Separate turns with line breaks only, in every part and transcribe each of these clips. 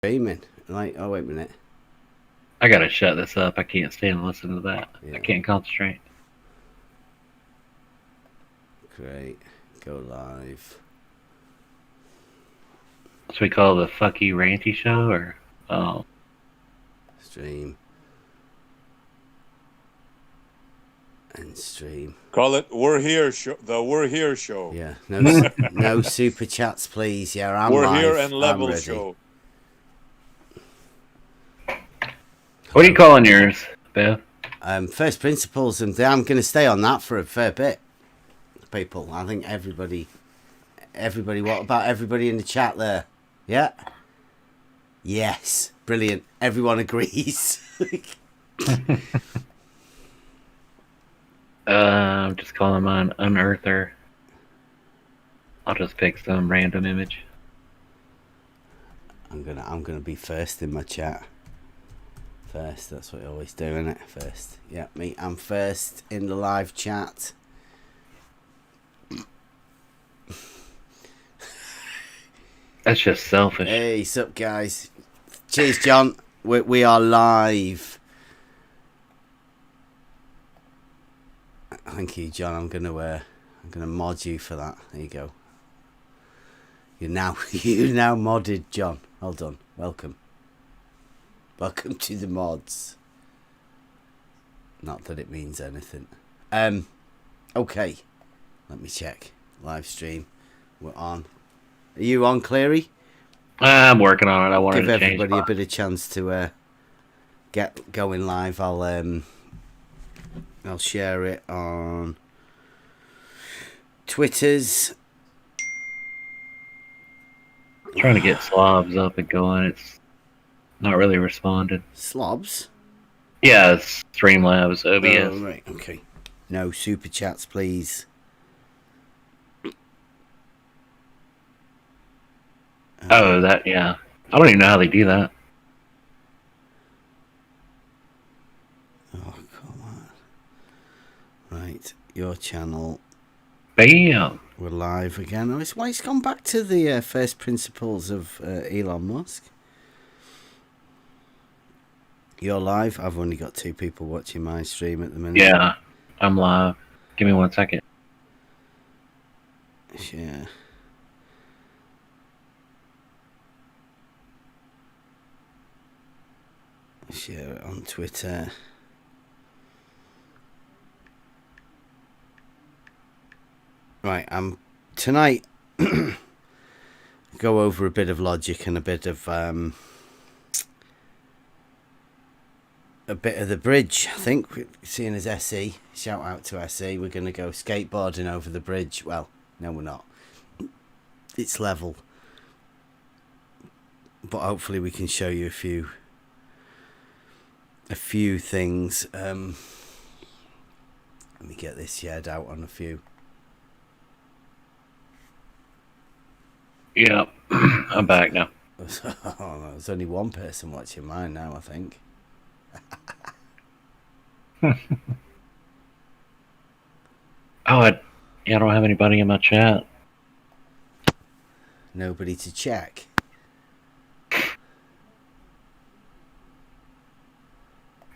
Streaming. Like, oh, wait a minute.
I gotta shut this up. I can't stay and listen to that.
Yeah.
I can't concentrate.
Great. Go live.
Should we call it the Fuck You Ranty Show, or
Stream. And stream.
Call it We're Here Show. The We're Here Show.
Yeah. No super chats, please. Yeah, I'm
We're
live.
Here and
I'm
Level
ready.
Show.
what are you calling yours, Beth?
First principles, and I'm going to stay on that for a fair bit. People, I think everybody. What about everybody in the chat there? Yeah. Yes, brilliant. Everyone agrees.
I'm just calling mine Unearther. I'll just pick some random image.
I'm gonna be first in my chat. First, that's what I always do, isn't it? First. Yeah, me. I'm first in the live chat.
That's just selfish.
Hey, sup, guys? Cheers, John. We are live. Thank you, John. I'm gonna mod you for that. There you go. You're now modded, John. Well done. Welcome to the mods. Not that it means anything. Okay. Let me check. Live stream. We're on. Are you on, Cleary?
I'm working on it. I wanted
Give
to change
everybody a bit of chance to get going live. I'll share it on Twitter's.
trying to get Slobs up and going. It's not really responded.
Slobs?
Yeah, it's Streamlabs, OBS.
Oh, right, okay. No super chats, please.
Oh, that, yeah. I don't even know how they do that.
Oh, come on. Right, your channel.
Bam!
We're live again. Oh, it's gone back to the first principles of Elon Musk. You're live. I've only got 2 people watching my stream at the minute.
Yeah, I'm live. Give me 1 second.
Yeah. Share it on Twitter. Right, tonight go over a bit of logic and a bit of the bridge. I think, seeing as SE, shout out to SE, we're going to go skateboarding over the bridge. Well, no, we're not. It's level, but hopefully we can show you a few things. Let me get this shared out on a few.
Yeah, I'm back now.
Oh, no, there's only one person watching mine now, I think.
I don't have anybody in my chat.
Nobody to check.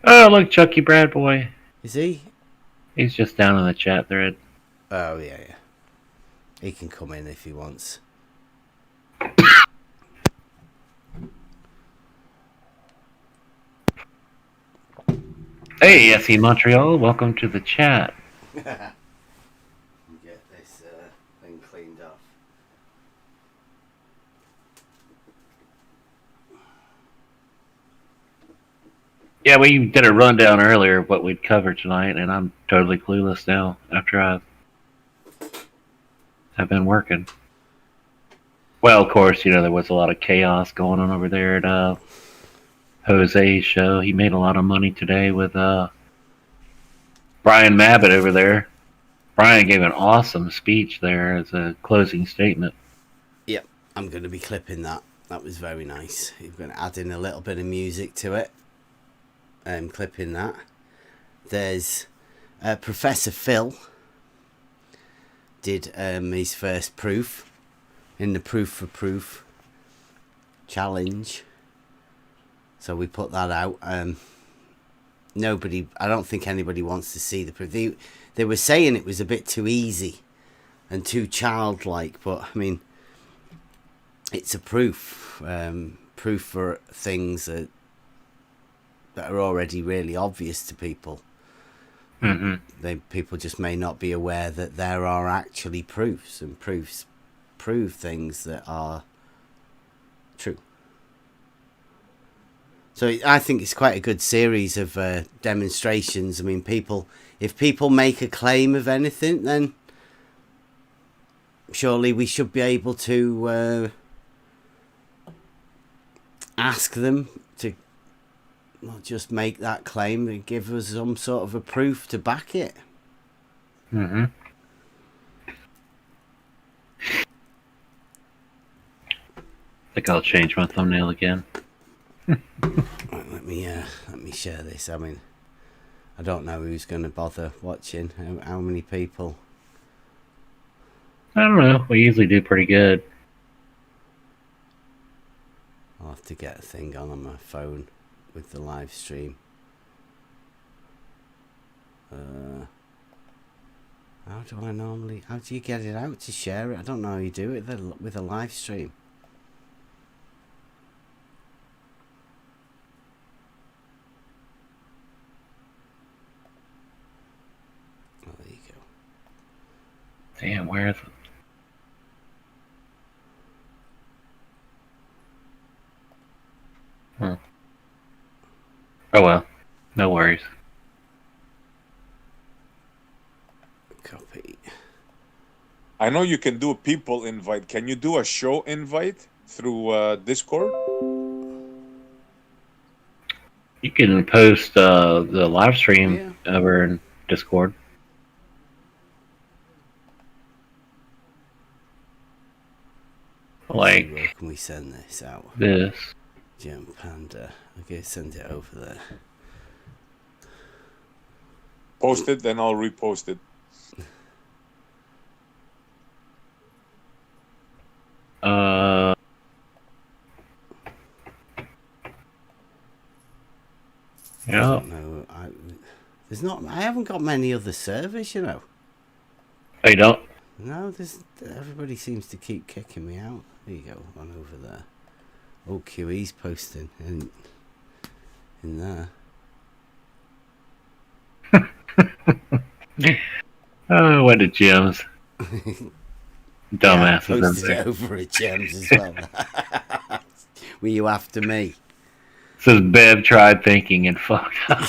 Oh, look, Chucky Brad Boy.
Is he?
He's just down in the chat thread.
Oh, yeah. He can come in if he wants.
Hey, SE Montreal, welcome to the chat.
Get this thing cleaned off.
Yeah, we did a rundown earlier of what we'd cover tonight, and I'm totally clueless now after I've been working. Well, of course, there was a lot of chaos going on over there at Jose's show. He made a lot of money today with Brian Mabbitt over there. Brian gave an awesome speech there as a closing statement.
Yep, I'm going to be clipping that. That was very nice. You're going to add in a little bit of music to it. Clipping that. There's Professor Phil did his first proof in the Proof for Proof challenge. So we put that out. Nobody, I don't think anybody wants to see the proof. They were saying it was a bit too easy and too childlike, but I mean, it's a proof. Proof for things that are already really obvious to people. People just may not be aware that there are actually proofs, and proofs prove things that are true. So I think it's quite a good series of demonstrations. I mean, if people make a claim of anything, then surely we should be able to ask them to not just make that claim and give us some sort of a proof to back it.
I think I'll change my thumbnail again.
Right, let me share this. I mean, I don't know who's going to bother watching. How many people?
I don't know. We usually do pretty good.
I'll have to get a thing on my phone with the live stream. How do you get it out to share it? I don't know how you do it with a live stream. Oh, there you go.
Damn, where is it? Oh well, no worries.
Copy.
I know you can do a people invite. Can you do a show invite through Discord?
You can post the live stream over in Discord. Like,
where can we send this out?
This.
Jump Panda. Okay, send it over there.
Post it, then I'll repost it.
Yeah.
No, I haven't got many other servers, you know.
Oh, you don't?
No, everybody seems to keep kicking me out. There you go, one over there. Oh, QE's posting in there.
Oh, what a gems. Dumbasses.
I posted it over at Gems as well. Were you after me?
Says Bev tried thinking and fucked up.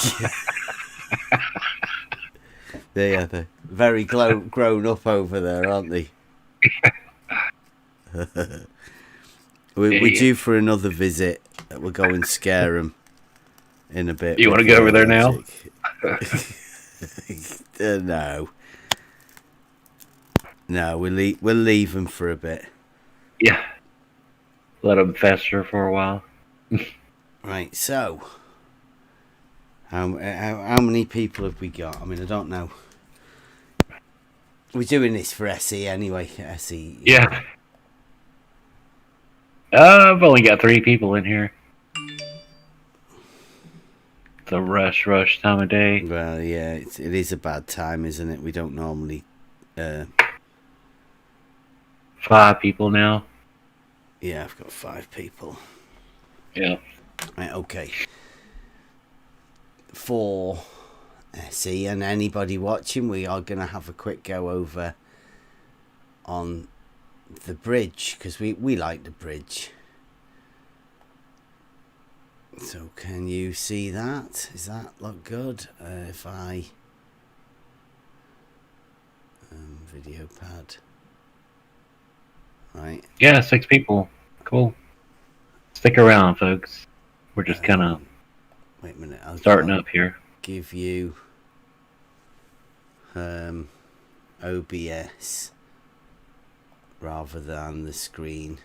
They're very grown up over there, aren't they? We're due for another visit. We'll go and scare them in a bit.
You want to go over there now?
No, we'll leave them for a bit.
Yeah. Let them fester for a while.
Right, so how many people have we got? I mean, I don't know. We're doing this for SE anyway. SE.
Yeah. I've only got 3 people in here. It's a rush time of day.
Well, yeah, it is a bad time, isn't it? We don't normally.
5 people now.
Yeah, I've got 5 people.
Yeah.
Right, okay. For SE and anybody watching, we are going to have a quick go over on the bridge, because we like the bridge. So can you see that? Does that look good? If I video pad, right?
Yeah, 6 people. Cool. Stick around, folks. We're just kind of
wait a minute. I'll
starting up here.
Give you OBS rather than the screen.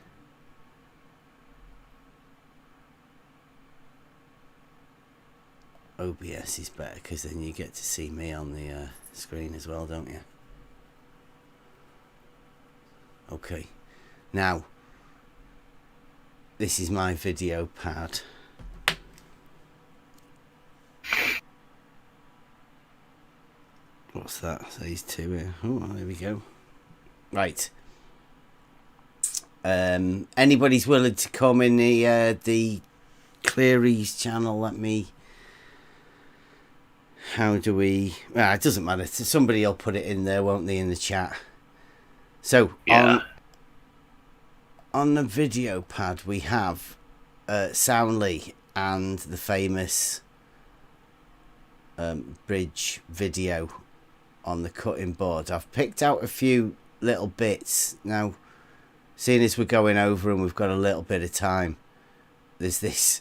OBS is better because then you get to see me on the screen as well, don't you? Okay, now this is my video pad. What's that? So he's 2 here. Oh, there we go. Right. Anybody's willing to come in the Cleary's channel? Let me. How do we? It doesn't matter. Somebody will put it in there, won't they, in the chat? So on the video pad we have Soundly and the famous bridge video on the cutting board. I've picked out a few little bits now. Seeing as we're going over and we've got a little bit of time, there's this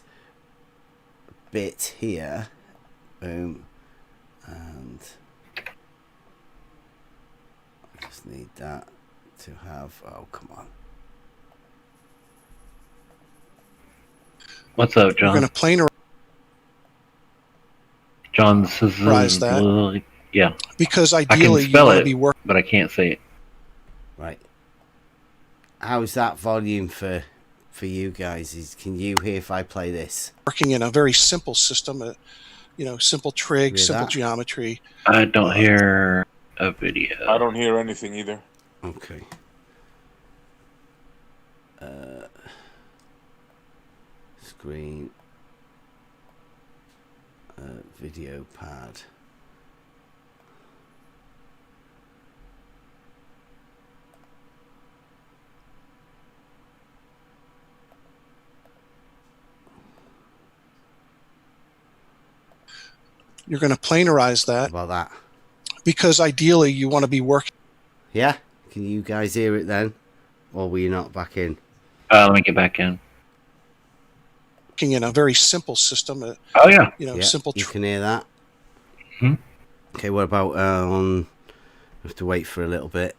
bit here, boom, and I just need that to have. Oh, come on.
What's up, John?
We're going to plane
John, this is
that.
Yeah.
Because
I
ideally
can spell
you want
it,
to be working.
but I can't say it.
Right. How's that volume for you guys? Can you hear if I play this?
Working in a very simple system, simple trig,
Hear
simple
that?
geometry.
I don't hear a video.
I don't hear anything either.
Okay. Screen. Video pad.
You're going to planarize
How
that
about that?
because ideally you want to be working
Yeah? Can you guys hear it then? Or were you not back in?
Let me get back in.
in a very simple system.
Oh, yeah.
Yeah,
Simple.
you can hear that?
Hmm?
Okay, what about on... I have to wait for a little bit.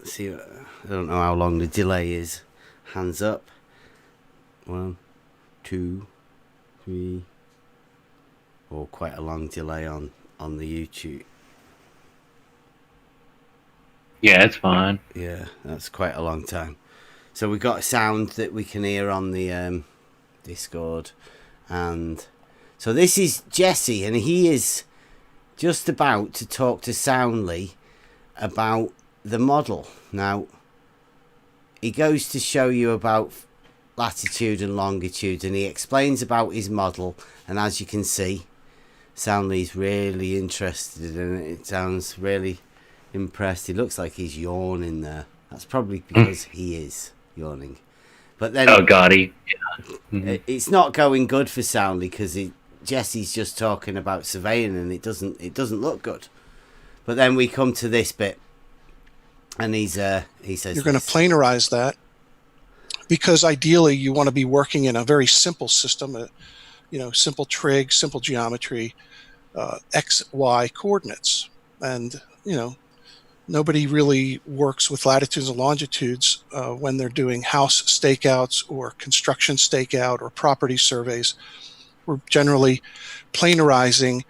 See, I don't know how long the delay is. Hands up. 1, 2, 3... Or quite a long delay on the YouTube.
Yeah, it's fine.
Yeah, that's quite a long time. So we've got a sound that we can hear on the Discord. And so this is Jesse, and he is just about to talk to Soundly about the model. Now, he goes to show you about latitude and longitude, and he explains about his model. And as you can see, Soundly's really interested in it. It sounds really impressed. He looks like he's yawning there. That's probably because he is yawning. But then
Oh, God.
it's not going good for Soundly because Jesse's just talking about surveying and it doesn't look good. But then we come to this bit, and he says
You're going to planarize that because ideally you want to be working in a very simple system. Simple trig, simple geometry, X, Y coordinates. And, nobody really works with latitudes and longitudes when they're doing house stakeouts or construction stakeout or property surveys. We're generally planarizing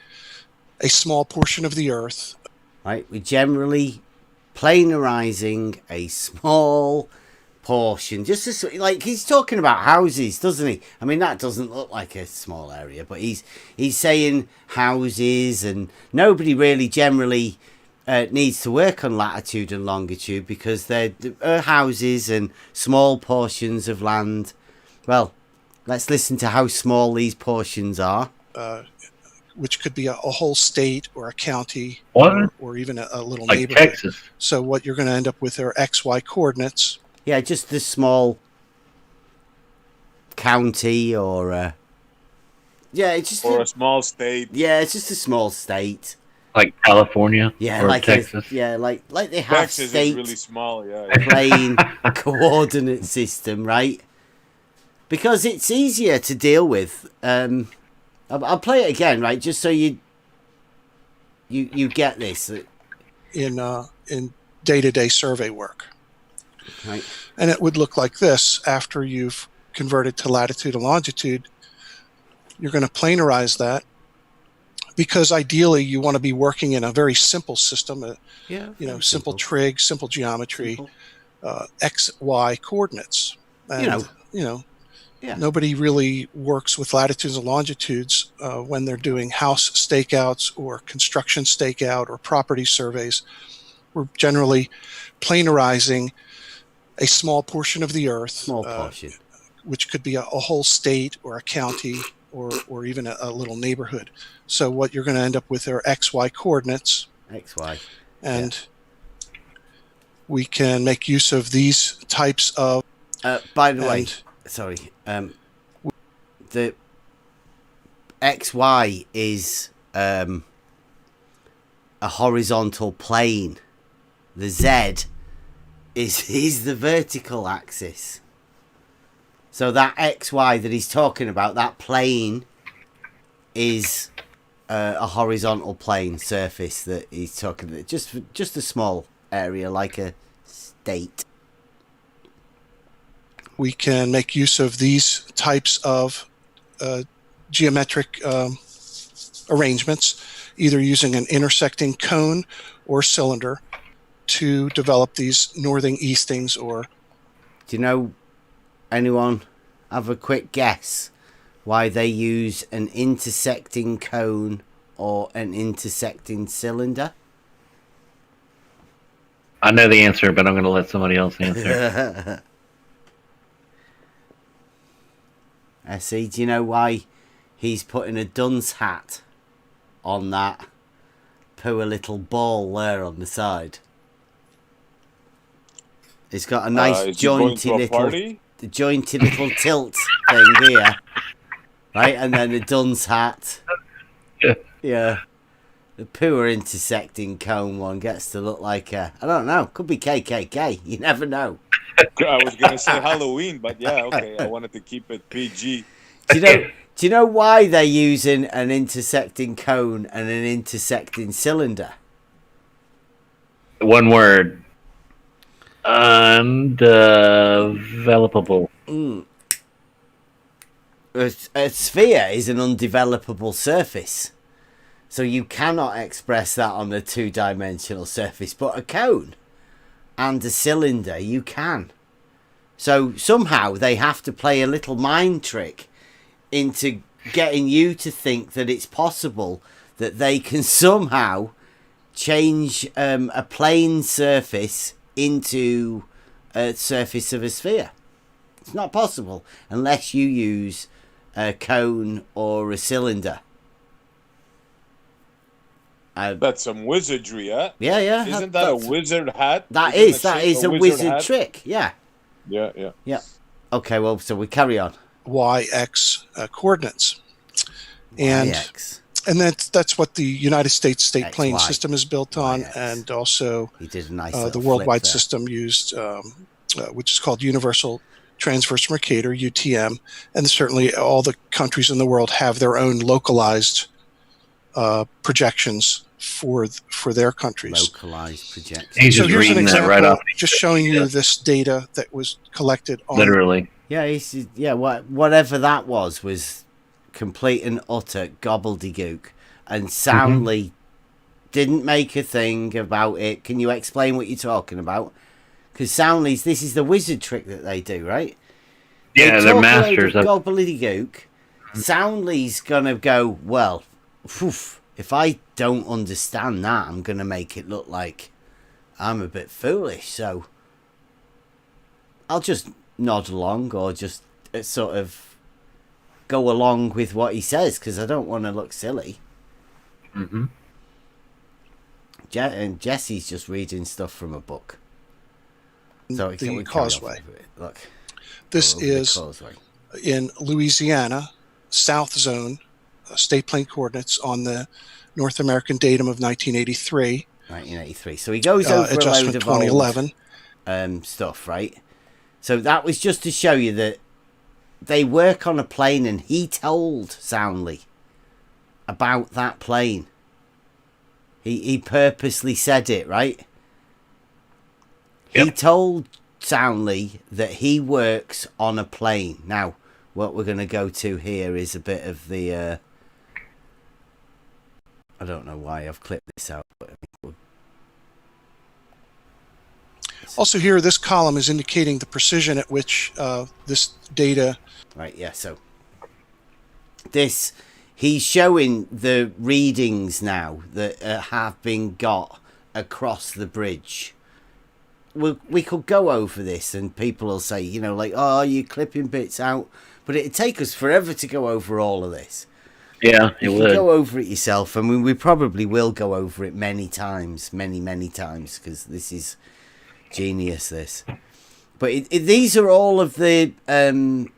a small portion of the Earth.
Right, we're generally planarizing a small portion, just as, like he's talking about houses, doesn't he? I mean, that doesn't look like a small area, but he's saying houses, and nobody really generally needs to work on latitude and longitude because they're houses and small portions of land. Well, let's listen to how small these portions are.
Which could be a whole state or a county,
What?
or even a little
Like
neighborhood.
Texas.
So what you're going to end up with are X, Y coordinates.
Yeah, just the small county or it's just
Or a small state.
yeah, it's just a small state.
Like California.
Yeah,
or
like
Texas.
like they have
Texas
state
is really small, yeah.
plane coordinate system, right? Because it's easier to deal with. I'll play it again, right? Just so you get this,
in day-to-day survey work.
right?
And it would look like this after you've converted to latitude and longitude. You're going to planarize that because ideally you want to be working in a very simple system.
Yeah,
Simple trig, simple geometry,
Simple.
X, Y coordinates. And,
Yeah.
Nobody really works with latitudes and longitudes when they're doing house stakeouts or construction stakeout or property surveys. We're generally planarizing a small portion of the Earth,
Small portion.
which could be a whole state or a county or even a little neighborhood. So what you're going to end up with are XY coordinates,
XY.
and we can make use of these types of.
By the way,
and
sorry. The XY is a horizontal plane. The Z is the vertical axis. So that XY that he's talking about, that plane, is a horizontal plane surface that he's talking about. Just a small area, like a state.
we can make use of these types of geometric arrangements, either using an intersecting cone or cylinder to develop these northing eastings. Or
Do you know, anyone have a quick guess why they use an intersecting cone or an intersecting cylinder?
I know the answer, but I'm going to let somebody else answer.
See, do you know why he's putting a dunce hat on that poor little ball there on the side? It's got a nice
is he going to a party?
jointed little tilt thing here, right? And then the dunce hat. Yeah. The poor intersecting cone one gets to look like I don't know, could be KKK. You never know.
I was going to say Halloween, but yeah, okay. I wanted to keep it PG.
Do you know why they're using an intersecting cone and an intersecting cylinder?
One word. Undevelopable.
A sphere is an undevelopable surface. So you cannot express that on a two-dimensional surface, but a cone and a cylinder you can. So somehow they have to play a little mind trick into getting you to think that it's possible that they can somehow change a plane surface into a surface of a sphere. It's not possible unless you use a cone or a cylinder.
That's some wizardry, huh?
Yeah, yeah.
Isn't that a wizard hat?
That
Isn't
is a
shape
wizard
hat?
trick. Yeah.
Yeah.
Okay, well, so we carry on.
YX coordinates, and
YX.
and that's what the United States State Plane
XY.
System is built on,
YX.
and also
He did a nice
the
little
worldwide
flip there.
system used, which is called Universal Transverse Mercator (UTM), and certainly all the countries in the world have their own localized projections for their countries.
Localized projection.
He's
So
just
here's an
reading that
example,
right off.
just showing you this data that was collected on.
Literally.
Yeah, whatever that was complete and utter gobbledygook, and Soundly didn't make a thing about it. Can you explain what you're talking about? Because Soundly's, this is the wizard trick that they do, right?
Yeah,
They
they're
talk a
masters
load
of.
of gobbledygook. Soundly's gonna go, well, if I don't understand that, I'm gonna make it look like I'm a bit foolish, so I'll just nod along or just sort of go along with what he says because I don't want to look silly.
Mm-hmm.
And Jesse's just reading stuff from a book. So
The
can we carry on
causeway.
with it? Look,
This
over the
is
causeway.
in Louisiana, South Zone, state plane coordinates on the North American datum of 1983,
1983. So he goes over a load
adjustment
of
2011.
old, stuff, right? So that was just to show you that they work on a plane, and he told Soundly about that plane. He purposely said it, right? He
Yep.
told Soundly that he works on a plane. Now, what we're going to go to here is a bit of the... I don't know why I've clipped this out. But
Also here, this column is indicating the precision at which this data
Right, yeah, so this, he's showing the readings now that have been got across the bridge. We could go over this and people will say, you know, like, oh, you're clipping bits out. But it'd take us forever to go over all of this.
Yeah, it
You
would.
go over it yourself. I mean, we probably will go over it many times, many times, because this is genius, this. But these are all of the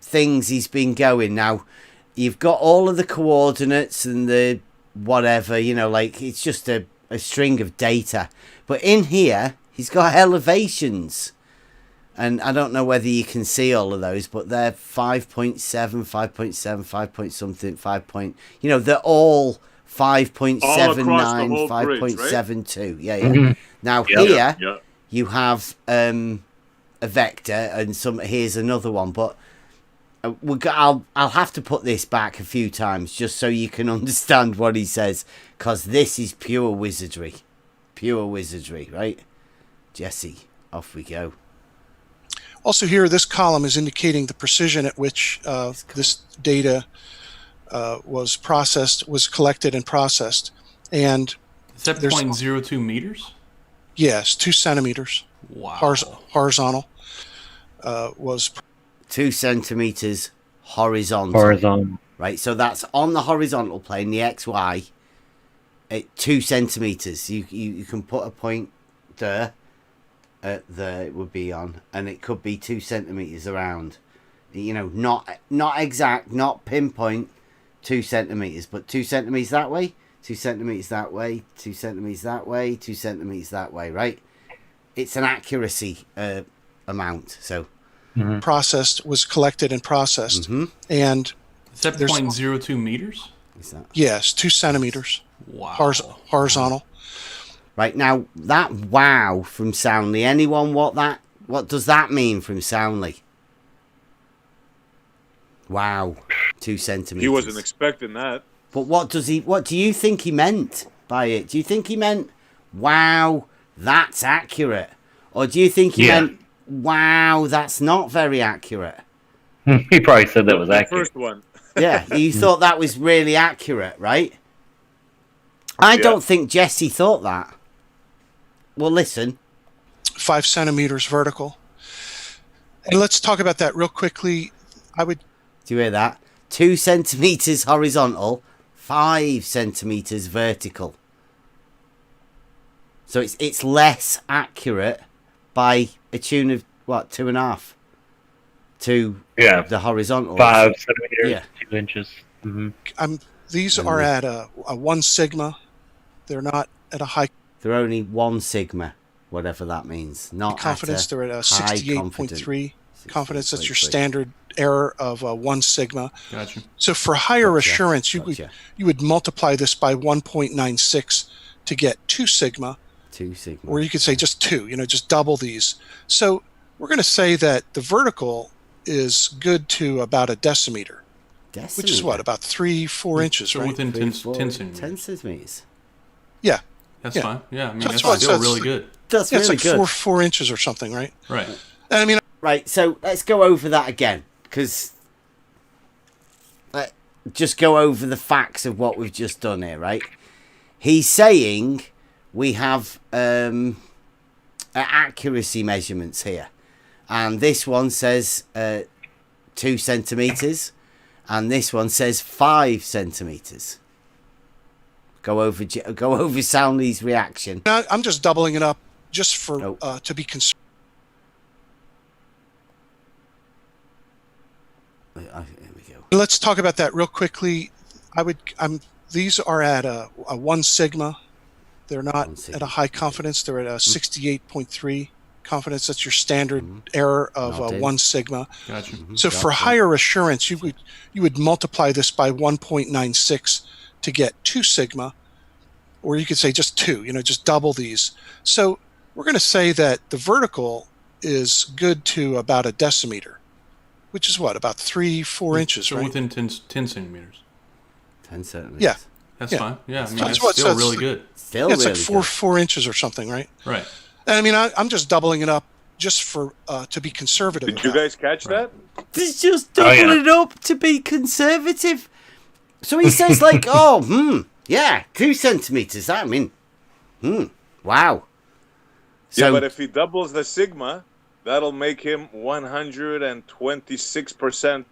things he's been going. Now, you've got all of the coordinates and the whatever, you know, like, it's just a string of data. But in here, he's got elevations. And I don't know whether you can see all of those, but they're 5.7, 5.7, 5 point something, 5 point... You know, they're all 5.79, 5.72. Right? Yeah. Now, here, you have a vector, and here's another one. But I'll have to put this back a few times, just so you can understand what he says, because this is pure wizardry. Pure wizardry, right? Jesse, off we go.
Also here, this column is indicating the precision at which this data was collected and processed. And
is that 0.02 meters?
Yes, 2 centimeters.
Wow.
Horizontal was
2 centimeters horizontal. Right, so that's on the horizontal plane, the XY, at 2 centimeters. You can put a point there. There it would be on, and it could be 2 centimeters around. You know, not exact, not pinpoint 2 centimeters, but 2 centimeters that way, 2 centimeters that way, 2 centimeters that way, 2 centimeters that way. Right? It's an accuracy amount. So
was collected and processed, and
is that 0.02 meters?
Is that?
Yes, 2 centimeters.
Wow.
Horizontal.
Right, now that wow from Soundly, anyone what does that mean from Soundly? Wow, 2 centimeters.
He wasn't expecting that.
But what do you think he meant by it? Do you think he meant, wow, that's accurate? Or do you think he meant, wow, that's not very accurate?
He probably said that was
the
accurate.
First one.
Yeah, you thought that was really accurate, right? I don't think Jesse thought that. Well, listen.
5 centimeters vertical. And let's talk about that real quickly.
Do you hear that? 2 centimeters horizontal, 5 centimeters vertical. So it's less accurate by a tune of what, 2.5 to the horizontal.
5 centimeters, 2 inches.
These are at a 1 sigma. They're not at a high.
They're only 1 sigma, whatever that means. Not
confidence. They're at a 68.3 confidence. That's your
68.3.
standard error of 1 sigma.
Gotcha.
So for higher assurance, you would multiply this by 1.96 to get 2 sigma.
2 sigma.
Or you could say just 2. You know, just double these. So we're going to say that the vertical is good to about a decimeter. Which is what, about 3-4 inches,
so
right?
within 10 centimeters.
10 centimeters.
Yeah.
That's fine. Yeah, I mean, that's
what-
still
that's-
really good.
That's
Yeah, it's
really
like
good.
4 inches or something, right?
Right.
And I mean,
Right, so let's go over that again, because just go over the facts of what we've just done here, right? He's saying we have accuracy measurements here, and this one says 2 centimeters, and this one says 5 centimeters. Go over Soundly's reaction.
I'm just doubling it up just for to be concerned.
Here we go.
Let's talk about that real quickly. These are at a 1 sigma. They're not at a high confidence. They're at a 68.3 confidence. That's your standard error of 1 sigma.
Gotcha.
So for higher assurance, you would multiply this by 1.96 to get 2 sigma, or you could say just 2. You know, just double these. So we're going to say that the vertical is good to about a decimeter, which is what, about 3-4 inches,
So
right?
within 10 centimeters.
10 centimeters.
Yeah.
That's fine. Yeah, I mean,
That's
that's
what-
still
that's-
really good.
Still
Yeah, it's
really
like
good.
4 inches or something, right?
Right.
And I mean, I'm just doubling it up just for to be conservative.
Did you
about it.
guys catch that?
It's just
Oh, yeah.
doubling up to be conservative. So he says like, oh, yeah, 2 centimeters. I mean, wow. So,
Yeah, but if he doubles the sigma, that'll make him 126%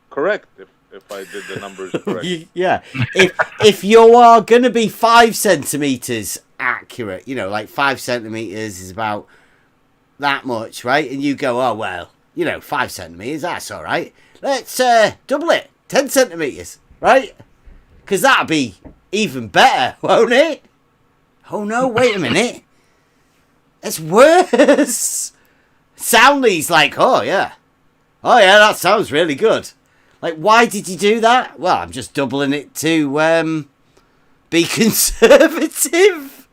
correct. If I did the numbers correct.
yeah, if you are gonna be 5 centimeters accurate, like 5 centimeters is about that much, right? And you go, oh well, 5 centimeters, that's all right. Let's double it, 10 centimeters, right? Because that'll be even better, won't it? Oh no, wait a minute, it's worse. Soundly's like, oh yeah, that sounds really good. Like, why did you do that? Well, I'm just doubling it to be conservative.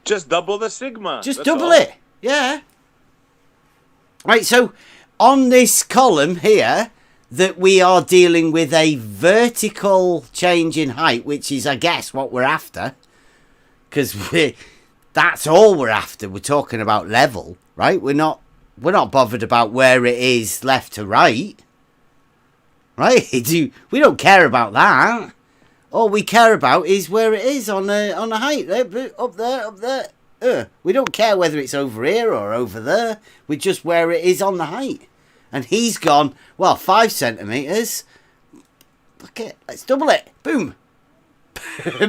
Just double the sigma.
Just
that's
double
all.
it. Yeah. Right, so on this column here, that we are dealing with a vertical change in height, which is, I guess, what we're after. Because that's all we're after. We're talking about level, right? We're not bothered about where it is left to right. Right? We don't care about that. All we care about is where it is on the height. Up there. We don't care whether it's over here or over there. We're just where it is on the height. And he's gone, well, 5 centimeters. Look it. Let's double it. Boom.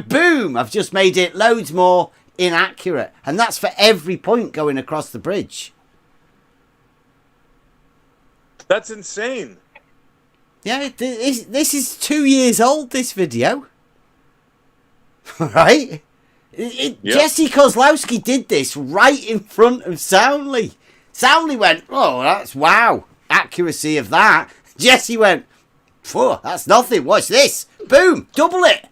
Boom. I've just made it loads more inaccurate. And that's for every point going across the bridge.
That's insane.
Yeah, this is 2 years old, this video. Right?
Yep.
Jesse Kozlowski did this right in front of Soundly. Soundly went, oh, that's wow. Accuracy of that. Jesse went, phew, that's nothing. Watch this. Boom, double it.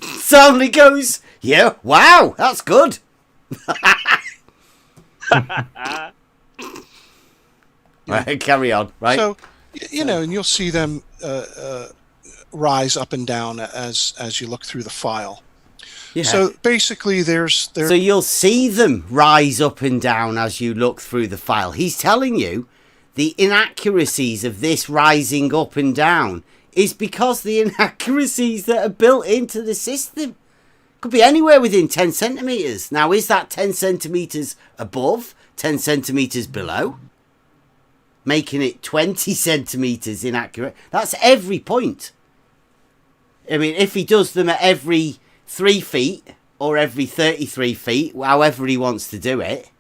Soundly goes, yeah, wow, that's good. Right, carry on, right?
So, and you'll see them rise up and down as you look through the file.
Yeah.
So basically, there's
So you'll see them rise up and down as you look through the file. He's telling you the inaccuracies of this rising up and down is because the inaccuracies that are built into the system. Could be anywhere within 10 centimeters. Now, is that 10 centimeters above, 10 centimeters below? Making it 20 centimeters inaccurate. That's every point. I mean, if he does them at every 3 feet or every 33 feet, however he wants to do it,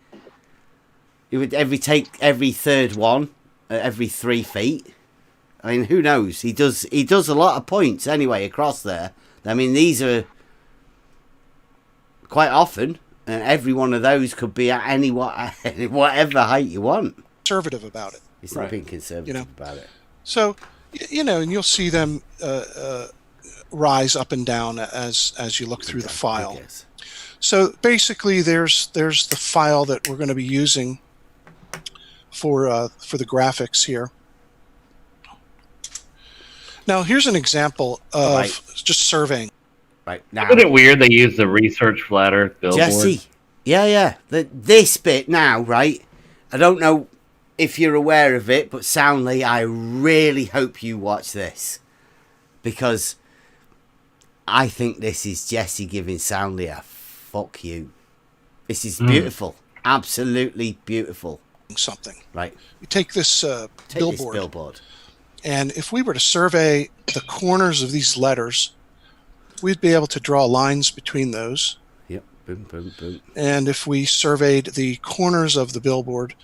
he would take every third one at every 3 feet. I mean, who knows? He does a lot of points anyway across there. I mean, these are quite often, and every one of those could be at whatever height you want.
conservative about it.
It's not being conservative about it.
So, and you'll see them rise up and down as you look through the file. So basically, there's the file that we're going to be using for the graphics here. Now, here's an example of just surveying.
Right now,
Isn't it weird they use the Research Flat Earth billboard?
Jesse, yeah. This bit now, right? I don't know if you're aware of it, but Soundly, I really hope you watch this, because I think this is Jesse giving Soundly a fuck you. This is beautiful, absolutely beautiful.
Something.
Right.
You take this
Take this billboard.
And if we were to survey the corners of these letters, we'd be able to draw lines between those.
Yep. Boom, boom, boom.
And if we surveyed the corners of the billboard,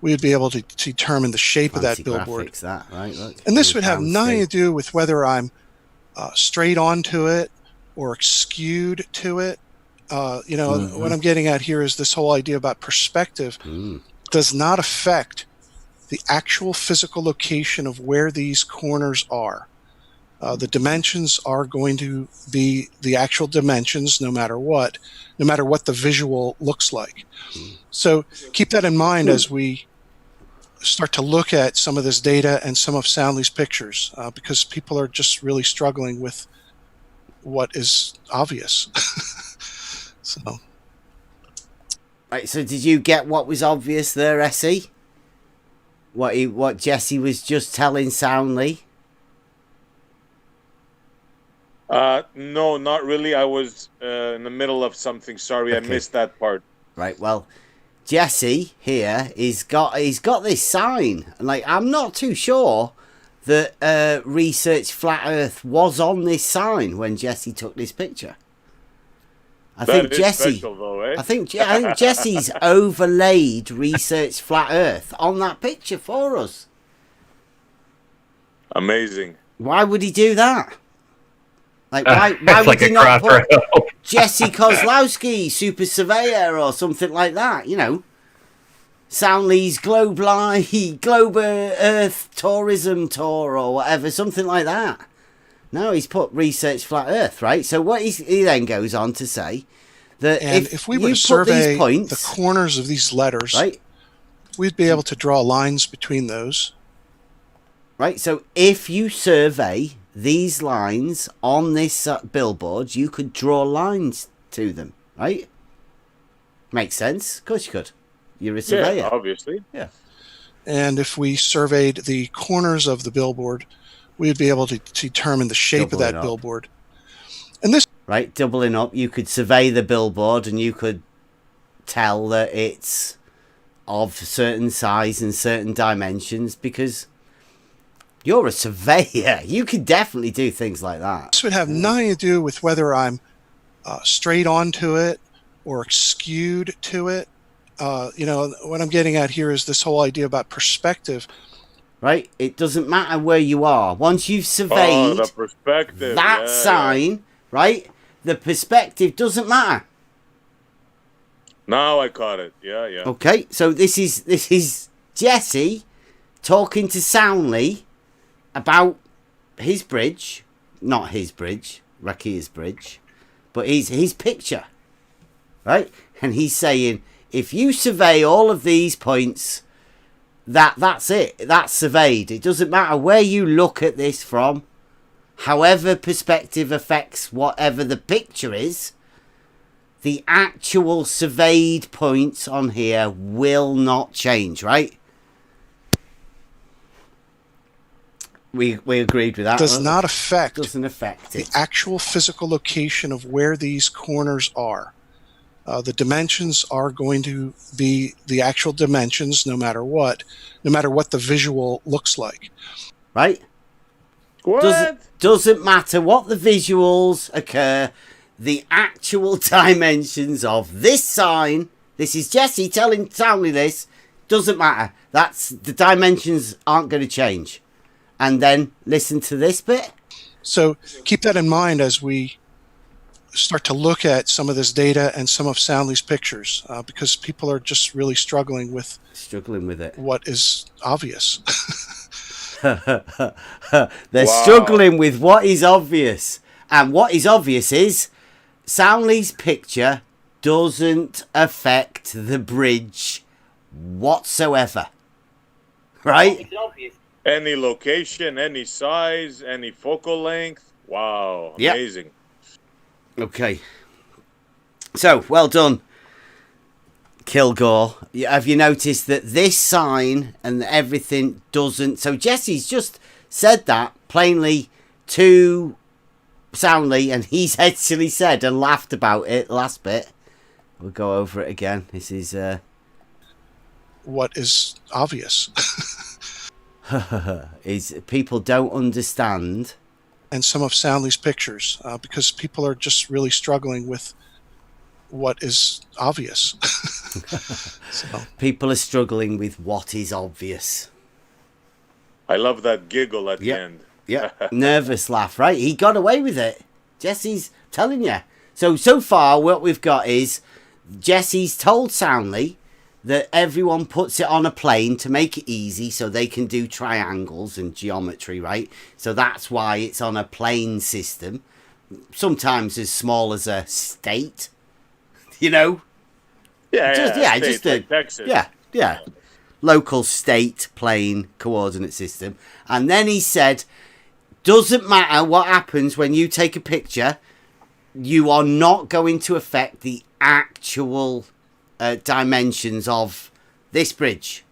we'd be able to determine the shape of that billboard.
Graphics, that, right? Look,
And this would have nothing to do with whether I'm straight onto it or skewed to it. What I'm getting at here is this whole idea about perspective does not affect the actual physical location of where these corners are. The dimensions are going to be the actual dimensions no matter what the visual looks like. So keep that in mind as we start to look at some of this data and some of Soundly's pictures, because people are just really struggling with what is obvious. So.
Right, so did you get what was obvious there, Essie? what Jesse was just telling Soundly?
No, not really. I was in the middle of something. Sorry,
Okay.
I missed that part.
Right. Well, Jesse here he's got this sign. Like, I'm not too sure that Research Flat Earth was on this sign when Jesse took this picture. I think
That is
Jesse.
special, though, eh?
I think Jesse's overlaid Research Flat Earth on that picture for us.
Amazing.
Why would he do that? Like, why
It's
would
like
he
a
not put
crossroad.
Jesse Kozlowski, Super Surveyor, or something like that? You know, Soundly's Globe Earth Tourism Tour or whatever, something like that. No, he's put Research Flat Earth, right? So what he then goes on to say that
And if we were
you
to
put these
survey
points,
the corners of these letters,
right?
we'd be able to draw lines between those.
Right, so if you survey these lines on this billboard, you could draw lines to them, right? Makes sense. Of course you could. You're a surveyor.
Yeah, obviously.
Yeah.
And if we surveyed the corners of the billboard, we'd be able to determine the shape
Double
of
it
that
up.
billboard. And this
Right, doubling up, you could survey the billboard and you could tell that it's of certain size and certain dimensions because you're a surveyor. You could definitely do things like that.
would have nothing to do with whether I'm straight onto it or skewed to it. What I'm getting at here is this whole idea about perspective.
Right? It doesn't matter where you are. Once you've
Oh,
surveyed
the perspective.
that
yeah,
sign, right? The perspective doesn't matter.
Now I caught it. Yeah, yeah.
Okay, so this is Jesse talking to Soundly about his bridge, not his bridge, Rakia's bridge, but his picture, right? And he's saying, if you survey all of these points, that's it. That's surveyed. It doesn't matter where you look at this from. However perspective affects whatever the picture is, the actual surveyed points on here will not change, right? We agreed with that.
Does not affect
Doesn't affect
the
it.
actual physical location of where these corners are. The dimensions are going to be the actual dimensions no matter what the visual looks like.
Right?
What?
Doesn't matter what the visuals occur, the actual dimensions of this sign, this is Jesse telling Townley this, doesn't matter. The dimensions aren't going to change. And then listen to this bit.
So keep that in mind as we start to look at some of this data and some of Soundly's pictures, because people are just really struggling with
it.
what is obvious.
They're struggling with what is obvious. And what is obvious is Soundly's picture doesn't affect the bridge whatsoever. Right?
Any location, any size, any focal length. Wow,
Yep.
amazing.
Okay. So, well done, Kilgore. Have you noticed that this sign and everything doesn't... So Jesse's just said that plainly to Soundly, and he's actually said and laughed about it last bit. We'll go over it again. This is...
What is obvious.
is people don't understand.
And some of Soundly's pictures, because people are just really struggling with what is obvious. So.
People are struggling with what is obvious.
I love that giggle at the
Yep.
end.
Yeah, nervous laugh, right? He got away with it. Jesse's telling you. So far, what we've got is Jesse's told Soundly that everyone puts it on a plane to make it easy so they can do triangles and geometry, right? So that's why it's on a plane system. Sometimes as small as a state, you know? Just
like Texas.
Yeah. Local state plane coordinate system. And then he said, doesn't matter what happens when you take a picture, you are not going to affect the actual dimensions of this bridge,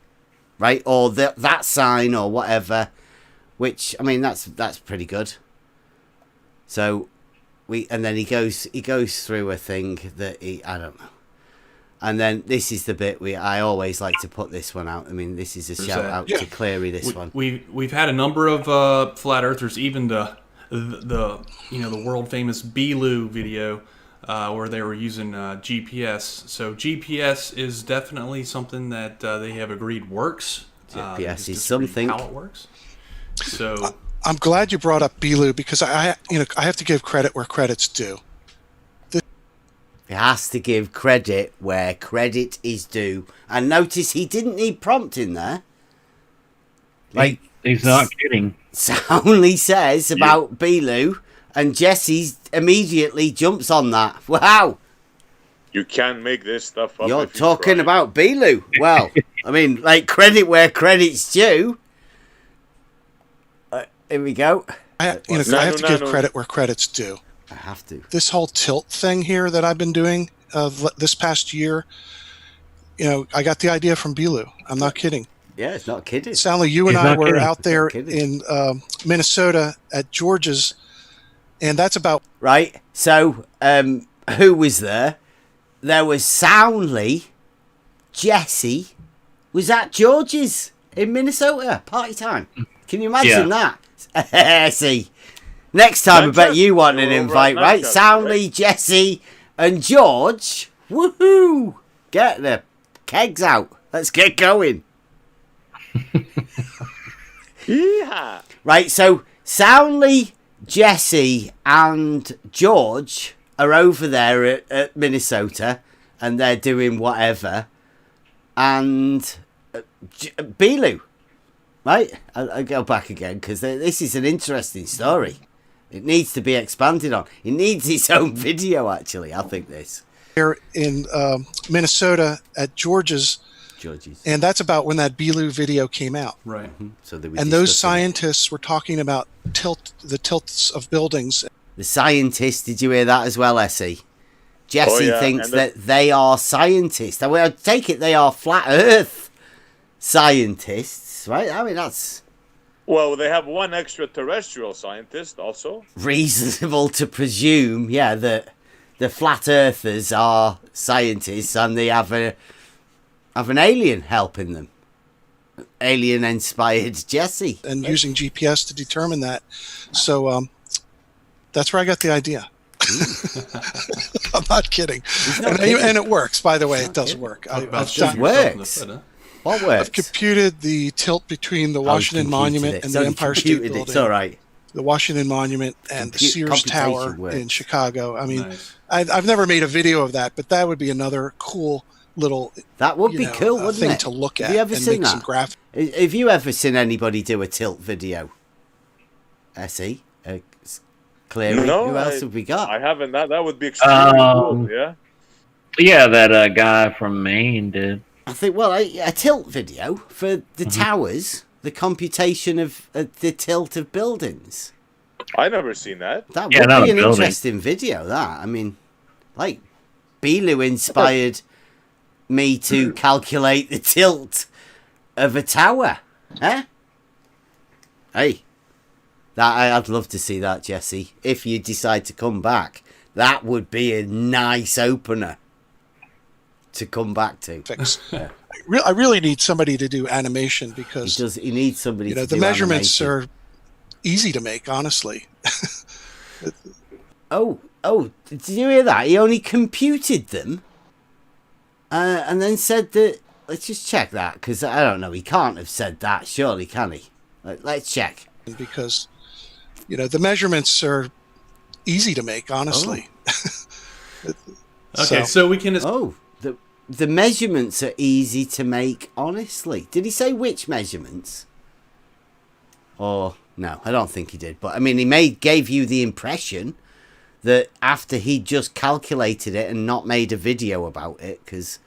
right? Or that sign or whatever. Which, I mean, that's pretty good. So and then he goes through a thing that I don't know. And then this is the bit I always like to put this one out. I mean, this is a shout out to Cleary. This one.
We've had a number of flat earthers, even the world famous Beeloo video where they were using GPS. So GPS is definitely something that they have agreed works.
GPS is something.
How it works. So
I'm glad you brought up Beeloo because I have to give credit where credit's due.
He has to give credit where credit is due. And notice he didn't need prompting there. Like
he's not kidding.
Soundly says about Beeloo, and Jesse immediately jumps on that. Wow.
You can't make this stuff up.
You're
if you
talking
try.
about Beeloo. Well, I mean, like, credit where credit's due. Here we go.
I have to give credit where credit's due.
I have to.
This whole tilt thing here that I've been doing this past year, I got the idea from Beeloo. I'm not kidding.
Yeah, it's not kidding.
Stanley, you and I were out there in Minnesota at George's, and that's about...
Right, so who was there? There was Soundly, Jesse, was at George's in Minnesota, party time. Can you imagine that? See, next time I bet you want an invite, right? Soundly, Jesse, and George. Woohoo! Get the kegs out. Let's get going.
Yeah.
Right, so Soundly, Jesse, and George are over there at Minnesota, and they're doing whatever. And Beeloo, right? I'll go back again because this is an interesting story. It needs to be expanded on. It needs its own video, actually. I think this.
Here in Minnesota at George's, and that's about when that Beeloo video came out.
Right.
Mm-hmm. So
and those scientists were talking about the tilts of buildings.
The scientists, did you hear that as well, Essie? Jesse thinks
and
that they are scientists. I take it they are flat Earth scientists, right? I mean, that's...
Well, they have one extraterrestrial scientist also.
Reasonable to presume, yeah, that the flat Earthers are scientists and they have an alien helping them. Alien-inspired Jesse.
And using GPS to determine that. So that's where I got the idea. I'm not kidding. And it works, by the way. It does work.
It works. What works?
I've computed the tilt between the Washington Monument and the Empire State Building.
It's all right.
The Washington Monument and the Sears Tower in Chicago. I mean,
Nice.
I've never made a video of that, but that would be another cool little
that would be cool, wouldn't
thing
it?
to look at.
Have you ever
and
seen
make
that?
some graphics.
Have you ever seen anybody do a tilt video? Essie? Cleary?
No,
who else have we got?
I haven't. That would be extremely cool, yeah?
Yeah, that guy from Maine did.
I think, well, a tilt video for the towers, the computation of the tilt of buildings.
I never seen that.
That would be an interesting video, that. I mean, like, Beeloo inspired me to calculate the tilt of a tower. Eh? Hey. I'd love to see that, Jesse. If you decide to come back, that would be a nice opener to come back to.
Yeah. I really need somebody to do animation because
he needs somebody to do
the measurements
animation.
are easy to make, honestly.
Oh, did you hear that? He only computed them and then said that... Let's just check that, because I don't know. He can't have said that, surely, can he? Let's check.
Because, the measurements are easy to make, honestly.
Okay, so we can...
The measurements are easy to make, honestly. Did he say which measurements? Or, no, I don't think he did. But, I mean, he gave you the impression that after he just calculated it and not made a video about it, because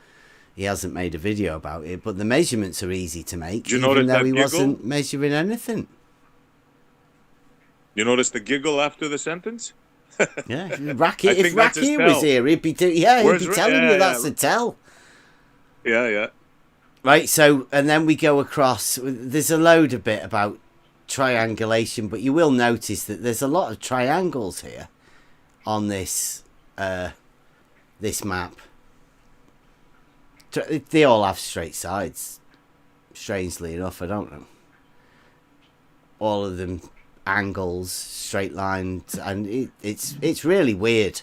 he hasn't made a video about it, but the measurements are easy to make, even though he wasn't measuring anything.
You notice the giggle after the sentence?
Yeah, if Racky was here, he'd be telling you that's a tell.
Yeah.
Right, so, and then we go across. There's a load of bit about triangulation, but you will notice that there's a lot of triangles here on this this map. They all have straight sides, strangely enough. I don't know. All of them angles, straight lines, and it's really weird,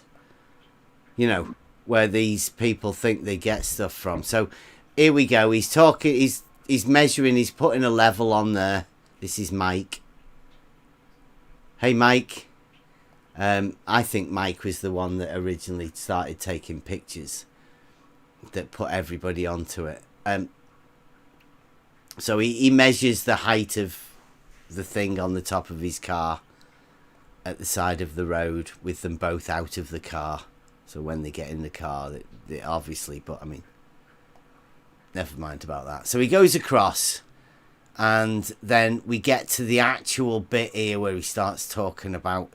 you know, where these people think they get stuff from. So here we go. He's talking. He's measuring. He's putting a level on there. This is Mike. Hey, Mike. I think Mike was the one that originally started taking pictures that put everybody onto it. So he measures the height of the thing on the top of his car at the side of the road with them both out of the car. So when they get in the car, they obviously, but I mean, never mind about that. So he goes across, and then we get to the actual bit here where he starts talking about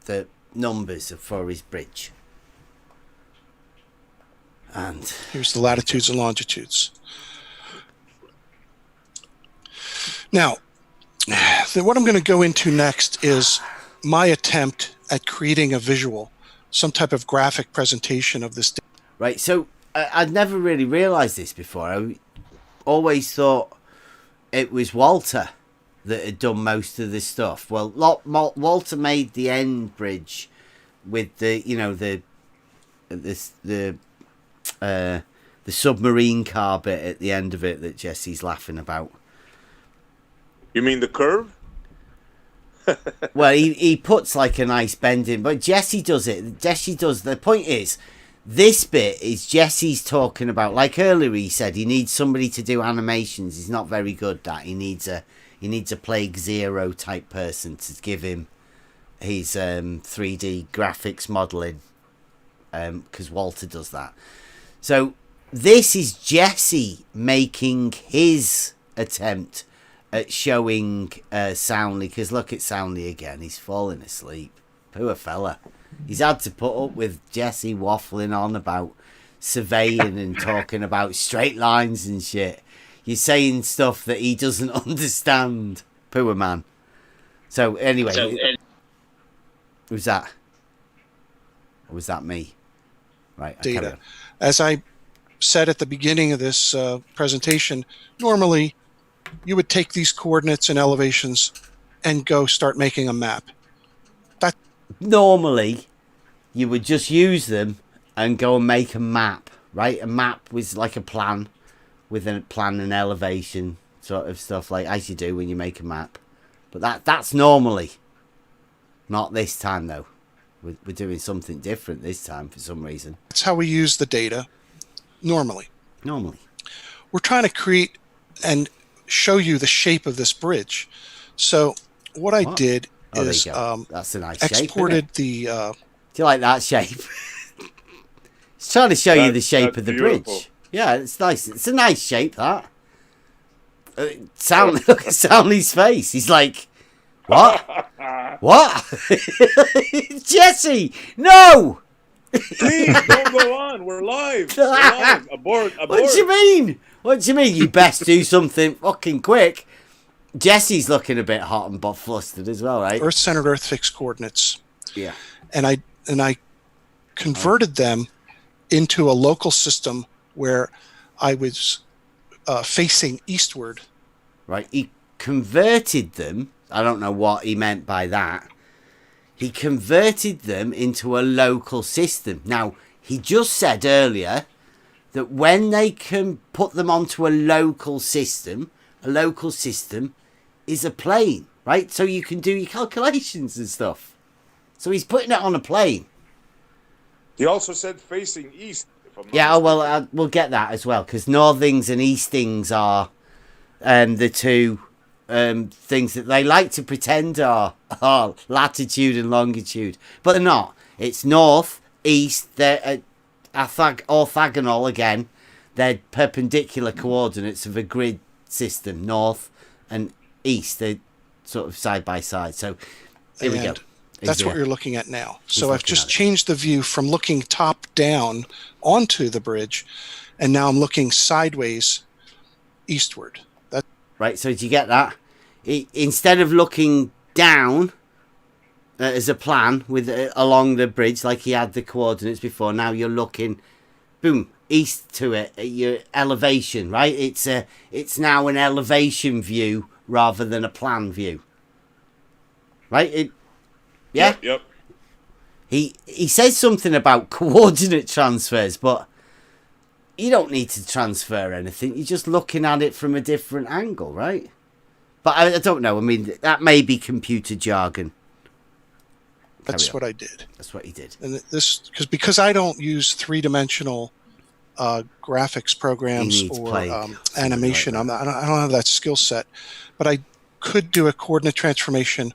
the numbers for his bridge. And
here's the latitudes and longitudes. Now, what I'm going to go into next is my attempt at creating a visual, some type of graphic presentation of this.
Right, so I'd never really realised this before. I always thought it was Walter that had done most of this stuff. Well, Walter made the end bridge with the, you know, the submarine car bit at the end of it that Jesse's laughing about.
You mean the curve?
Well, he puts like a nice bend in, but Jesse does it. Jesse does. The point is, this bit is Jesse's talking about. Like earlier, he said he needs somebody to do animations. He's not very good at that. He needs a Plague Zero type person to give him his 3D graphics modeling, because Walter does that. So this is Jesse making his attempt at showing Soundly, because look at Soundly again. He's falling asleep. Poor fella. He's had to put up with Jesse waffling on about surveying and talking about straight lines and shit. You're saying stuff that he doesn't understand. Poor man. So anyway, who's that? Or was that me? Right.
Data. As I said at the beginning of this presentation, normally you would take these coordinates and elevations and go start making a map.
Normally, you would just use them and go and make a map, right? A map was like a plan, with a plan and elevation sort of stuff, like as you do when you make a map. But that's normally. Not this time, though. We're doing something different this time for some reason.
That's how we use the data normally. We're trying to create and show you the shape of this bridge. So what I did is
that's a nice
exported
shape,
the...
do you like that shape? It's trying to show you the shape of the bridge. Yeah, it's nice. It's a nice shape, that. Look at Soundly's face. He's like, what? What? Jesse, no!
Please don't go on. We're live. We're live. Abort.
What do you mean? What do you mean? You best do something fucking quick. Jesse's looking a bit hot and flustered as well, right?
Earth-centered, Earth-fixed coordinates.
Yeah.
And I converted them into a local system where I was facing eastward.
Right. He converted them. I don't know what he meant by that. He converted them into a local system. Now, he just said earlier that when they can put them onto a local system is a plane, right? So you can do your calculations and stuff. So he's putting it on a plane.
He also said facing east.
Yeah, well, we'll get that as well, because northings and eastings are the two things that they like to pretend are latitude and longitude, but they're not. It's north, east, they're orthogonal again. They're perpendicular coordinates of a grid system, north and east. They're sort of side by side. So here we go.
That's
Is
what
it?
you're looking at now. So I've
looking
just
at it.
changed the view from looking top down onto the bridge, and now I'm looking sideways eastward.
Right, so did you get that? Instead of looking down as a plan with along the bridge like he had the coordinates before, now you're looking, boom, east to it, your elevation, right? It's now an elevation view rather than a plan view, right? Yeah.
Yep.
He says something about coordinate transfers, but you don't need to transfer anything. You're just looking at it from a different angle, right? But I don't know. I mean, that may be computer jargon.
That's
Carry on.
what I did.
That's what he did.
And this because I don't use three-dimensional graphics programs
He needs
or
Plague, something
animation.
like that.
I don't have that skill set, but I could do a coordinate transformation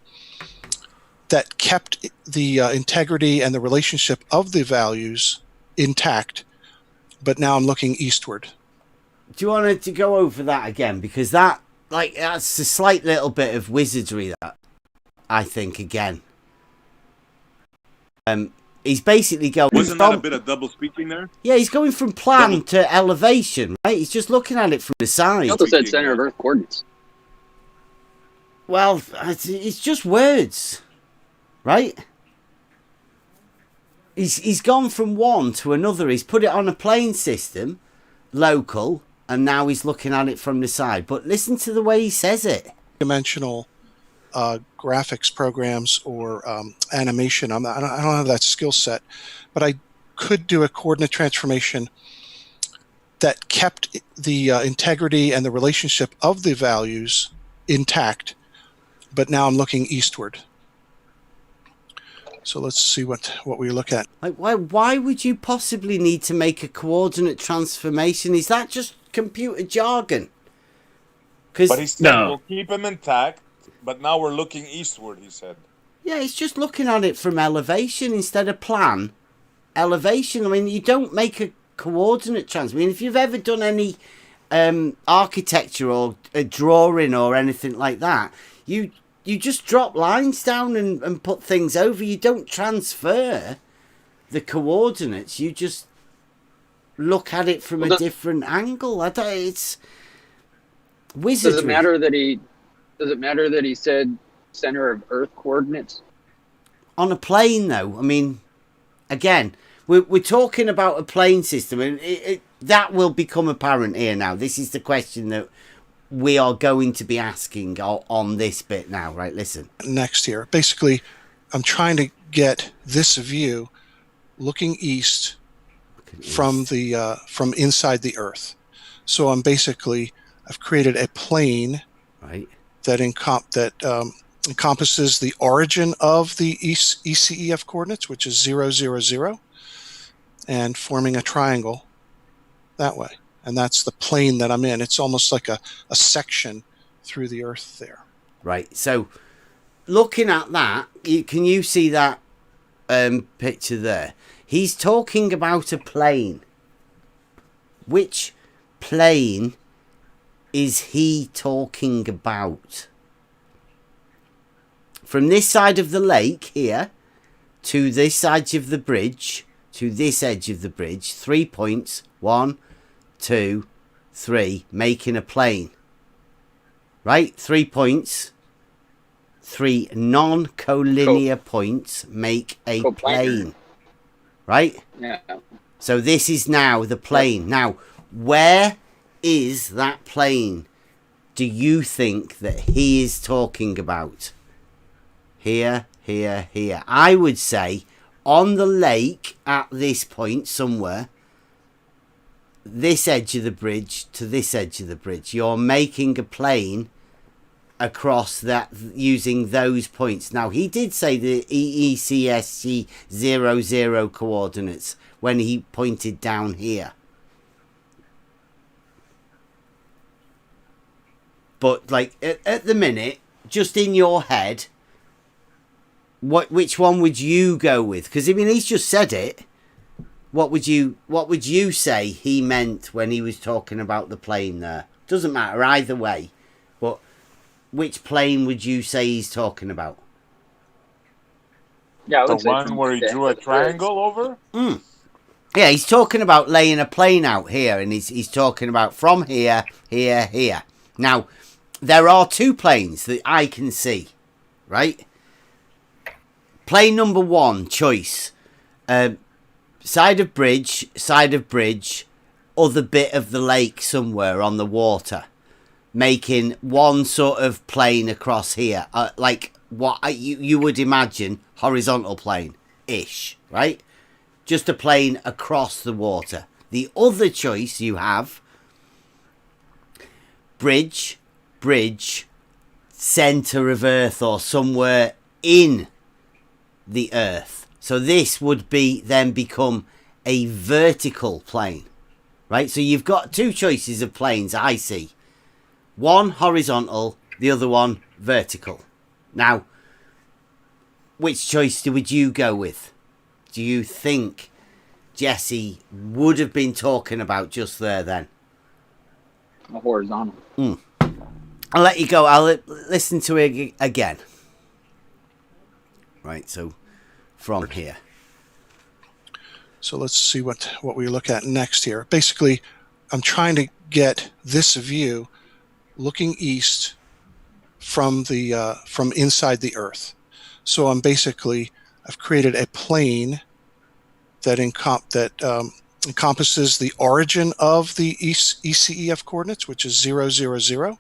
that kept the integrity and the relationship of the values intact, but now I'm looking eastward.
Do you want to go over that again? Because that's a slight little bit of wizardry that I think again. He's basically going.
Wasn't that a bit of double speaking there?
Yeah, he's going from plan to elevation, right? He's just looking at it from the side.
He also said center of Earth coordinates.
Well, it's just words, right? He's gone from one to another. He's put it on a plane system, local, and now he's looking at it from the side. But listen to the way he says it.
Dimensional graphics programs or animation. I don't have that skill set, but I could do a coordinate transformation that kept the integrity and the relationship of the values intact, but now I'm looking eastward. So let's see what we look at.
Like, why would you possibly need to make a coordinate transformation? Is that just computer jargon?
But he said
No.
we'll keep him intact, but now we're looking eastward, he said.
Yeah, it's just looking at it from elevation instead of plan. Elevation, I mean, you don't make a coordinate transfer. I mean, if you've ever done any architecture or a drawing or anything like that, you just drop lines down and put things over. You don't transfer the coordinates. You just look at it from a different angle. It's wizardry.
Does it matter that he said center of Earth coordinates?
On a plane, though, I mean, again, we're talking about a plane system, and that will become apparent here now. This is the question that we are going to be asking on this bit now, right? Listen.
Next here, basically, I'm trying to get this view looking east from the from inside the Earth. So I've created a plane,
right,
that encompasses the origin of the ECEF coordinates, which is 0, 0, 0, and forming a triangle that way. And that's the plane that I'm in. It's almost like a section through the Earth there.
Right. So looking at that, can you see that picture there? He's talking about a plane. Which plane is he talking about? From this side of the lake here to this side of the bridge, to this edge of the bridge, 3 points, 1, 2, 3, making a plane. Right? 3 points, 3 non-collinear points make a plane. Right?
Yeah.
So this is now the plane. Now, where is that plane do you think that he is talking about? Here, here, here. I would say on the lake at this point somewhere, this edge of the bridge to this edge of the bridge. You're making a plane across that using those points. Now, he did say the EECSC 00 coordinates when he pointed down here. But, like, at the minute, just in your head, which one would you go with? Because, I mean, he's just said it. What would you say he meant when he was talking about the plane there? Doesn't matter either way. But which plane would you say he's talking about?
Yeah, it
The
looks like
one
from
where he
the
drew a
end of the
triangle over?
Yeah, he's talking about laying a plane out here, and he's talking about from here, here, here. Now, there are two planes that I can see, right? Plane number one, choice. Side of bridge, other bit of the lake somewhere on the water. Making one sort of plane across here. Like what you would imagine, horizontal plane-ish, right? Just a plane across the water. The other choice you have, bridge, center of Earth or somewhere in the Earth. So this would be then become a vertical plane, right? So you've got two choices of planes I see. One horizontal, the other one vertical. Now, which choice would you go with? Do you think Jesse would have been talking about just there then?
A horizontal.
I'll let you go. I'll listen to it again. Right, so from here.
So let's see what we look at next here. Basically, I'm trying to get this view looking east from the from inside the Earth. So I've created a plane that encompasses the origin of the ECEF coordinates, which is 0, 0, 0,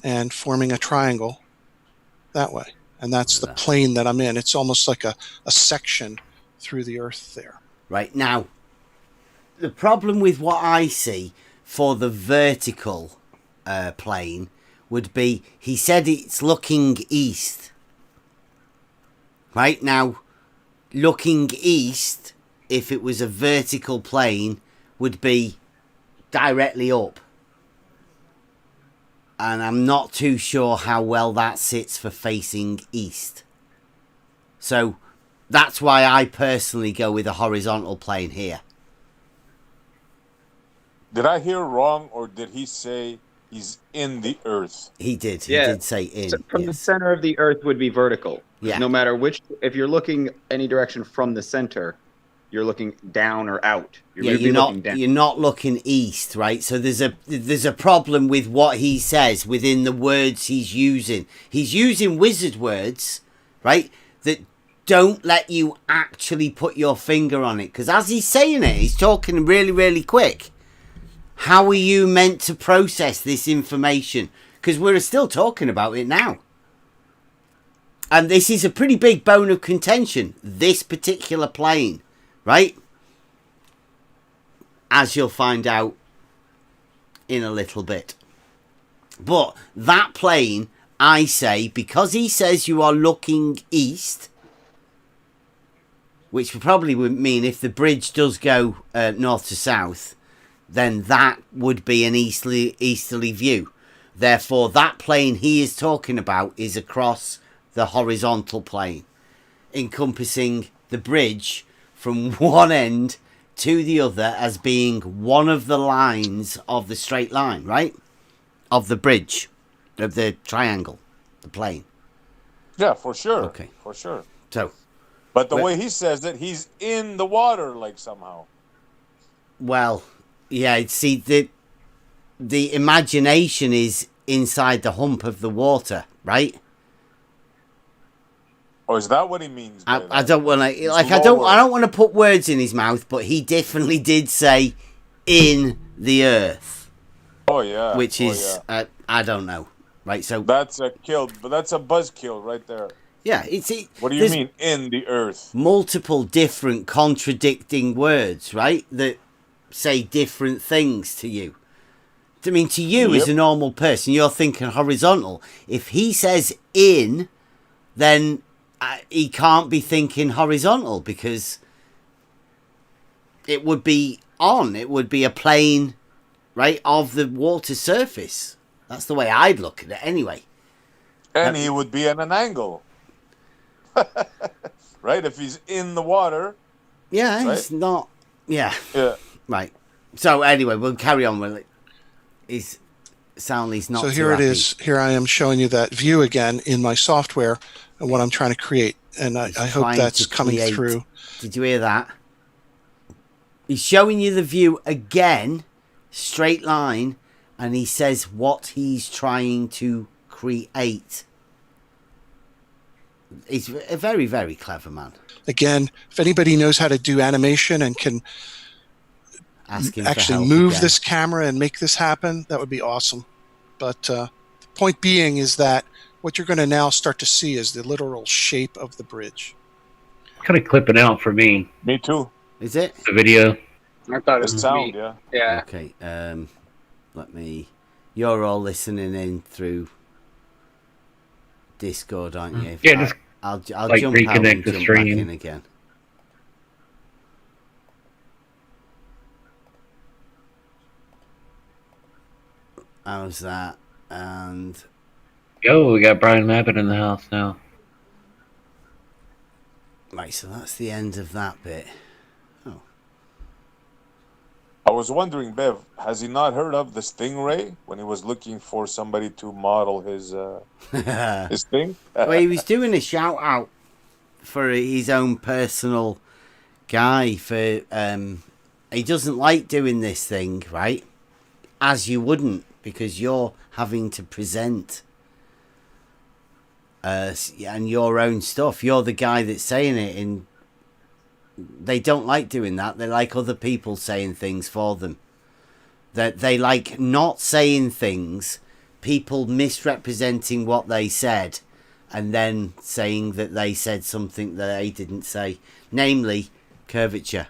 and forming a triangle that way. And that's the plane that I'm in. It's almost like a section through the Earth there.
Right, now, the problem with what I see for the vertical plane would be, he said it's looking east. Right, now, looking east, if it was a vertical plane, would be directly up. And I'm not too sure how well that sits for facing east. So that's why I personally go with a horizontal plane here.
Did I hear wrong, or did he say he's in the Earth?
He did.
Yeah.
He did say in.
So from the
yes.
center of the Earth would be vertical.
Yeah.
No matter which, if you're looking any direction from the center, you're looking down or out.
Yeah,
You'd be looking down.
you're not looking east, right? So there's a problem with what he says within the words he's using. He's using wizard words, right? That don't let you actually put your finger on it. Because as he's saying it, he's talking really, really quick. How are you meant to process this information? Because we're still talking about it now. And this is a pretty big bone of contention, this particular plane, right? As you'll find out in a little bit. But that plane, I say, because he says you are looking east, which probably would mean if the bridge does go north to south, then that would be an easterly view. Therefore, that plane he is talking about is across the horizontal plane, encompassing the bridge from one end to the other as being one of the lines of the straight line, right? Of the bridge, of the triangle, the plane.
Yeah, for sure.
Okay.
For sure.
So,
But the way he says it, he's in the water, like somehow.
well, yeah, see, the imagination is inside the hump of the water, right?
Or is that what he means by
I
that?
don't want to, like, I
lower.
don't want to put words in his mouth, but he definitely did say in the earth,
Oh, yeah.
which
Oh,
is,
yeah.
I don't know, right? So,
That's a kill, but that's a buzzkill right there.
yeah,
What do you
there's
mean, in the Earth?
multiple different contradicting words, right? That say different things to you. I mean, to you as
Yep.
a normal person, you're thinking horizontal. If he says in, then he can't be thinking horizontal because it would be on. It would be a plane, right, of the water surface. That's the way I'd look at it anyway.
And he would be at an angle. Right? If he's in the water.
Yeah,
Right.
it's not. Yeah,
Yeah.
right. So anyway, we'll carry on with it. He's Soundly's not.
So
too
here it
happy.
is. Here I am showing you that view again in my software and what I'm trying to create. and I
He's
hope
trying
that's
to
coming
create-
through.
Did you hear that? He's showing you the view again, straight line, and he says what he's trying to create. He's a very, very clever man.
Again, if anybody knows how to do animation and can
Asking for
actually
help
move
again.
this camera and make this happen, that would be awesome. But the point being is that what you're going to now start to see is the literal shape of the bridge.
Kind of clipping out for me,
Me too.
Is it?
the video.
I thought it
The
was
sound,
me.
yeah.
Yeah.
Okay. Let me. You're all listening in through Discord, aren't you?
Yeah, just
I'll
like
jump out
reconnect
and
the
jump
stream.
back in again. How's that? And
Yo, we got Brian Mabbott in the house now.
right, so that's the end of that bit.
I was wondering, Bev, has he not heard of the Stingray when he was looking for somebody to model his thing?
Well, he was doing a shout out for his own personal guy. For he doesn't like doing this thing, right? As you wouldn't, because you're having to present and your own stuff. You're the guy that's saying it. In they don't like doing that. They like other people saying things for them. That they like not saying things, people misrepresenting what they said, and then saying that they said something that they didn't say, namely curvature.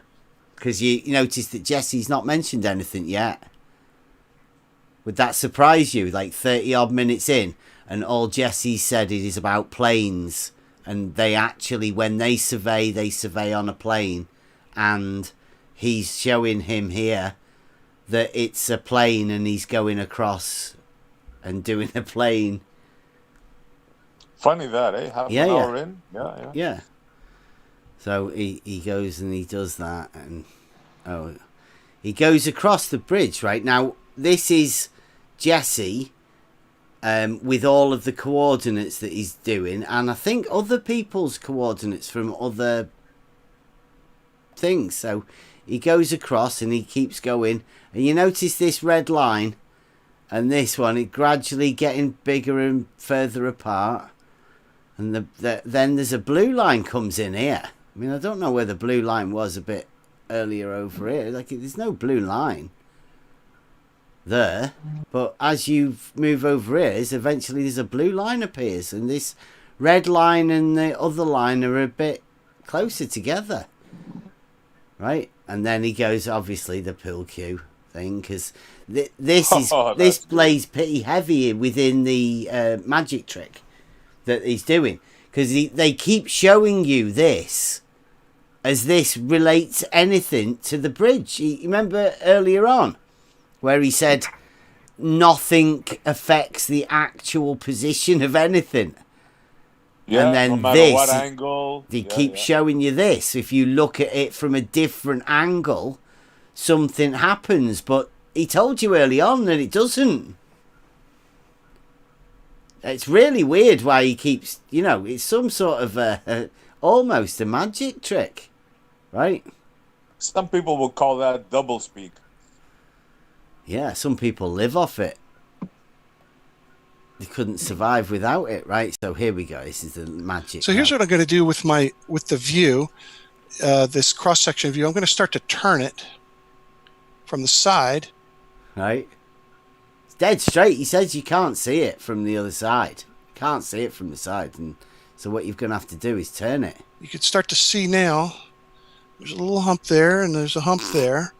Because you notice that Jesse's not mentioned anything yet. Would that surprise you? Like 30 odd minutes in, and all Jesse said is about planes. And they actually, when they survey on a plane, and he's showing him here that it's a plane, and he's going across and doing a plane.
Funny that, eh? Half
Yeah,
an
yeah.
hour in? Yeah.
Yeah. So he goes and he does that, and he goes across the bridge. Right now, this is Jesse. With all of the coordinates that he's doing, and I think other people's coordinates from other things. So he goes across and he keeps going, and you notice this red line and this one, it gradually getting bigger and further apart, and then there's a blue line comes in here. I mean, I don't know where the blue line was a bit earlier over here. Like, there's no blue line there, but as you move over here, eventually there's a blue line appears, and this red line and the other line are a bit closer together, right? And then he goes, obviously, the pill cue thing, because this plays pretty heavy within the magic trick that he's doing, because they keep showing you this as this relates anything to the bridge. You remember earlier on where he said nothing affects the actual position of anything.
Yeah,
and then
no matter what angle.
They keep showing you this. If you look at it from a different angle, something happens. But he told you early on that it doesn't. It's really weird why he keeps, it's some sort of almost a magic trick, right?
Some people will call that double speak.
Yeah, some people live off it. They couldn't survive without it, right? So here we go. This is the magic.
So here's what I'm going to do with the view, this cross-section view. I'm going to start to turn it from the side.
Right? It's dead straight. He says you can't see it from the other side. You can't see it from the side. And so what you're going to have to do is turn it.
You can start to see now. There's a little hump there, and there's a hump there.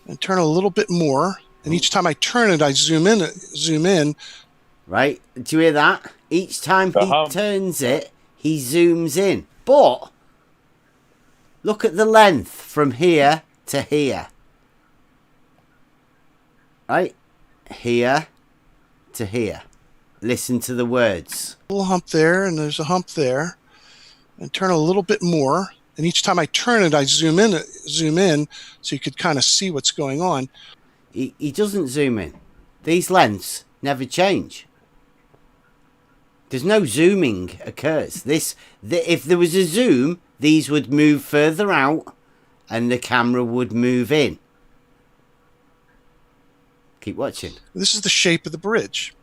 And turn a little bit more. And each time I turn it, I zoom in.
Right? Do you hear that? Each time he
hump.
turns it, he zooms in. But look at the length from here to here. Right? Here to here. Listen to the words.
A little hump there, and there's a hump there. And turn a little bit more. And each time I turn it, I zoom in so you could kind of see what's going on.
He doesn't zoom in. These lengths never change. There's no zooming occurs. If there was a zoom, these would move further out and the camera would move in. Keep watching.
This is the shape of the bridge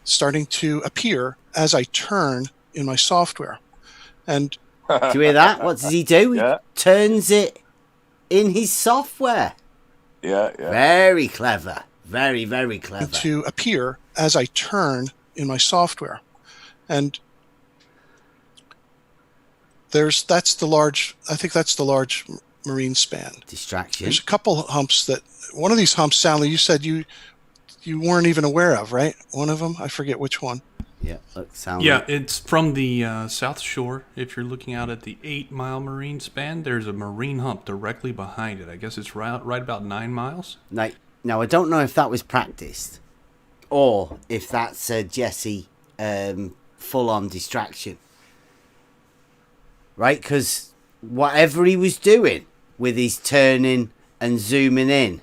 starting to appear as I turn in my software. And
Do you hear that? What does he do?
Yeah.
He turns it in his software.
Yeah.
Very clever. Very, very clever.
to appear as I turn in my software. And that's the large marine span.
Distraction.
There's a couple humps one of these humps, Stanley, you said you weren't even aware of, right? One of them, I forget which one.
Yeah, look, sound
Yeah,
like-
it's from the South Shore. If you're looking out at the 8-mile marine span, there's a marine hump directly behind it. I guess it's right about 9 miles.
Now, I don't know if that was practiced or if that's Jesse full-on distraction. Right? Because whatever he was doing with his turning and zooming in,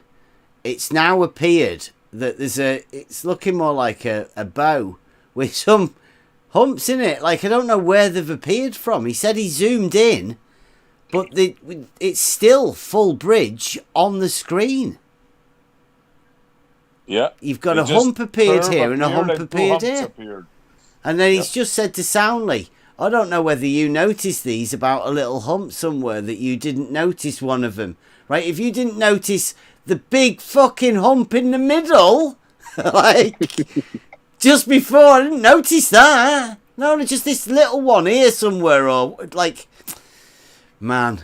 it's now appeared that it's looking more like a bow with some humps in it. Like, I don't know where they've appeared from. He said he zoomed in, but it's still full bridge on the screen.
Yeah.
You've got
It
a
just
hump appeared
curve
here and a hump
two
appeared
humps
here.
appeared.
And then he's just said to Soundly, I don't know whether you noticed these about a little hump somewhere that you didn't notice one of them. Right? If you didn't notice the big fucking hump in the middle, like, just before, I didn't notice that. No, just this little one here somewhere, or, like, man.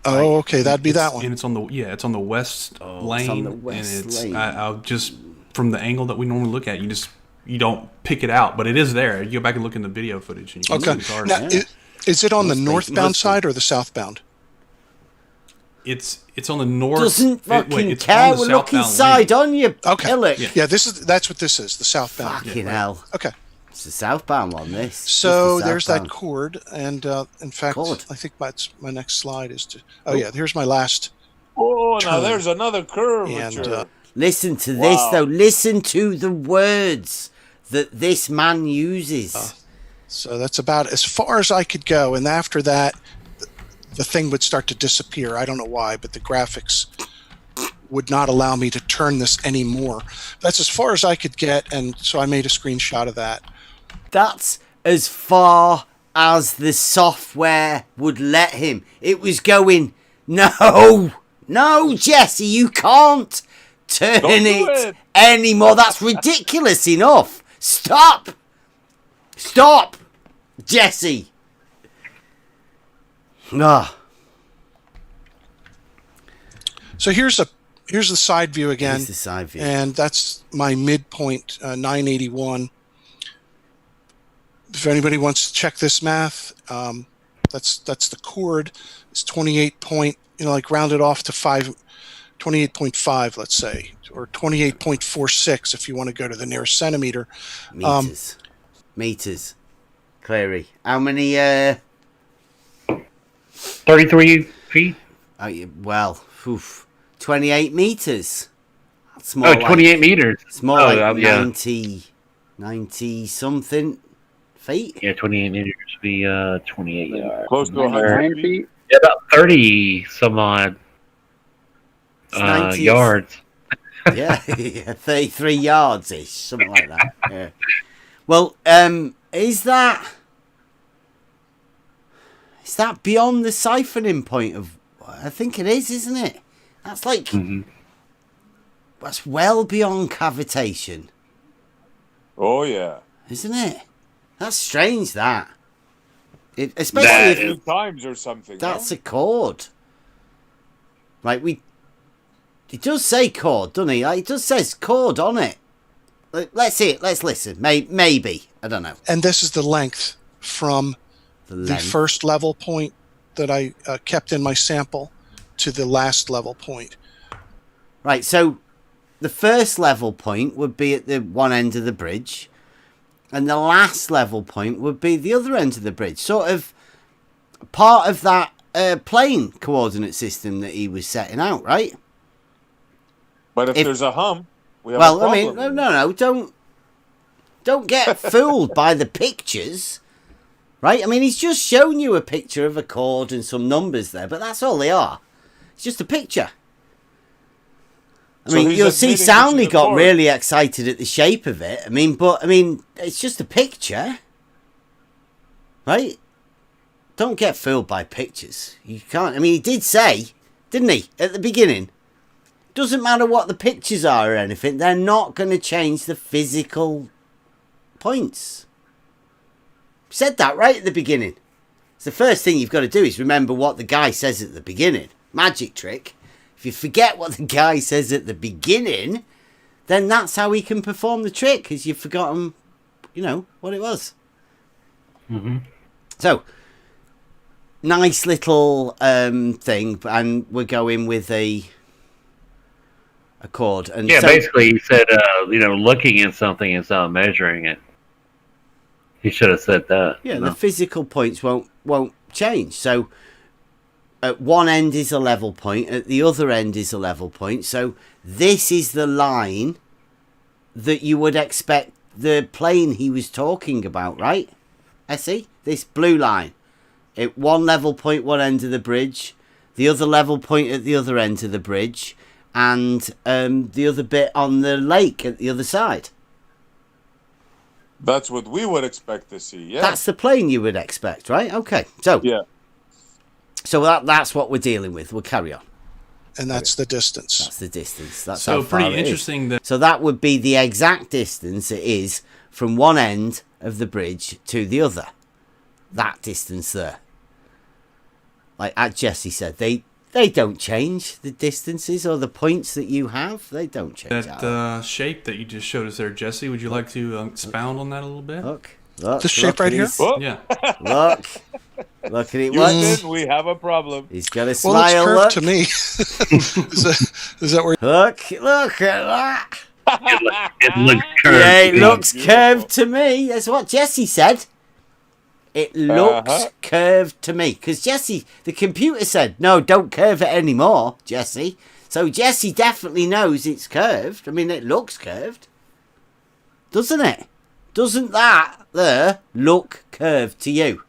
Oh, okay, that'd be that one.
And it's on the west lane.
it's on the west
and it's,
lane.
I'll just, from the angle that we normally look at, you don't pick it out, but it is there. You go back and look in the video footage, and you can
Okay.
see the cars.
Now, is it on the
Must be,
northbound
must be.
side or the southbound?
It's on the north.
Doesn't fucking
it's
care.
on the
We're looking
southbound
side
lane.
on you,
Okay.
pillock.
Yeah.
Yeah, that's what this is, the southbound.
Fucking hell.
Okay.
It's the southbound one, this.
So
Just the
there's that
southbound.
chord, and in fact,
Chord.
I think my next slide is to. Oh yeah, here's my last.
Oh, now
Turn.
there's another curvature.
And,
Listen to this,
Wow.
though. Listen to the words that this man uses.
So that's about as far as I could go, and after that, the thing would start to disappear. I don't know why, but the graphics would not allow me to turn this anymore. That's as far as I could get, and so I made a screenshot of that.
That's as far as the software would let him. It was going, no, Jesse, you can't turn
Don't do
it
it.
anymore. That's ridiculous enough. Stop, Jesse. Ah,
So here's the side view again,
here's the side view.
and that's my midpoint, 981. If anybody wants to check this math, that's the chord. It's 28 point, like rounded off to 28.5, let's say, or 28.46 if you want to go to the nearest centimeter.
Meters. Clary. How many,
33 feet?
well, 28 meters. That's more
Oh,
like,
28 meters.
it's more
Oh,
like
yeah.
90 something feet.
Yeah, 28 meters would be 28 yards.
Close to 100
9
feet.
feet.
Yeah, about 30 some odd
It's 90
yards.
Yeah, 33 yards ish, something like that. Yeah. Well, is that beyond the siphoning point of? I think it is, isn't it? That's like
Mhm.
that's well beyond cavitation,
Oh, yeah.
isn't it? That's strange. That, especially
That
if
2 times or something.
that's
no?
a chord. Right, it does say chord, doesn't it? Like, it does says chord on it. Let's see it. Let's listen. Maybe. I don't know.
And this is the length from
The
the
length.
first level point that I kept in my sample to the last level point.
Right, so the first level point would be at the one end of the bridge, and the last level point would be the other end of the bridge. Sort of part of that plane coordinate system that he was setting out, right?
But if
if-
there's a hump, we have a
Well, I
problem.
mean, no, don't don't get fooled by the pictures, right? I mean, he's just shown you a picture of a chord and some numbers there, but that's all they are. It's just a picture. I mean, you'll see Soundly got really excited at the shape of it. I mean, it's just a picture, right? Don't get fooled by pictures. You can't. I mean, he did say, didn't he, at the beginning? Doesn't matter what the pictures are or anything. They're not going to change the physical points. Said that right at the beginning. It's the first thing you've got to do is remember what the guy says at the beginning. Magic trick. If you forget what the guy says at the beginning, then that's how he can perform the trick, because you've forgotten, what it was.
Mm-hmm.
So, nice little thing, and we're going with a chord. And
yeah,
so,
basically he said, looking at something is not measuring it. He should have said that.
Yeah, the physical points won't change. So, at one end is a level point, at the other end is a level point. So this is the line that you would expect the plane he was talking about, right? Essie? This blue line. At one level point, one end of the bridge, the other level point at the other end of the bridge, and the other bit on the lake at the other side.
That's what we would expect to see, yeah.
That's the plane you would expect, right? Okay, so...
Yeah.
So that's what we're dealing with. We'll carry on.
And that's the distance.
That's the distance. That's
So
how far
pretty
it is.
interesting.
So that would be the exact distance it is from one end of the bridge to the other. That distance there. Like Jesse said, they don't change the distances or the points that you have. They don't change
That shape that you just showed us there, Jesse, would you like to expound on that a little bit?
Look,
This shape right here?
Oh,
Yeah.
Look at it.
Houston, we have a problem.
He's got a
Well, it's
smile.
curved
Look.
to me. is that where?
Look at that.
It looks curved.
Yeah, it
Yeah,
looks
beautiful.
curved to me. That's what Jesse said. It looks curved to me. Because Jesse, the computer said, no, don't curve it anymore, Jesse. So Jesse definitely knows it's curved. I mean, it looks curved. Doesn't it? Doesn't that there look curved to you?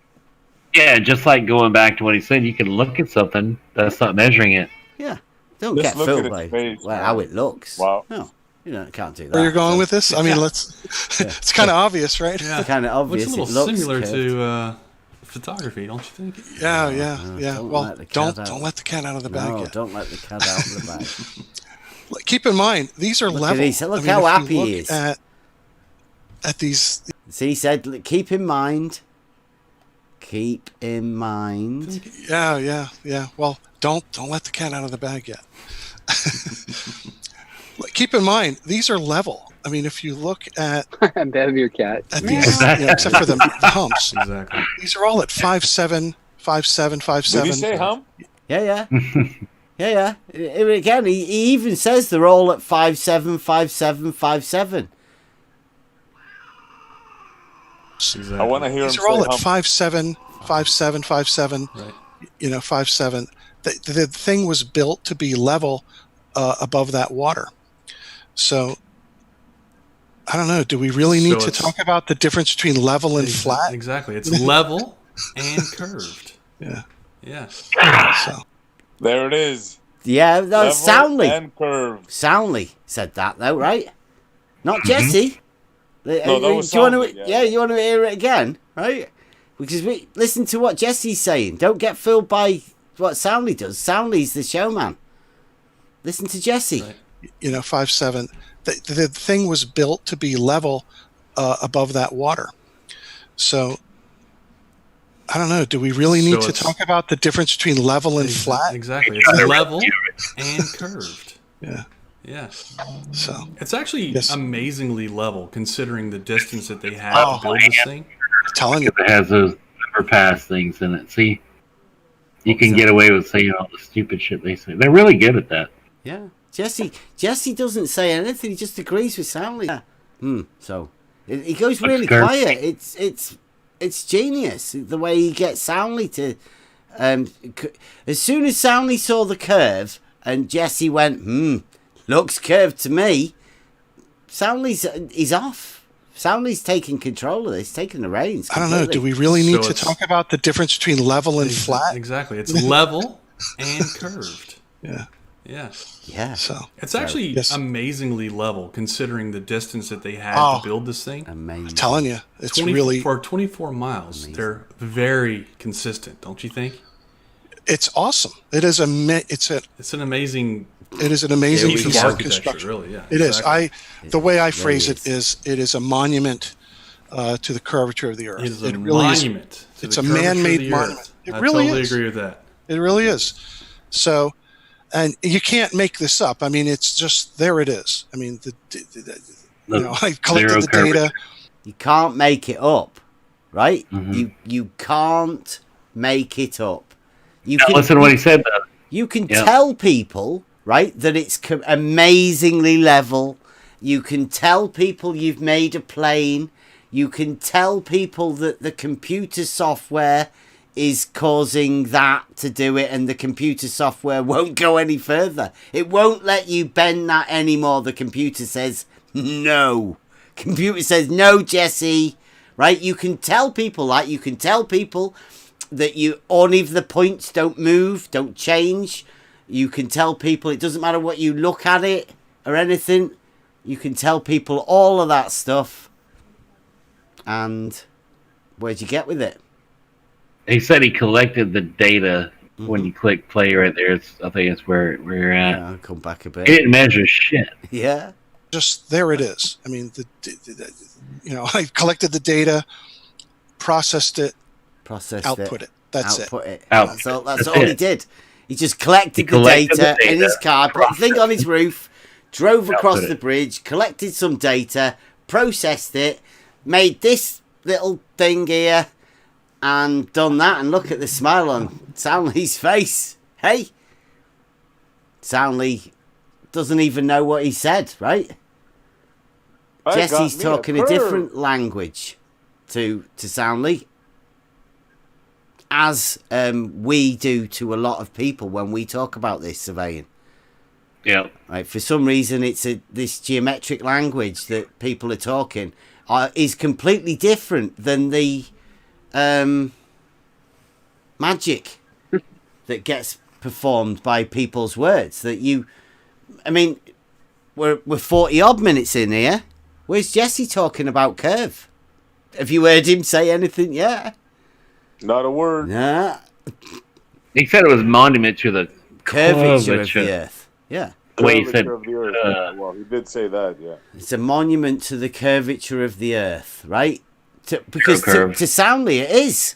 Yeah, just like going back to what he said, you can look at something that's not measuring it.
Yeah. Don't
Just
get
look at
fooled
its
by
face,
how
man.
it looks.
Wow.
No, can't do that.
Where you're going with this? I mean, it's kind of obvious, right?
Yeah.
It's kind of obvious.
It's a little
it looks
similar
curved.
to photography, don't you think?
Yeah.
don't
Well,
let the cat
don't
out.
let the cat out of the bag
No,
yet.
don't let the cat out of the bag.
Keep in mind, these are
Look
level.
at these. Look
I mean,
how
if you
happy he
look
is.
At these,
See, he said, keep in mind. Keep in mind.
yeah. Well, don't let the cat out of the bag yet. Keep in mind, these are level. I mean, if you look at
Bev, your cat.
these, except for the humps,
Exactly.
these are all at 5'7", 5'7", 5'7".
Did he say hum?
Yeah. Yeah. Again, he even says they're all at 5'7", 5'7", 5'7".
Exactly.
I want to hear him
These
say
are all at
hum.
5'7", 5'7", 5'7".
Right.
5'7". The thing was built to be level above that water. So I don't know. Do we really need to talk about the difference between level and flat?
Exactly. It's level and curved.
Yeah.
Yeah.
So
There it is.
Yeah, no,
Level
Soundly.
and curved.
Soundly said that, though, right? Not Jesse.
No, that was
Do you want
Soundly,
to, you want to hear it again, right? Because listen to what Jesse's saying. Don't get fooled by what Soundly does. Soundly's the showman. Listen to Jesse.
Right.
5'7". The thing was built to be level above that water. So I don't know. Do we really need to talk about the difference between level and flat?
Exactly. It's level and curved.
Yeah.
Yeah.
So
It's actually
Yes.
amazingly level considering the distance that they had
Oh,
to build this thing.
I'm telling you.
It has those overpass things in it. See, you can get away with saying all the stupid shit they say. They're really good at that.
Yeah. Jesse doesn't say anything. He just agrees with Soundly. Yeah. So he goes really
Scared.
quiet. It's genius the way he gets Soundly to. As soon as Soundly saw the curve and Jesse went, looks curved to me. Soundly's he's off. Soundly's taking control of this, taking the reins.
I don't know. Do
completely.
we really need
So
to
it's-
talk about the difference between level and flat?
Exactly. It's level and curved.
Yeah.
Yeah.
Yeah.
So
It's actually
Yes.
amazingly level considering the distance that they had
Oh.
to build this thing.
Amazing.
I'm telling you, it's
20
really,
for 24 miles. They're very consistent, don't you think?
it's awesome. It is
It's an amazing
it is an amazing
Yeah, we
piece of
piece
can-
of
architecture,
construction.
really. Yeah,
It is.
exactly.
The way I
It
phrase
really
it is a monument to the curvature of the earth.
It is a
really
monument. to
It's
the
a
curvature of
man-made
the
monument.
earth.
It
I
really
totally
is.
agree with that.
It really is. So, and you can't make this up. I mean, it's just there. It is. I mean, I collected
Zero
the data.
curvature.
You can't make it up, right?
Mhm.
You can't make it up. You
Now,
can
listen to what he said, though.
you can
Yeah.
tell people, right, that it's amazingly level. You can tell people you've made a plane. You can tell people that the computer software is causing that to do it, and the computer software won't go any further. It won't let you bend that anymore. The computer says no. Computer says no, Jesse. Right? You can tell people that. You can tell people that only if the points don't move, don't change. You can tell people it doesn't matter what you look at it or anything. You can tell people all of that stuff. And where'd you get with it?
He said he collected the data when you click play right there. I think it's where you're at.
I'll come back a
He
bit.
didn't measure shit.
Yeah.
Just there. It is. I mean, I collected the data, processed it,
Processed
output it. That's it.
Output it.
Output
That's all,
it.
that's
That's
all he
it.
did. He just collected,
He collected
the data
the
in his
data,
car, put the thing on his roof, drove across
Output
the
it.
bridge, collected some data, processed it, made this little thing here, and done that. And look at the smile on Soundly's face. Hey? Soundly doesn't even know what he said, right?
I
Jesse's
got me
talking a
curve.
different language to Soundly, as we do to a lot of people when we talk about this surveying.
Yeah.
Right? For some reason, it's this geometric language that people are talking is completely different than the magic that gets performed by people's words. I mean, we're 40 odd minutes in here. Where's Jesse talking about curve? Have you heard him say anything yet?
Not a word.
Nah.
He said it was monument to the
Curvature of the earth. Yeah.
The way he said,
Curvature of the earth. Well, he did say that, yeah.
It's a monument to the curvature of the earth, right? Because
curve.
to Soundly, it is.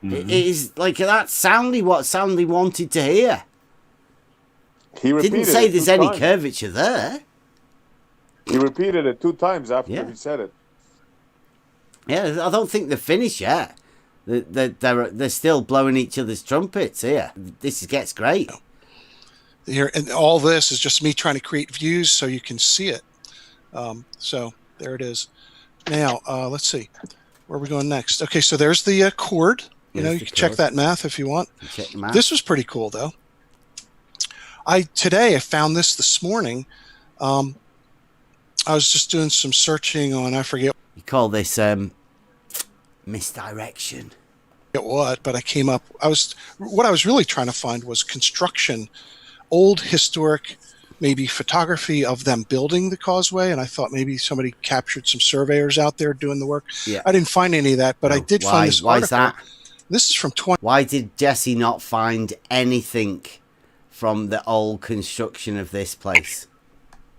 It is like that's Soundly what Soundly wanted to hear.
He repeated
Didn't say
it
there's
2
any
times.
curvature there.
He repeated it 2 times after
Yeah.
he said it.
Yeah, I don't think they're finished yet. They're still blowing each other's trumpets here. This gets great.
Here, and all this is just me trying to create views so you can see it. So there it is. Now let's see, where are we going next? Okay, so there's the chord. You
There's
know,
the
you can check
chord.
that math if you want.
Check them out.
This was pretty cool, though. I found this morning. I was just doing some searching on, I forget
You call this misdirection.
what, but I came up. What I was really trying to find was construction, old historic, maybe photography of them building the causeway, and I thought maybe somebody captured some surveyors out there doing the work.
Yeah.
I didn't find any of that, but I
No.
did find this
Why is
article.
that?
This is from 20.
Why did Jesse not find anything from the old construction of this place?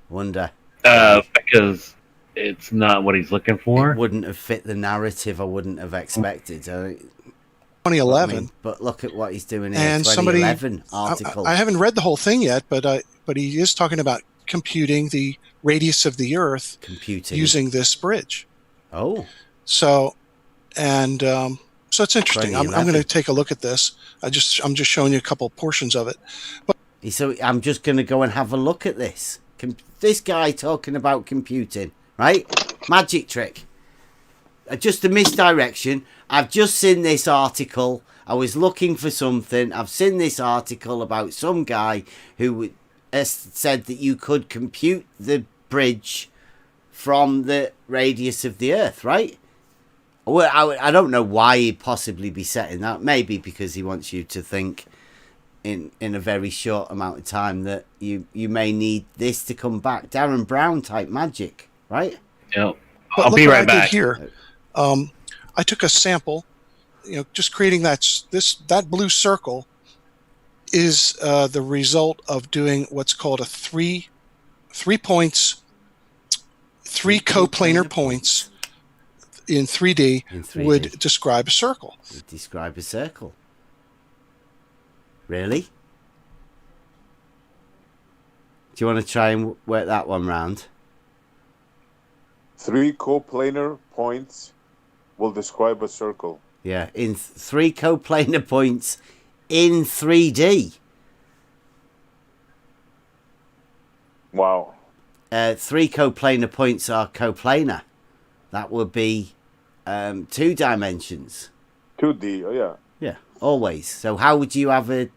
Wonder.
because it's not what he's looking for.
Wouldn't have fit the narrative. I wouldn't have expected. I
2011.
mean, but look at what he's doing here.
And somebody,
2011 article.
I haven't read the whole thing yet, but he is talking about computing the radius of the Earth
Computing.
using this bridge.
Oh,
So it's interesting. I'm
2011.
going to take a look at this. I'm just showing you a couple portions of it.
so I'm just going to go and have a look at this. This guy talking about computing, right? Magic trick. Just a misdirection. I've just seen this article. I was looking for something. I've seen this article about some guy who said that you could compute the bridge from the radius of the Earth, right? Well, I don't know why he'd possibly be setting that. Maybe because he wants you to think in a very short amount of time that you may need this to come back. Darren Brown type magic, right?
Yep.
But
I'll
look
be
what
right
I
back.
did here. I took a sample, just creating that blue circle is the result of doing what's called a three coplanar points in 3D,
In 3D.
would describe a circle.
Describe a circle. Really? Do you want to try and work that one round?
3 coplanar points will describe a circle.
Yeah, in 3 coplanar points in 3D.
Wow.
3 coplanar points are coplanar. That would be 2 dimensions.
2D, oh yeah.
Yeah, always. So how would you have a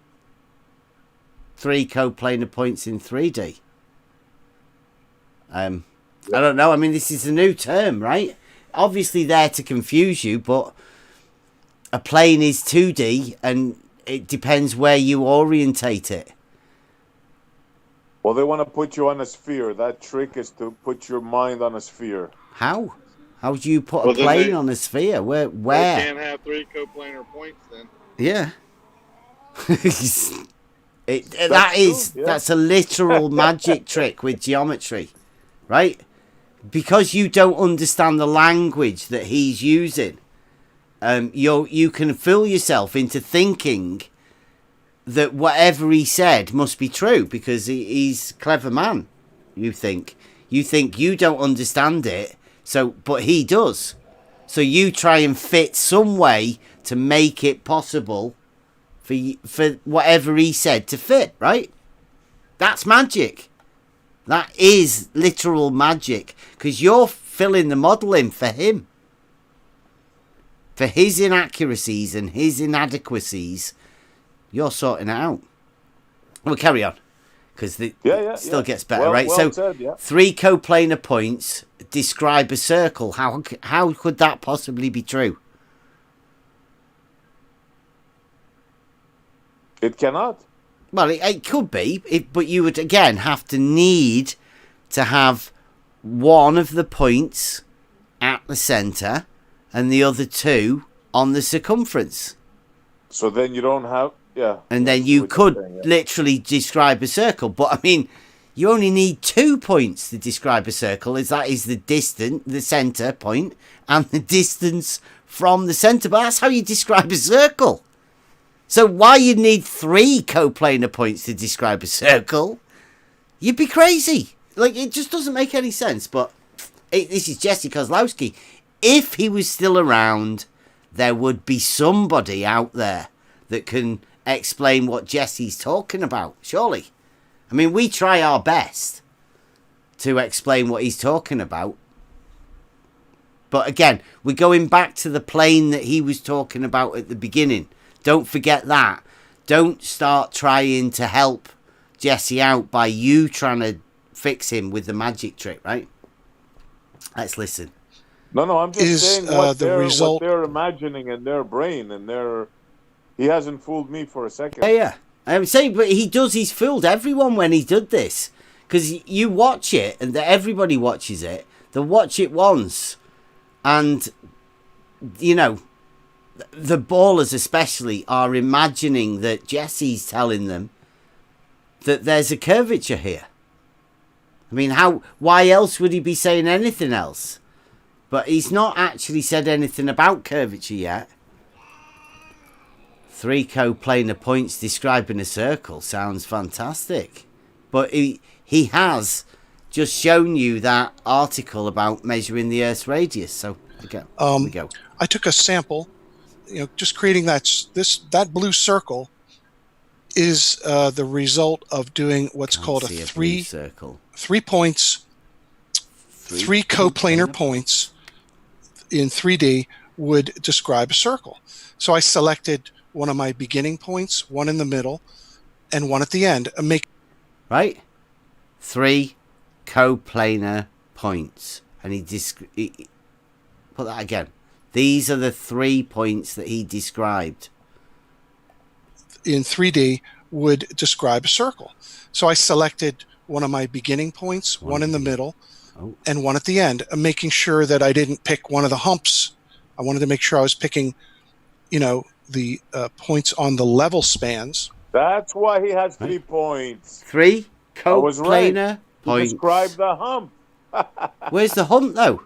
3 coplanar points in 3D? I don't know. I mean, this is a new term, right? Obviously there to confuse you, but a plane is 2D and it depends where you orientate it.
Well, they want to put you on a sphere. That trick is to put your mind on a sphere.
How? How do you put
Well,
a
then
plane
they-
on a sphere? Where?
They
Where?
can't have 3 coplanar points then.
Yeah.
That's true, yeah.
That's a literal magic trick with geometry, right? Because you don't understand the language that he's using, you can fool yourself into thinking that whatever he said must be true because he's a clever man. You think you don't understand it, but he does. So you try and fit some way to make it possible for whatever he said to fit, right? That's magic. That is literal magic because you're filling the model in for him. For his inaccuracies and his inadequacies, you're sorting it out. We'll carry on because it still gets better, right?
Well
So
said, yeah.
3 coplanar points describe a circle. How could that possibly be true?
It cannot.
Well, it could be, but you would again have to need to have one of the points at the centre and the other 2 on the circumference.
So then you don't have, yeah.
And then
That's
you
what
could
you're saying, yeah.
literally describe a circle. But I mean, you only need 2 points to describe a circle. That is the centre point, and the distance from the centre. But that's how you describe a circle. So why you'd need 3 coplanar points to describe a circle? You'd be crazy. Like, it just doesn't make any sense. But this is Jesse Kozlowski. If he was still around, there would be somebody out there that can explain what Jesse's talking about, surely. I mean, we try our best to explain what he's talking about. But again, we're going back to the plane that he was talking about at the beginning. Don't forget that. Don't start trying to help Jesse out by you trying to fix him with the magic trick, right? Let's listen.
No, I'm just saying what
result.
they're imagining in their brain, and he hasn't fooled me for a second.
Yeah. I'm saying, but he's fooled everyone when he did this. Because you watch it, and everybody watches it. They'll watch it once. And, the ballers especially are imagining that Jesse's telling them that there's a curvature here. I mean, why else would he be saying anything else? But he's not actually said anything about curvature yet. 3 coplanar points describing a circle sounds fantastic. But he has just shown you that article about measuring the Earth's radius. So, here we go.
I took a sample, just creating that blue circle is the result of doing what's called a
blue circle.
3 coplanar points in 3D would describe a circle. So I selected one of my beginning points, one in the middle, and one at the end.
Right? 3 coplanar points and put that again. These are the 3 points that he described.
In 3D would describe a circle. So I selected one of my beginning points, one in the middle, and one at the end. I'm making sure that I didn't pick one of the humps. I wanted to make sure I was picking, the points on the level spans.
That's why he has 3 points.
3
I was right.
coplanar
He
points.
described the hump.
Where's the hump though?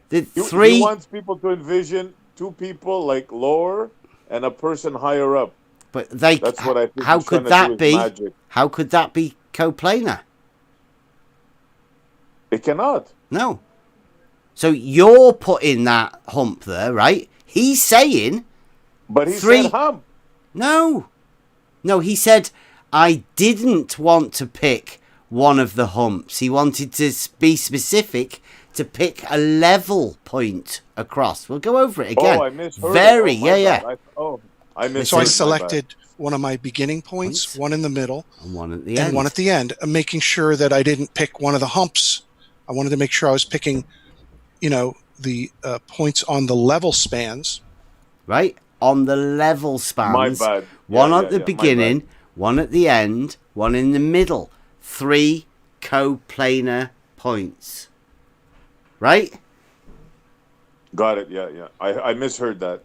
The
He
3.
wants people to envision 2 people like lower and a person higher up.
But
That's what I think.
How
he's
could
trying to
that
do with
be?
magic.
How could that be coplanar?
It cannot.
No. So you're putting that hump there, right? He's saying
But he
3.
said hump.
No, he said I didn't want to pick one of the humps. He wanted to be specific to pick a level point across. We'll go over it again.
Oh, I misheard.
Very,
it. Oh, my
yeah.
bad. I misheard.
So I
my
selected one of my beginning points, one in the middle,
And one at the
and
end.
one at the end. I'm making sure that I didn't pick one of the humps. I wanted to make sure I was picking, the points on the level spans.
Right? On the level spans.
My bad.
One
Yeah,
at the
my
beginning,
bad.
one at the end, one in the middle. 3 coplanar points. Right?
Got it. Yeah. I misheard that.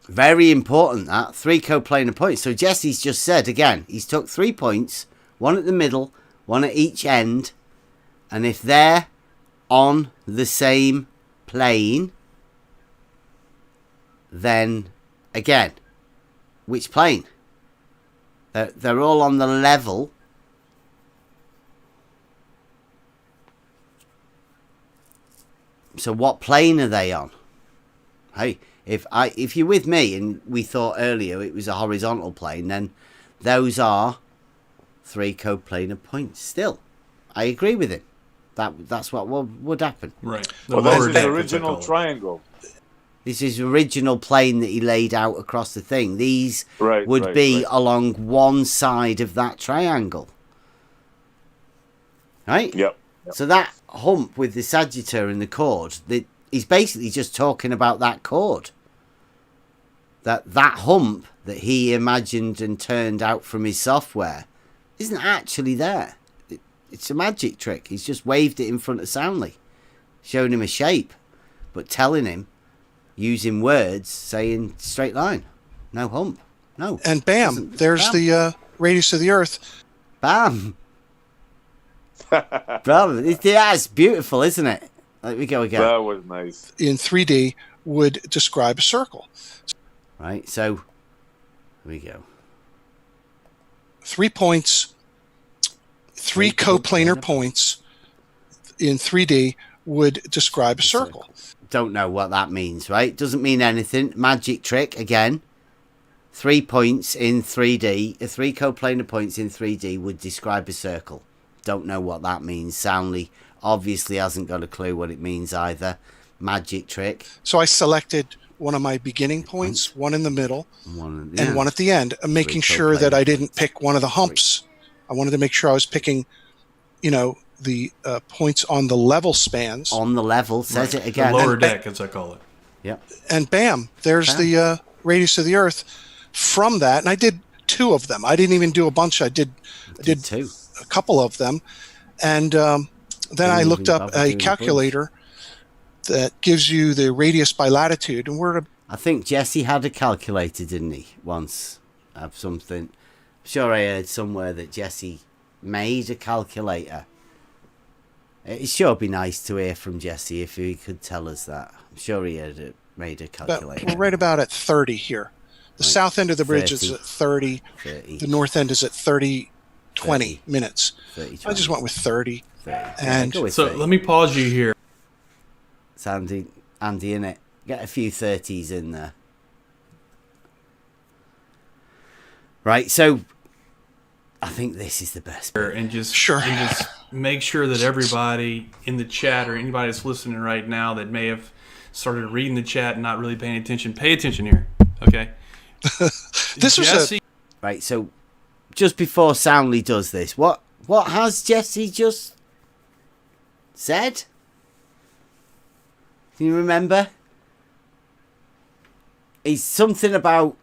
Very important, that. 3 coplanar points. So Jesse's just said, again, he's took 3 points, one at the middle, one at each end, and if they're on the same plane, then, again, which plane? They're all on the level. So what plane are they on? Hey, if you're with me and we thought earlier it was a horizontal plane, then those are 3 coplanar points. Still, I agree with him. That's what would happen.
Right. The
Well,
lower
that's his
deck, as they
original
call it.
triangle.
This is original plane that he laid out across the thing. These
Right,
would
right,
be
right.
along one side of that triangle. Right?
Yep.
So that hump with the sagittar and the chord, he's basically just talking about that chord. That hump that he imagined and turned out from his software isn't actually there. It's a magic trick. He's just waved it in front of Soundly, showing him a shape, but telling him, using words, saying straight line, no hump, no.
And bam, there's
Bam.
the radius of the Earth.
Bam. Brother, that's beautiful, isn't it? Let me go again.
That was nice.
In 3D would describe a circle.
Right, so here we go.
3 points, 3 coplanar points in 3D would describe a circle.
Don't know what that means, right? Doesn't mean anything. Magic trick again. 3 points in 3D, 3 coplanar points in 3D would describe a circle. Don't know what that means. Soundly obviously hasn't got a clue what it means either. Magic trick.
So I selected one of my beginning points, one in the middle, and one at the end. I'm making sure that I didn't pick one of the humps. I wanted to make sure I was picking, the points on the level spans.
On the level, says it again.
The lower deck, as I call it.
Yep.
And bam, there's the radius of the Earth from that. And I did 2 of them. I didn't even do a bunch. I did
2.
a couple of them. And then I looked up a calculator that gives you the radius by latitude. And
I think Jesse had a calculator, didn't he, once? Of something. I'm sure I heard somewhere that Jesse made a calculator. It sure be nice to hear from Jesse if he could tell us that. I'm sure he had made a calculator.
we're right about at 30 here. The south end of the bridge
30.
is at 30.
30.
The north end is at 20
30.
minutes.
30,
I just went with 30.
30.
And
Go with
So
30.
let me pause you here.
It's Andy in it. Get a few 30s in there. Right, so I think this is the best bit.
And just
Sure.
and just make sure that everybody in the chat or anybody that's listening right now that may have started reading the chat and not really paying attention, pay attention here. Okay.
This was
Jesse,
Right, so just before Soundly does this, what has Jesse just said? Can you remember? It's something about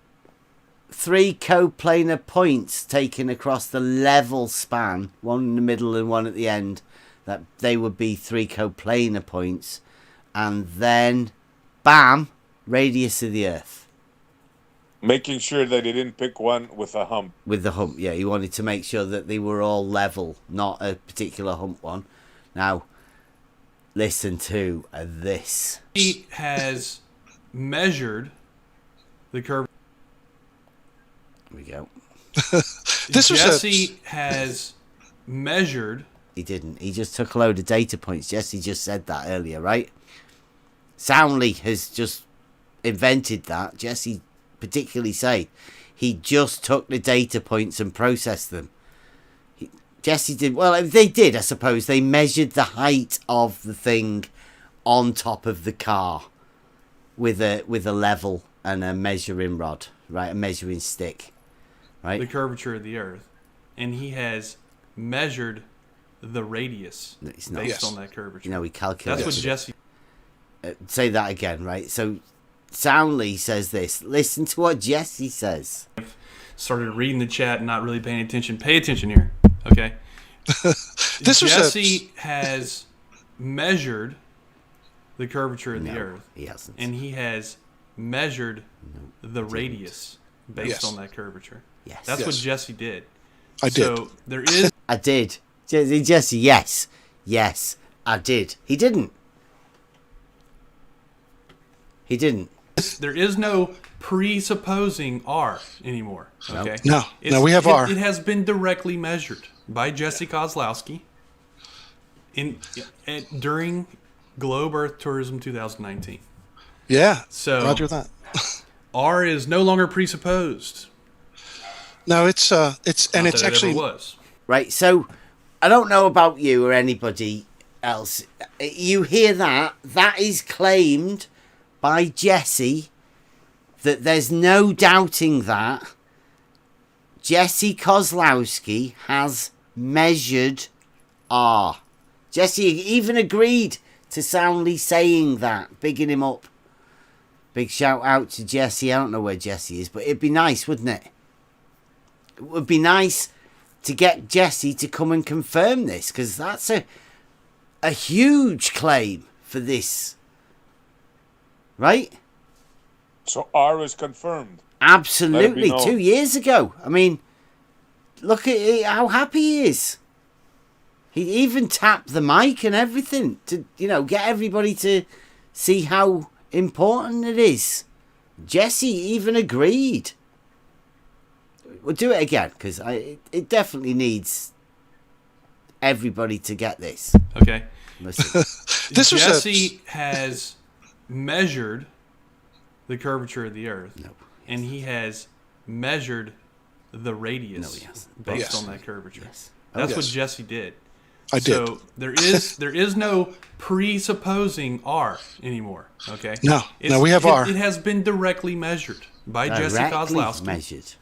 3 coplanar points taken across the level span, one in the middle and one at the end, that they would be 3 coplanar points, and then bam, radius of the Earth.
Making sure that he didn't pick one with a hump.
With the hump, yeah, he wanted to make sure that they were all level, not a particular hump one. Now, listen to this.
He has measured the curve.
Here we go.
Jesse has measured.
He didn't. He just took a load of data points. Jesse just said that earlier, right? Soundly has just invented that. Jesse particularly say he just took the data points and processed them. Jesse did. Well, they did, I suppose. They measured the height of the thing on top of the car with a level and a measuring rod, right? A measuring stick, right?
The curvature of the Earth, and he has measured the radius based on that curvature.
You know, he calculated.
That's what Jesse.
Say that again, right? So, Soundly says this. Listen to what Jesse says.
Started reading the chat and not really paying attention. Pay attention here, okay? Jesse has measured the curvature of the Earth.
He hasn't.
And he has measured the radius based on that curvature.
Yes.
That's what Jesse did.
I did.
So there is.
I did. Jesse, yes. Yes, I did. He didn't. He didn't.
There is no presupposing R anymore. Okay.
No, we have R.
It has been directly measured by Jesse Kozlowski during Globe Earth Tourism 2019.
Yeah.
So
Roger that.
R is no longer presupposed.
No, it's actually
was.
Right. So I don't know about you or anybody else. You hear that? That is claimed by Jesse, that there's no doubting that Jesse Kozlowski has measured R. Jesse even agreed to soundly saying that, bigging him up. Big shout out to Jesse. I don't know where Jesse is, but it'd be nice, wouldn't it? It would be nice to get Jesse to come and confirm this, because that's a huge claim for this. Right?
So R is confirmed.
Absolutely. 2 years ago. I mean, look at it, how happy he is. He even tapped the mic and everything to, get everybody to see how important it is. Jesse even agreed. We'll do it again, because it definitely needs everybody to get this.
Okay.
Listen.
Jesse has measured the curvature of the Earth, and he has measured the radius based on that curvature.
Yes.
That's what Jesse did.
I did.
So there is no presupposing R anymore. Okay.
No, we have R.
It has been directly measured by Jesse Kozlowski.
Measured,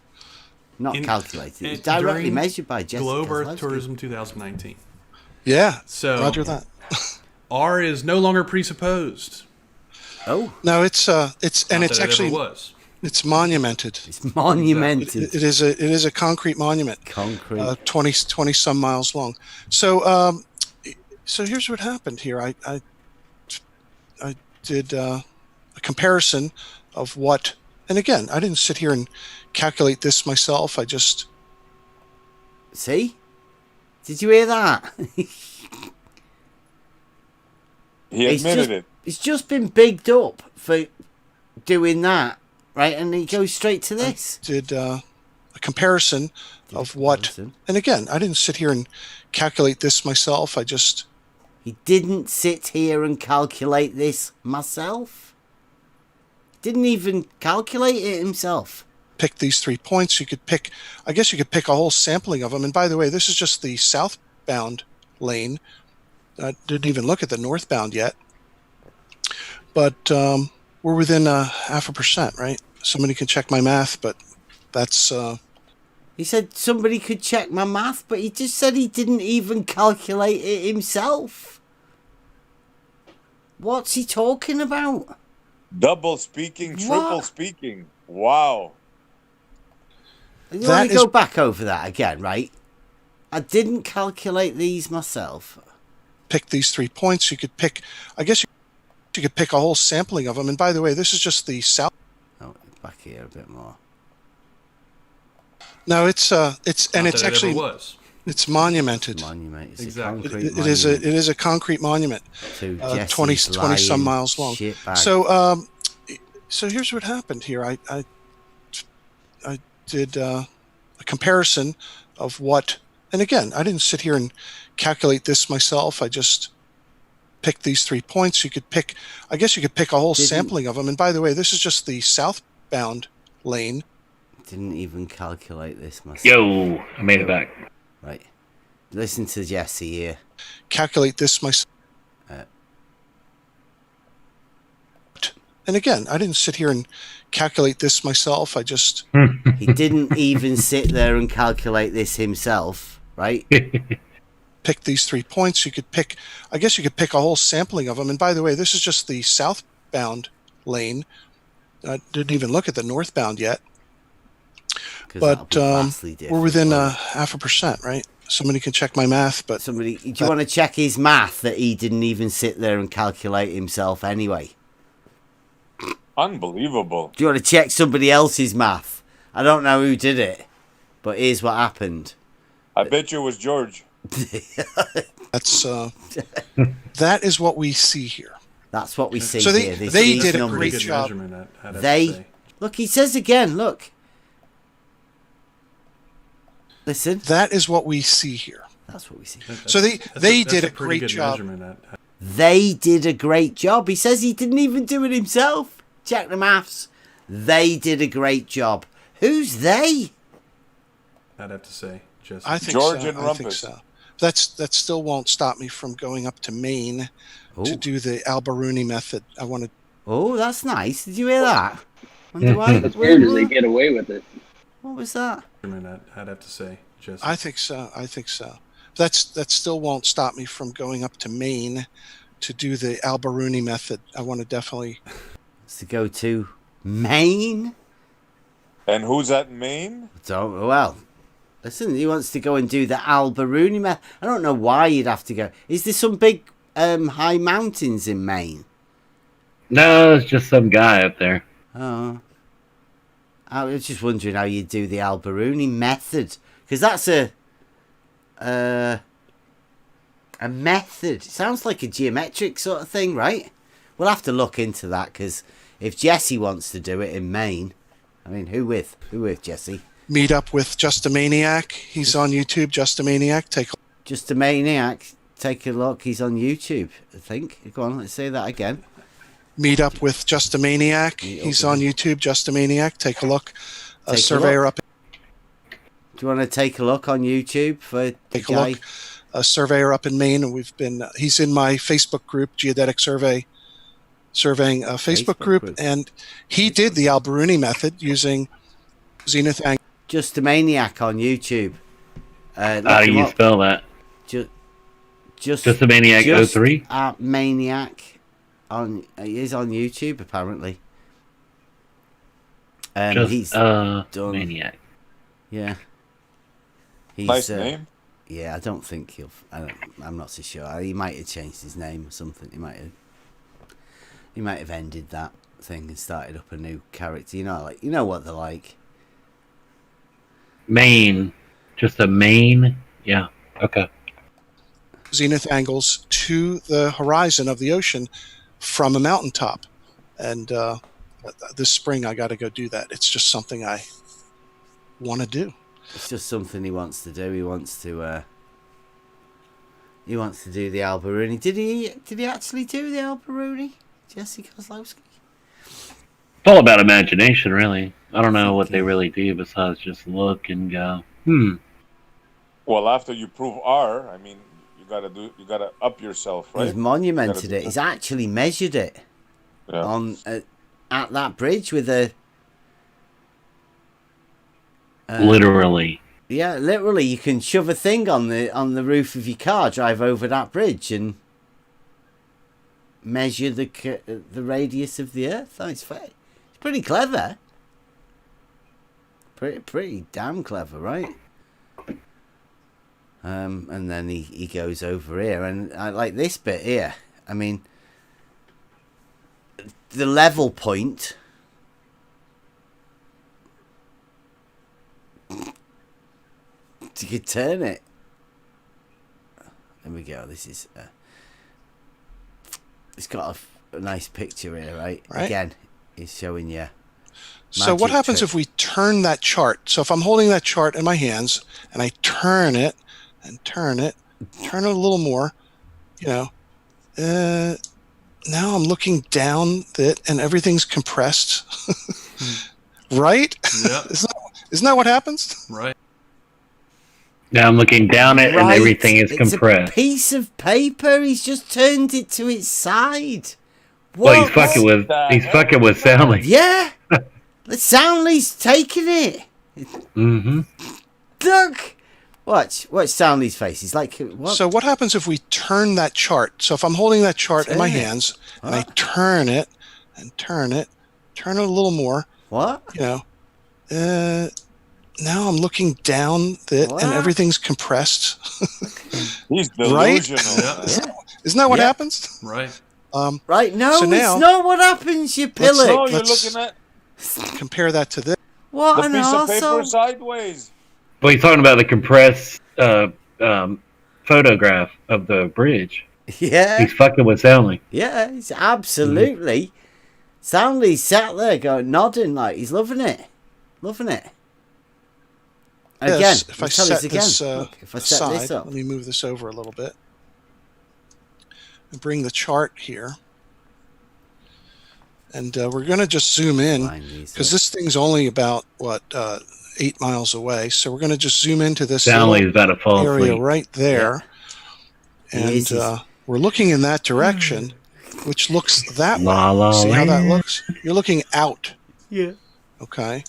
not calculated. It's directly measured by Jesse
Globe
Kozlowski.
Earth Tourism 2019.
Yeah.
So
Roger that.
R is no longer presupposed.
Oh.
No, it's actually
was.
It's monumented.
It's monumented.
It is a concrete monument.
Concrete.
20 some miles long. So so here's what happened here. I did a comparison of what, and again, I didn't sit here and calculate this myself. I just
see. Did you hear that?
He admitted it.
It's just been bigged up for doing that, right? And he goes straight to this.
I did a comparison of what, and again, I didn't sit here and calculate this myself.
He didn't sit here and calculate this myself. Didn't even calculate it himself.
Pick these 3 points. I guess you could pick a whole sampling of them. And by the way, this is just the southbound lane. I didn't even look at the northbound yet. But we're within 0.5%, right? Somebody can check my math, but that's...
He said somebody could check my math, but he just said he didn't even calculate it himself. What's he talking about?
Double speaking, triple
What?
speaking. Wow.
You
That
want to
is-
go back over that again, right? I didn't calculate these myself.
Pick these 3 points. You could pick, I guess you could pick a whole sampling of them. And by the way, this is just the south.
Oh, back here a bit more.
No, it's
Not
it's
that it
actually
ever was.
it's monumented.
Monument. It's
Exactly.
a concrete
It is a
monument
it is a concrate monument,
to
20
Jesse's
20 some
lying
miles long.
shitbag.
So here's what happened here. I did a comparison of what, and again, I didn't sit here and calculate this myself. I just picked these 3 points. You could pick, I guess you could pick a whole
Didn't-
sampling of them. And by the way, this is just the southbound lane.
Didn't even calculate this myself.
Yo, I made it back.
Right. Listen to Jesse here.
Calculate this myself. And again, I didn't sit here and calculate this myself. I just
He didn't even sit there and calculate this himself, right?
picked these 3 points. You could pick, I guess you could pick a whole sampling of them. And by the way, this is just the southbound lane. I didn't even look at the northbound yet,
'Cause that'll
but
be vastly different,
we're within
won't it?
0.5%, right? Somebody can check my math, but
Somebody, do you want to check his math that he didn't even sit there and calculate himself anyway?
Unbelievable.
Do you want to check somebody else's math? I don't know who did it, but here's what happened.
I bet you it was George.
that's that is what we see here.
That's what we see
So they-
here.
they
these
did a
numbers.
great
Good
job.
measurement, I'd have to
They
say.
look. He says again. Look. Listen.
That is what we see here.
That's what we see.
So they
That's
did a
pretty
great
good
job.
measurement.
They did a great job. He says he didn't even do it himself. Check the maths. They did a great job. Who's they?
I'd have to say, Jesse.
I think
George
so.
and
I think
Rumpus.
so. That still won't stop me from going up to Maine to
Oh,
do the Alberuni method. I want to.
oh, that's nice. Did you hear that? Wonder why-
That's weird as they get away with it.
What was that?
Measurement, I'd have to say, Jesse.
I think so. I think so. That still won't stop me from going up to Maine to do the Alberuni method. I want to definitely.
It's to go to Maine.
And who's at Maine?
Don't well. Listen, he wants to go and do the Alberuni method. I don't know why you'd have to go. Is there some big high mountains in Maine?
No, it's just some guy up there.
Oh. I was just wondering how you do the Alberuni method, because that's a method. It sounds like a geometric sort of thing, right? We'll have to look into that, because if Jesse wants to do it in Maine, I mean, who with Jesse?
Meet up with Just a Maniac. He's on YouTube. Just a Maniac. Take a
Just a Maniac. Take a look. He's on YouTube, I think. Go on, let's say that again.
meet up with Just a Maniac.
Meet up
He's
with
on
him.
YouTube. Just a Maniac. Take a look. A
Take a
surveyor
look.
up.
Do you want to take a look on YouTube for the
Take a
guy?
look. A surveyor up in Maine, and we've been. He's in my Facebook group, Geodetic Survey, surveying a Facebook group, and he did the Alberuni method using zenith angle.
Just a Maniac on YouTube. Look
How do
him
you
up.
spell that?
Just
Just a Maniac
just
03?
at Maniac on he is on YouTube apparently.
Just
He's
done.
done.
Maniac.
yeah. He's,
Nice name.
Yeah, I don't think he'll. I'm not so sure. He might have changed his name or something. He might have ended that thing and started up a new character. You know what they're like.
Maine. Just a Maine? Yeah. Okay.
Zenith angles to the horizon of the ocean from a mountaintop, and this spring I got to go do that. It's just something I want to do.
It's just something he wants to do. He wants to do the Alberuni. Did he actually do the Alberuni, Jesse Kozlowski?
It's all about imagination, really. I don't know what they really do besides just look and go,
Well, after you prove R, I mean, you gotta up yourself, right?
He's monumented
Gotta do
it. He's actually measured it
Yeah.
on at that bridge with a.
literally.
Yeah, literally, you can shove a thing on the roof of your car, drive over that bridge, and measure the radius of the Earth. Oh, it's pretty clever. Pretty damn clever, right? And then he goes over here, and I like this bit here. I mean, the level point. You could turn it. There we go. This is. It's got a nice picture here, right? Again, it's showing you.
So what happens
trick.
if we turn that chart? So if I'm holding that chart in my hands and I turn it and turn it a little more, now I'm looking down it and everything's compressed. Right?
Yeah.
Isn't that what happens?
Right.
Now I'm looking down it, and everything is compressed.
It's a piece of paper. He's just turned it to its side.
Well, he's fucking with Soundly.
Yeah. The Soundly's taking it.
Mm-hmm.
Look. Watch Soundly's face. He's like, what?
So what happens if we turn that chart? So if I'm holding that chart in my hands and I turn it and turn it a little more.
What?
Now I'm looking down it and everything's compressed.
He's
Right?
delusional.
Isn't that what happens?
Right.
Right. No,
so now,
it's not what happens, you pillock.
No, you're looking at
compare that to this.
What
the
an
piece of paper
arsehole.
sideways.
Well, he's talking about the compressed photograph of the bridge.
Yeah.
He's fucking with Soundly.
Yeah, it's absolutely. Soundly's sat there going, nodding like he's loving it. Loving it. Again,
Yes, if I
let's tell
set
us again.
this
Look, if I set
aside,
this up.
let me move this over a little bit and bring the chart here. And we're going to just zoom in because this thing's only about 8 miles away. So we're going to just zoom into this
Soundly's about to fall
area
asleep.
right there, and we're looking in that direction, which looks that
La,
way.
la,
See how that
land.
looks? You're looking out.
Yeah.
Okay,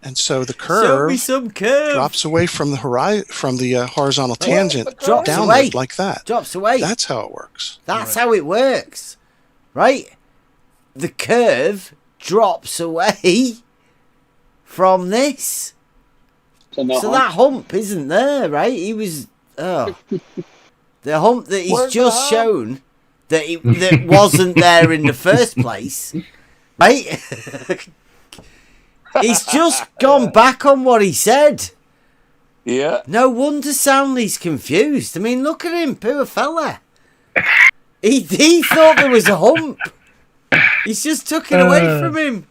and so the
Show me
curve
some curve.
drops away from the horizontal tangent
Drops
downward
away.
like that.
Drops away.
That's how it works.
That's how it works. Right? The curve drops away from this.
So, no
So
hump.
that hump isn't there, right? He was the hump that he's
Where's the
just
hump?
shown that wasn't there in the first place, right? He's just gone back on what he said.
Yeah.
No wonder Soundly's confused. I mean, look at him, poor fella. He thought there was a hump. He's just took it away from him.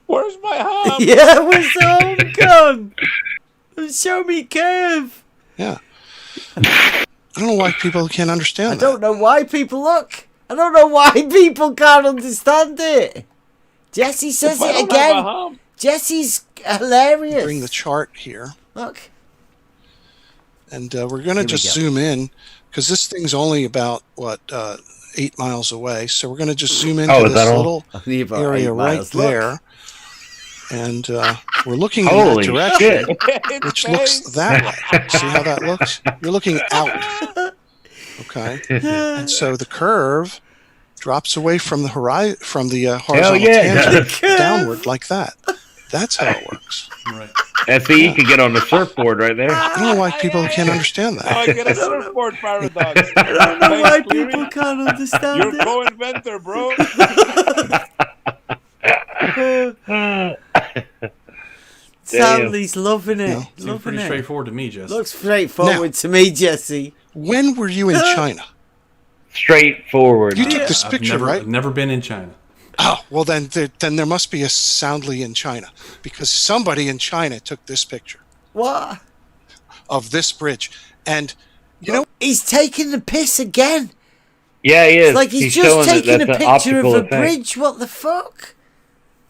Where's my hump?
Yeah, where's the hump gone? Show me curve.
Yeah. I don't know why people can't understand
I
that.
don't know why people look. I don't know why people can't understand it. Jesse says
If I
it
don't have a
again.
hump,
Jesse's hilarious.
Bring the chart here,
Look.
and we're going
Here
to
we
just
go.
zoom in because this thing's only about 8 miles away. So we're going to just zoom into
Oh, is
this
that all?
little
Only about
area
8
right
miles. Look.
there, and we're looking in
Holy
that direction,
shit.
it's
which looks
face.
that way. See how that looks? You're looking out. Okay, and so the curve drops away from the horizontal
yeah, it
tangent
does.
downward like that. That's how it works.
Right.
See, you could get on the surfboard right there.
I don't know why people can't understand
Now
that.
I get a surfboard paradox.
I don't know
Thanks,
why
Cleary.
people can't understand
You're
it.
co-inventor, bro.
Soundly's loving it.
No.
Seems
Loving
pretty
it.
straightforward to me, Jess.
Looks straightforward to me, Jesse.
When were you in China?
Straightforward.
You took this
I've
picture,
never,
right?
I've never been in China.
Oh, well then there must be a Soundly in China because somebody in China took this picture
What?
of this bridge, and you know
He's taking the piss again.
Yeah, he is.
It's like he's
showing
just
that
taking a
that's an
picture of
optical
a
effect.
bridge. What the fuck?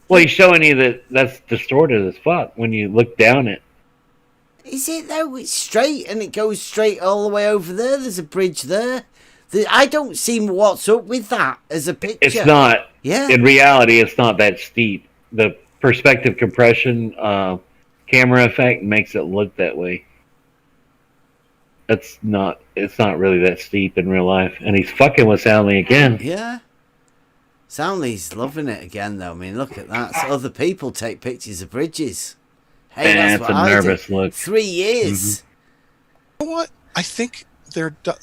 Well, he's showing you that that's distorted as fuck when you look down it.
Is it though? It's straight and it goes straight all the way over there. There's a bridge there. I don't see what's up with that as a picture.
It's not.
Yeah.
In reality, it's not that steep. The perspective compression camera effect makes it look that way. It's not really that steep in real life. And he's fucking with Soundly again.
Yeah. Soundly's loving it again, though. I mean, look at that. So other people take pictures of bridges. Hey,
Yeah,
that's
it's
what
a
I
nervous
do.
look.
3 years.
You know what? I think they're
He's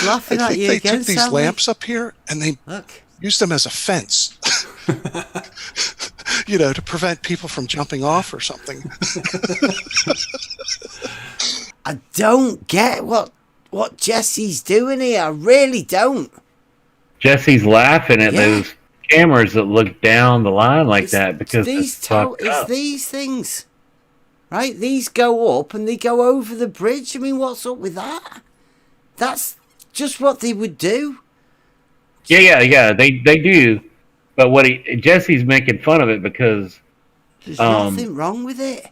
laughing
I
at
think
you
they
again,
took these
Soundly.
lamps up here and they
Look.
used them as a fence. To prevent people from jumping off or something.
I don't get what Jesse's doing here. I really don't.
Jesse's laughing at
Yeah.
those cameras that look down the line like
It's-
that because
these
it's fucked
it's
up.
these things, right? These go up and they go over the bridge. I mean, what's up with that? That's just what they would do.
Yeah. They do, but Jesse's making fun of it because
There's nothing wrong with it.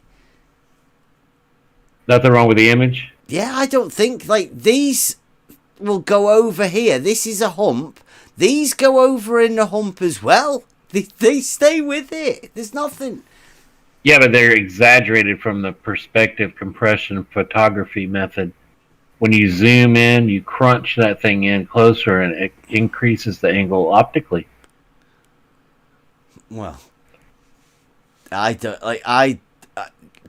nothing wrong with the image.
Yeah, I don't think these will go over here. This is a hump. These go over in the hump as well. They stay with it. There's nothing.
Yeah, but they're exaggerated from the perspective compression photography method. When you zoom in, you crunch that thing in closer, and it increases the angle optically.
Well, I don't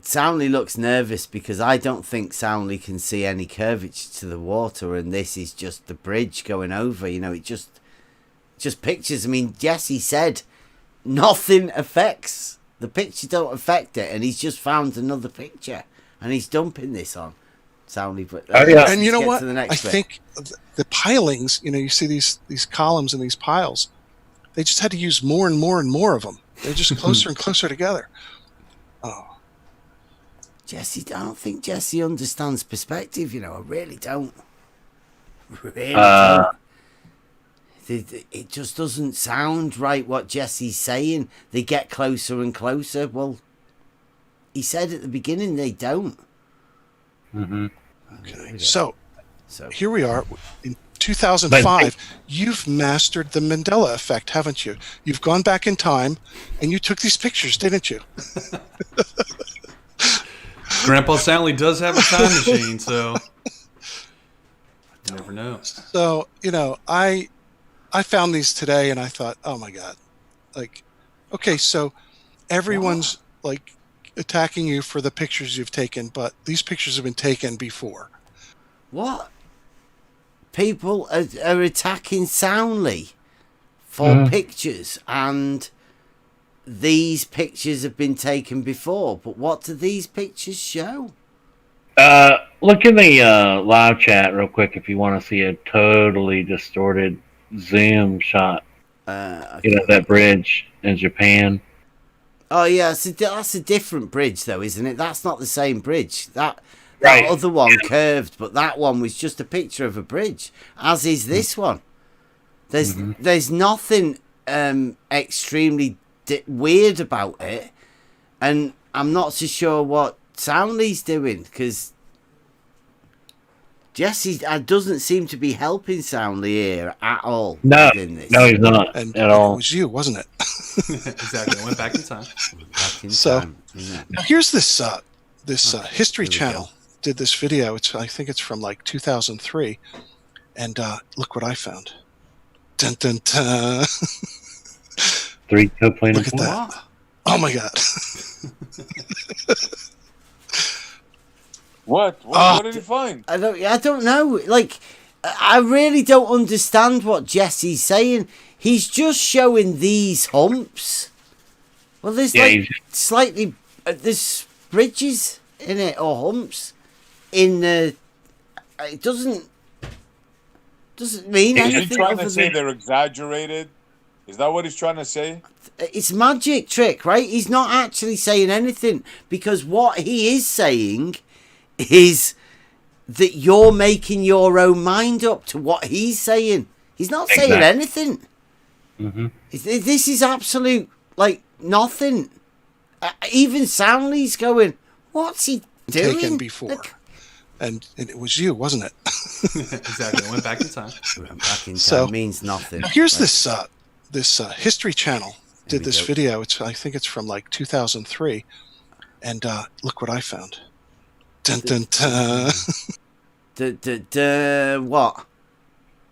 Soundly looks nervous because I don't think Soundly can see any curvature to the water, and this is just the bridge going over. It just pictures. I mean, Jesse said nothing affects the picture, don't affect it, and he's just found another picture, and he's dumping this on Soundly. But
yeah.
And you know what?
The
I
next bit.
think the pilings, you see these columns and these piles, they just had to use more and more and more of them. They're just closer and closer together. Oh.
Jesse, I don't think Jesse understands perspective. I really don't. Really
Uh,
don't. It just doesn't sound right what Jesse's saying. They get closer and closer. Well, he said at the beginning they don't.
Mm-hmm.
Okay. So
So
here we are in 2005. You've mastered the Mandela effect, haven't you? You've gone back in time and you took these pictures, didn't you?
Grandpa Soundly does have a time machine, so you never know.
So, I found these today and I thought, oh my God. Okay, so everyone's attacking you for the pictures you've taken, but these pictures have been taken before.
what? People are attacking Soundly for pictures, and these pictures have been taken before. But what do these pictures show?
Look in the live chat real quick if you want to see a totally distorted zoom shot. That bridge in Japan.
Oh yeah, that's a different bridge though, isn't it? That's not the same bridge. That
Right.
other one curved, but that one was just a picture of a bridge, as is this one. There's nothing extremely weird about it, and I'm not so sure what Soundly's doing, because Jesse doesn't seem to be helping Soundly here at all.
No,
within this.
no, he's not
And
at
it
all.
was you, wasn't it?
Exactly. I went back in time.
Back in
So-
time, isn't it?
Now here's this History
here we
Channel did this video. I think it's from 2003, and look what I found. Dun dun dun.
3 coplanar
Look at
points.
that. Oh my God.
What?
Ah.
What did he find?
I don't know. I really don't understand what Jesse's saying. He's just showing these humps. Well, there's
Yeah, he's-
slightly there's bridges in it or humps in the. It doesn't mean
Is he
anything
trying
other
to say
than
they're exaggerated? Is that what he's trying to say?
it's magic trick, right? He's not actually saying anything, because what he is saying is that you're making your own mind up to what he's saying. He's not saying
Exactly.
anything.
Mm-hmm.
This is absolute nothing. Even Soundly's going, what's he doing?
Taken before. And it was you, wasn't it?
Exactly. I went back in time.
Back in time
So-
means nothing.
Now here's
Like,
this History Channel did
we
this
go.
video. I think it's from 2003, and look what I found. Dun dun dun.
what?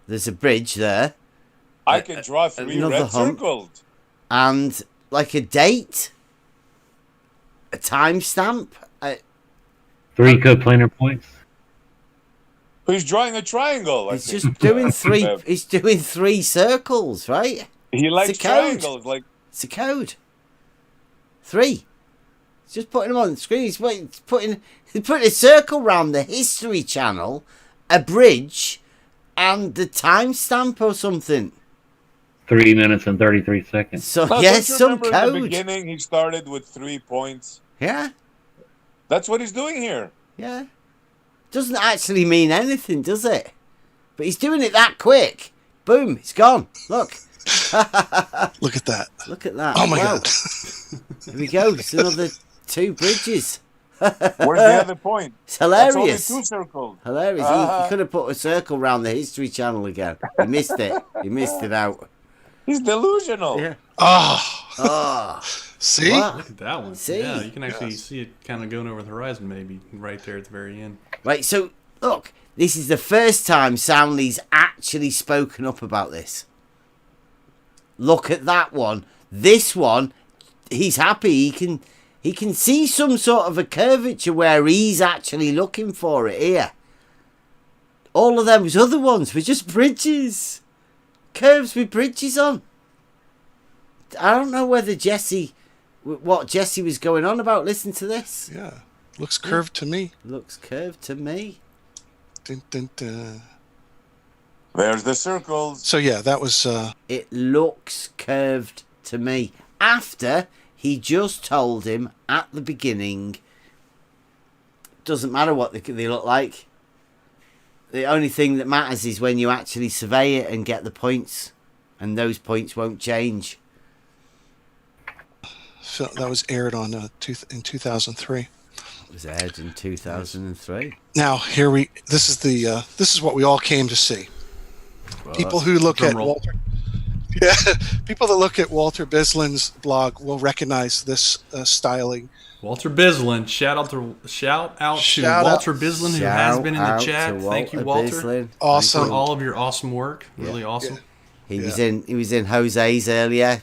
There's a bridge there.
I can draw 3
another
red
hump.
circles.
And like a date, a timestamp.
3 coplanar points.
He's drawing a triangle. I
He's
think.
just doing three.
Bev.
He's doing 3 circles, right?
He likes
a code.
triangles. Like
It's a code. 3. He's just putting them on the screen. He's putting a circle round the History Channel, a bridge, and the timestamp or something.
3 minutes and 33 seconds.
So
no,
yes,
don't you
some
remember in the
code.
beginning, he started with 3 points.
Yeah,
That's what he's doing here.
yeah. Doesn't actually mean anything, does it? But he's doing it that quick. Boom, it's gone. Look.
Look at that.
Look at that.
Oh my
Wow.
God.
Here we go. It's another 2 bridges.
Where's the other point?
It's
That's only
hilarious.
2 circles.
Hilarious. He could have put a circle around the History Channel again. He missed it. He missed it out.
He's delusional.
Yeah.
Oh,
Oh.
see?
What?
Look at that one.
See?
Yeah, you can actually see it kind of going over the horizon, maybe right there at the very end.
Right, so look, this is the first time Soundly's actually spoken up about this. Look at that one. This one, he's happy. He can see some sort of a curvature where he's actually looking for it here. All of those other ones were just bridges. Curves with bridges on. I don't know whether what Jesse was going on about. Listen to this.
Yeah. Looks curved to me.
Looks curved to me.
Dun, dun, dun.
There's the circles.
So yeah, that was
It looks curved to me. After he just told him at the beginning, doesn't matter what they look like. The only thing that matters is when you actually survey it and get the points. And those points won't change.
that was aired on in 2003.
It was aired in 2003.
Now this is what we all came to see. People who look
Drum
at
roll.
Walter, yeah, people that look at Walter Bislin's blog will recognize this styling.
Walter Bislin, shout out to
Shout out.
Walter Bislin, who has
Shout
been in the
out
chat.
to
Thank you, Walter,
Bislin.
Awesome.
for all of your awesome work. Really awesome.
He was in Jose's earlier,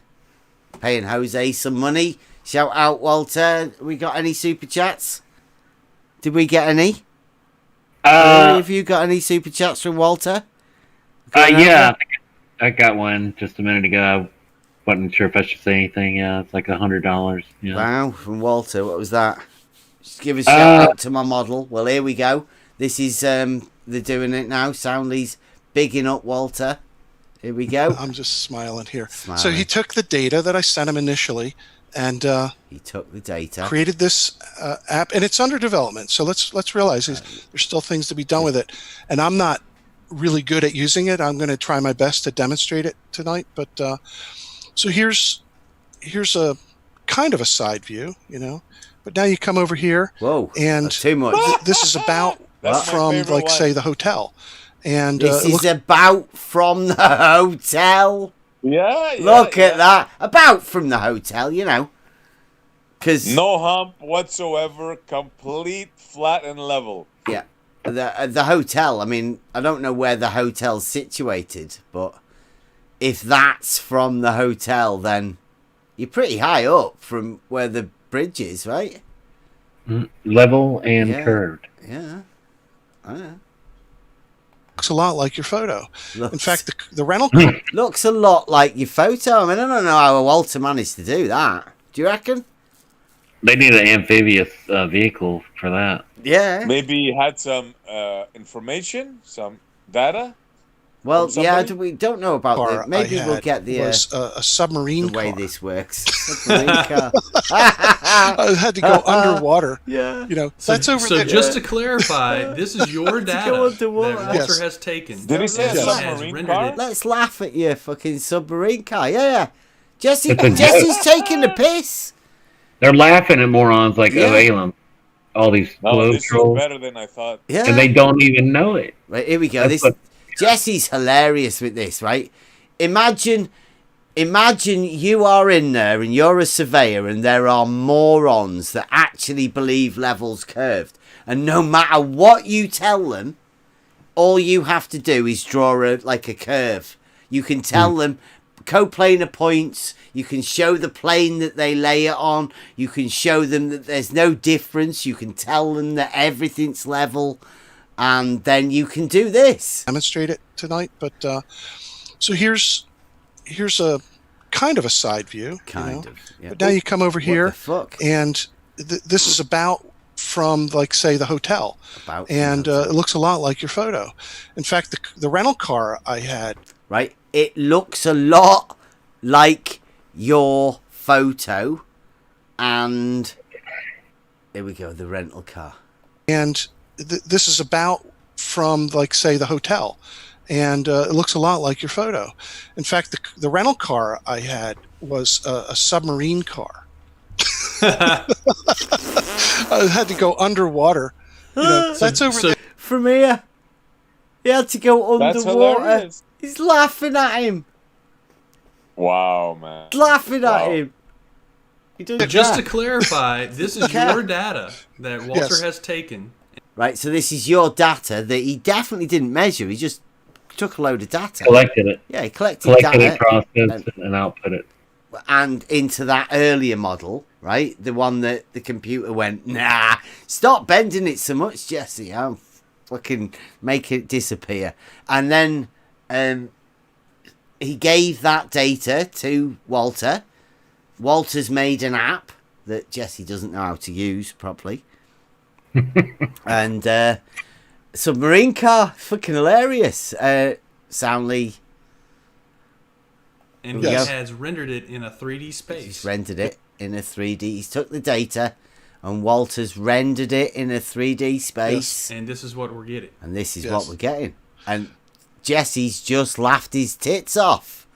paying Jose some money. Shout out, Walter. We got any super chats? Did we get any? Have you got any super chats from Walter?
Yeah, I got one just a minute ago. I wasn't sure if I should say anything. Yeah, it's like $100. Yeah.
Wow, from Walter. What was that? Just give a shout out to my model. Well, here we go. This is they're doing it now. Soundly's bigging up Walter. Here we go.
I'm just smiling here. So
Smiling.
he took the data that I sent him initially and
He took the data.
created this app, and it's under development. So let's realize there's still things to be done with it, and I'm not really good at using it. I'm going to try my best to demonstrate it tonight. But so here's a kind of a side view, But now you come over here,
Whoa,
and
that's too much.
this is about
That's my
from
favorite
like
one.
say the hotel, and
This is
look,
about from the hotel.
Yeah.
Look at that. About from the hotel, Because
No hump whatsoever. Complete, flat, and level.
yeah, the hotel. I mean, I don't know where the hotel's situated, but if that's from the hotel, then you're pretty high up from where the bridge is, right?
Level and
Yeah.
curved.
Yeah.
looks a lot like your photo.
Looks,
In fact, the rental
looks a lot like your photo. I mean, I don't know how Walter managed to do that. Do you reckon?
They need an amphibious vehicle for that.
Yeah.
Maybe he had some information, some data.
Well,
from
yeah,
somebody?
we don't know about
car
that. Maybe
I
we'll
had
get the
was a submarine
way
car.
this works. Submarine car.
I had to go underwater.
Yeah.
That's over
So
there.
just to clarify, this is your data
go
that
underwater.
Walter
Yes.
has taken.
Did he say a
and
submarine
rendered
car?
it.
Let's laugh at your fucking submarine car. Yeah. Jesse's
It's a
taking the piss.
They're laughing at morons like
Yeah.
Evalem. All these
No,
globe
this is
trolls.
better than I thought.
Yeah.
And they don't even know it.
Right, here we go.
That's
This
what-
Jesse's hilarious with this, right? Imagine you are in there and you're a surveyor and there are morons that actually believe levels curved. And no matter what you tell them, all you have to do is draw a curve. You can tell them coplanar points. You can show the plane that they lay it on. You can show them that there's no difference. You can tell them that everything's level. And then you can do this.
Demonstrate it tonight, but so here's a kind of a side view.
Kind of. Yeah.
But now you come over
What
here,
the fuck?
and this is about from, like, say, the hotel.
About
And it looks a lot like your photo. In fact, the rental car I had.
right? It looks a lot like your photo. And here we go, the rental car.
And this is about from, like, say, the hotel. And it looks a lot like your photo. In fact, the rental car I had was a submarine car. I had to go underwater. That's over there.
From here. He had to go
That's
underwater.
hilarious.
He's laughing at him.
Wow, man.
Laughing
Wow.
at him. He does
Just
that.
to clarify, this is your data that Walter
Yes.
has taken.
Right, so this is your data that he definitely didn't measure. He just took a load of data.
Collected it.
Yeah, he collected
Collected
data.
it, processed it, and output it.
And into that earlier model, right? The one that the computer went, nah, stop bending it so much, Jesse. I'll fucking make it disappear. And then he gave that data to Walter. Walter's made an app that Jesse doesn't know how to use properly. And submarine car, fucking hilarious. Soundly.
And
Yes.
he has rendered it in a 3D
He's
space.
rendered it in a 3D. He's took the data, and Walter's rendered it in a 3D space.
And this is what we're getting.
And this is
Yes.
what we're getting. And Jesse's just laughed his tits off.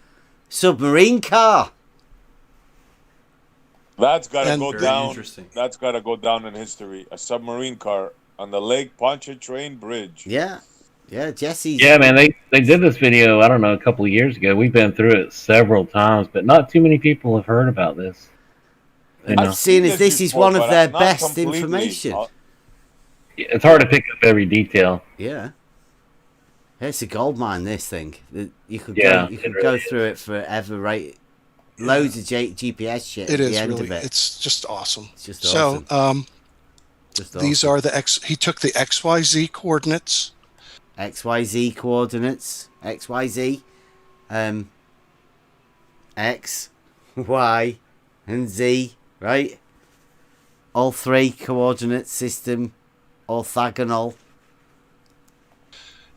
Submarine car.
That's gotta
And
go
very
down.
interesting.
That's gotta go down in history. A submarine car on the Lake Pontchartrain Bridge.
Yeah. Yeah, Jesse's.
Yeah, man, they did this video, I don't know, a couple of years ago. We've been through it several times, but not too many people have heard about this. You know,
I've seen as this is
before,
one of
but
their
not
best
completely.
information.
it's hard to pick up every detail.
Yeah. It's a gold mine, this thing. You could
Yeah,
go, you
it
could
really
go
is.
through it forever, right? Loads of GPS shit
It
at the
is
end
really.
of it.
It's just awesome.
It's just
So
awesome. Just
these
awesome.
are the X. He took the XYZ coordinates.
XYZ coordinates. XYZ. X, Y, and Z, right? All three coordinate system, orthogonal.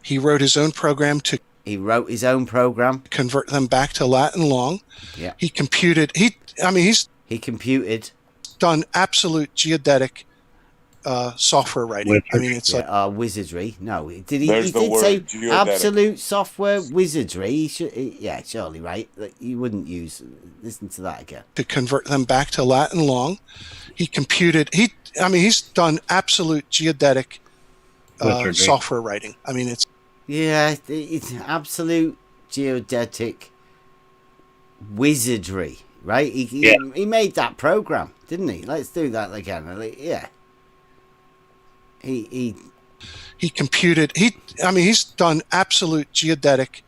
He wrote his own program to
He wrote his own program.
convert them back to Latin long.
Yeah.
He computed. He's
He computed.
done absolute geodetic software writing. I mean, it's like
Wizardry. No, did he?
There's
He
the
did
word,
say
geodetic.
absolute software wizardry. Yeah, surely, right? Like, you wouldn't use. Listen to that again.
to convert them back to Latin long. He computed. He's done absolute geodetic
Wizardry.
software writing. I mean, it's
Yeah, it's absolute geodetic wizardry, right? He made that program, didn't he? Let's do that again. Yeah. He
computed. He's done absolute geodetic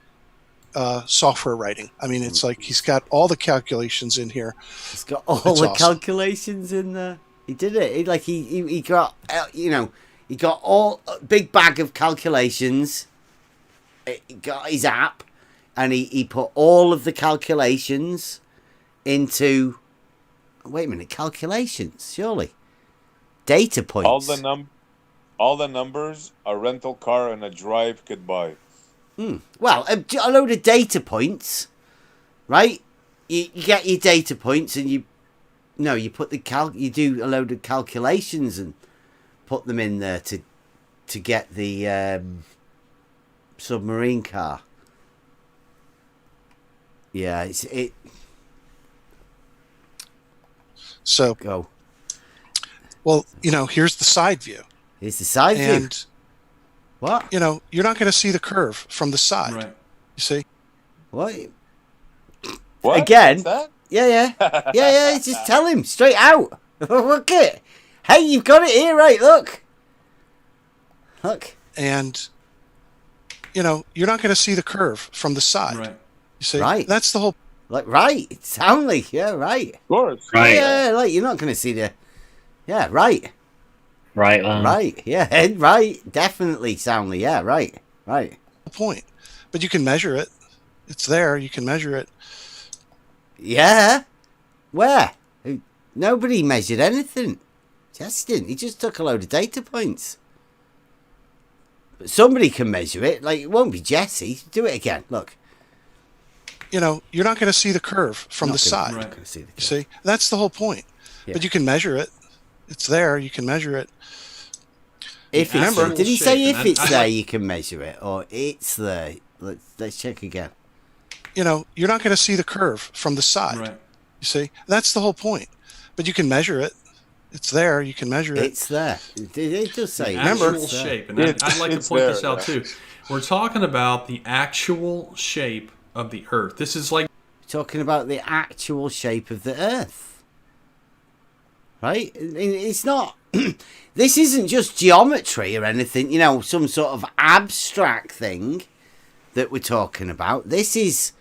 software writing. I mean, it's like he's got all the calculations in here.
He's got all
That's
the
awesome.
calculations in there. He did it. He got he got all a big bag of calculations. He got his app, and he put all of the calculations into. Wait a minute, calculations surely. Data points.
All the numbers a rental car and a drive could buy.
Well, a load of data points, right? You get your data points, and you put you do a load of calculations and put them in there to get the submarine car. Yeah,
So,
go.
well, here's the side view,
Here's the side view.
and
What?
you're not going to see the curve from the side.
Right.
You see?
What?
What?
Again?
What's that?
Yeah. Just tell him straight out. Look it. Hey, you've got it here, right? Look.
And you're not going to see the curve from the side.
Right.
You see,
Right.
that's the whole.
Like, right. Soundly. Yeah, right.
Of course.
Right.
Yeah, like, you're not going to see the... Yeah, right.
Right.
Right. Yeah, right. Definitely soundly. Yeah, right. Right.
point. But you can measure it. It's there. You can measure it.
Yeah. Where? Nobody measured anything. Jesse didn't. He just took a load of data points. But somebody can measure it. Like, it won't be Jesse. Do it again. Look.
You know, you're not going to see the curve from the side.
Right.
Gonna see the
You see, that's the whole point.
Yeah.
But you can measure it. It's there. You can measure it.
If it's
Remember-
there. Did he say
shape,
if
and
it's
I
there
like-
you can measure it, or it's there? Let's check again.
You know, you're not going to see the curve from the side.
Right.
You see, that's the whole point. But you can measure it. It's there. You can measure it.
It's there. It does say.
Actual
it's there.
shape, and
It's-
I'd like to
it's
point
there,
this out
yeah.
too. We're talking about the actual shape of the Earth. This is like
Talking about the actual shape of the Earth. Right? It's not. This isn't just geometry or anything, you know, some sort of abstract thing that we're talking about. This is.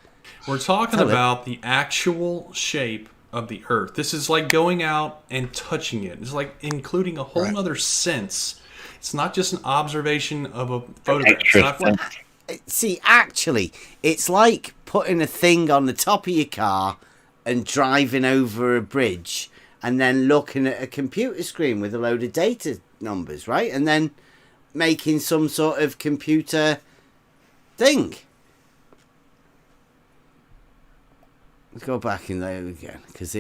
we're talking
Tell it.
about the actual shape of the Earth. This is like going out and touching it. It's like including a whole
Right.
other sense. It's not just an observation of a photograph. It's
Extra
not
sense.
See, actually, it's like putting a thing on the top of your car and driving over a bridge and then looking at a computer screen with a load of data numbers, right? And then making some sort of computer thing. Let's go back in there again, because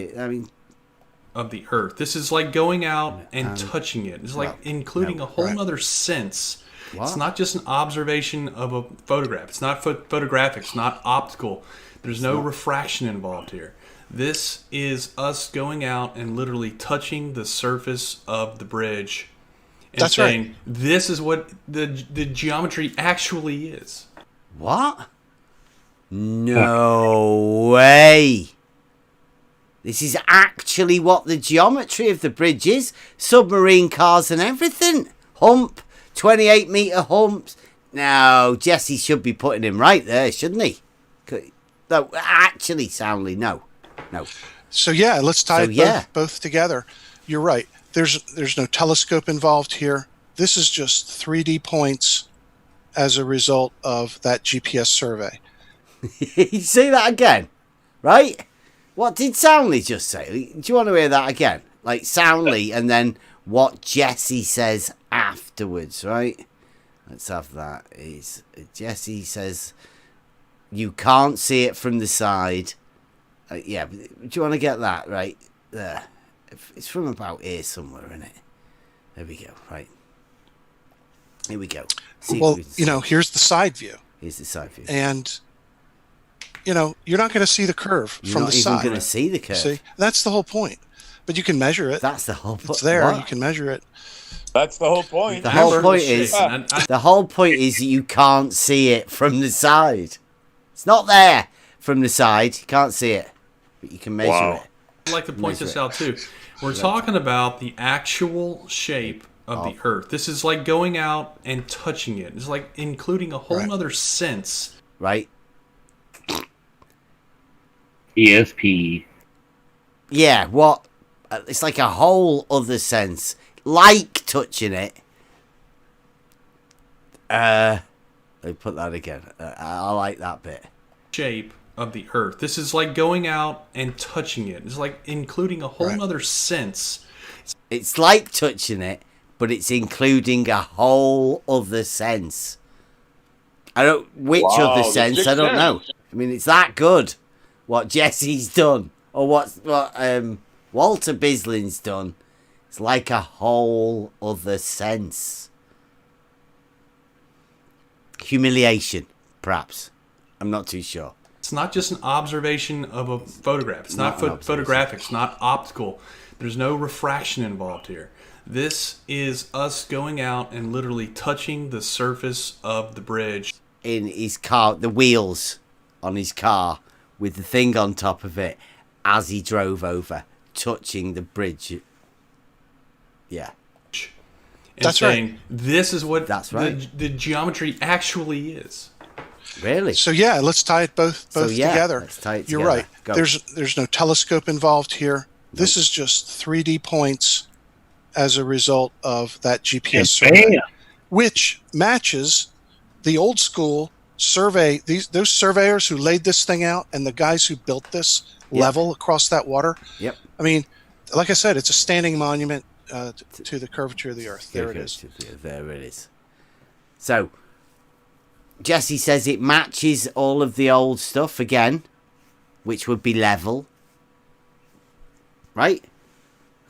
of the Earth. This is like going out and touching it. It's like
no,
including
no,
a whole
right.
other sense.
What?
It's not just an observation of a photograph. It's not photographic. It's not optical. There's no refraction involved here. This is us going out and literally touching the surface of the bridge and
That's right.
saying, this is what the geometry actually is.
what? No way. This is actually what the geometry of the bridge is. Submarine cars and everything. Hump, 28-metre humps. No, Jesse should be putting him right there, shouldn't he? No, actually, soundly, no. No.
So yeah, let's tie
So,
it
yeah.
both together. You're right. There's no telescope involved here. This is just 3D points as a result of that GPS survey.
You see that again? Right? What did Soundly just say? Do you want to hear that again? Like Soundly and then what Jesse says afterwards, right? Let's have that. Jesse says you can't see it from the side. Yeah, but do you want to get that right there? It's from about here somewhere, isn't it? There we go. Right. Here we go.
Well,
Sequence.
you know, here's the side view,
Here's the side view.
and you know, you're not going to see the curve
You're
from
not
the
even
side.
going to see the curve.
See, that's the whole point. But you can measure it.
That's the whole point.
It's there.
What?
You can measure it.
That's the whole point.
The whole
Actual
point
shape,
is
and I-
the whole point is that you can't see it from the side. It's not there from the side. You can't see it, but you can measure
Wow.
it.
I'd like to point
Measure
this
it.
out too. We're talking about the actual shape of the Earth. This is like going out and touching it. It's like including a whole
Right.
other sense.
Right?
ESP.
Yeah. What? It's like a whole other sense, like touching it. Let me put that again. I like that bit.
Shape of the Earth. This is like going out and touching it. It's like including a whole
Right.
other sense.
It's like touching it, but it's including a whole other sense. I don't which
Wow,
other
the
sense. I
sixth
don't know.
sense.
I mean, it's that good. What Jesse's done, or what Walter Bislin's done. It's like a whole other sense. Humiliation, perhaps. I'm not too sure.
It's not just an observation of a photograph. It's not
Not an observation.
photographic. It's not optical. There's no refraction involved here. This is us going out and literally touching the surface of the bridge.
In his car, the wheels on his car with the thing on top of it as he drove over, touching the bridge. Yeah.
And
That's right.
saying, this is what
That's right.
the geometry actually is.
Really?
So yeah, let's tie it both together.
Let's tie it
You're
together.
right.
Go.
There's no telescope involved here. This is just 3D points as a result of that GPS
And
survey,
bam!
which matches the old school survey. Those surveyors who laid this thing out and the guys who built this level across that water.
Yep.
I mean, like I said, it's a standing monument to the curvature of the Earth. There it is.
There it is. So, Jesse says it matches all of the old stuff again, which would be level. Right?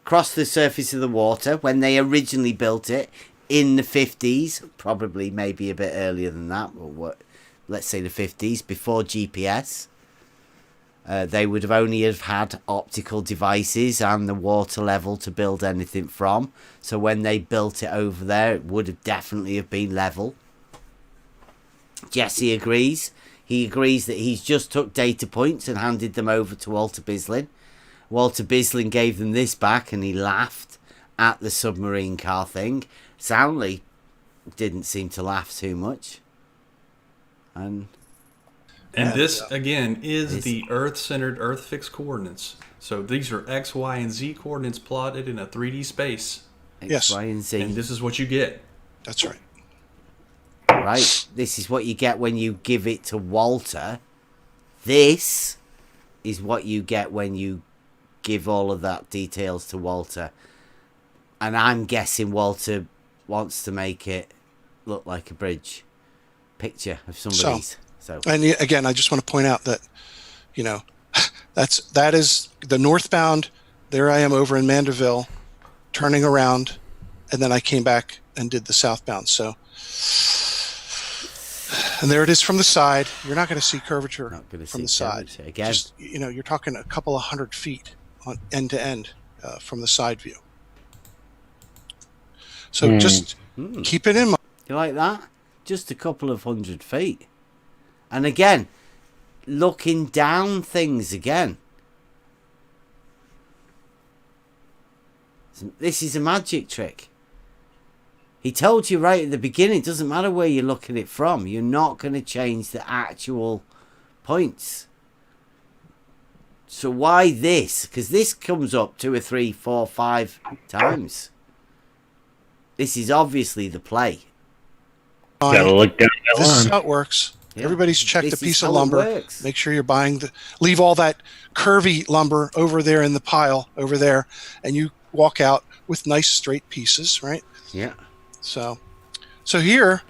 Across the surface of the water when they originally built it in the 50s, probably maybe a bit earlier than that, or what? Let's say the 50s, before GPS. They would have only have had optical devices and the water level to build anything from. So when they built it over there, it would have definitely have been level. Jesse agrees. He agrees that he's just took data points and handed them over to Walter Bislin. Walter Bislin gave them this back and he laughed at the submarine car thing. Soundly didn't seem to laugh too much. And
this, again, is the Earth-centered, Earth-fixed coordinates. So these are X, Y, and Z coordinates plotted in a 3D space.
X, Y, and Z.
And this is what you get.
That's right.
Right. This is what you get when you give it to Walter. This is what you get when you give all of that details to Walter. And I'm guessing Walter wants to make it look like a bridge picture of somebody's. So,
and again, I just want to point out that, you know, that is the northbound. There I am over in Mandeville, turning around, and then I came back and did the southbound. So, and there it is from the side. You're not going to see curvature from the side.
Again,
just, you know, you're talking a couple of 100 feet on end to end from the side view. So just keep it in mind.
You like that? Just a couple of 100 feet. And again, looking down things again. This is a magic trick. He told you right at the beginning, it doesn't matter where you're looking it from. You're not going to change the actual points. So why this? Because this comes up 2 or 3, 4, 5 times. This is obviously the play.
Gotta look down that
This is
line.
how it works.
Yeah.
Everybody's checked
This
a
is
piece
how
of
it
lumber.
works.
Make sure you're buying leave all that curvy lumber over there in the pile over there, and you walk out with nice straight pieces, right?
Yeah.
So here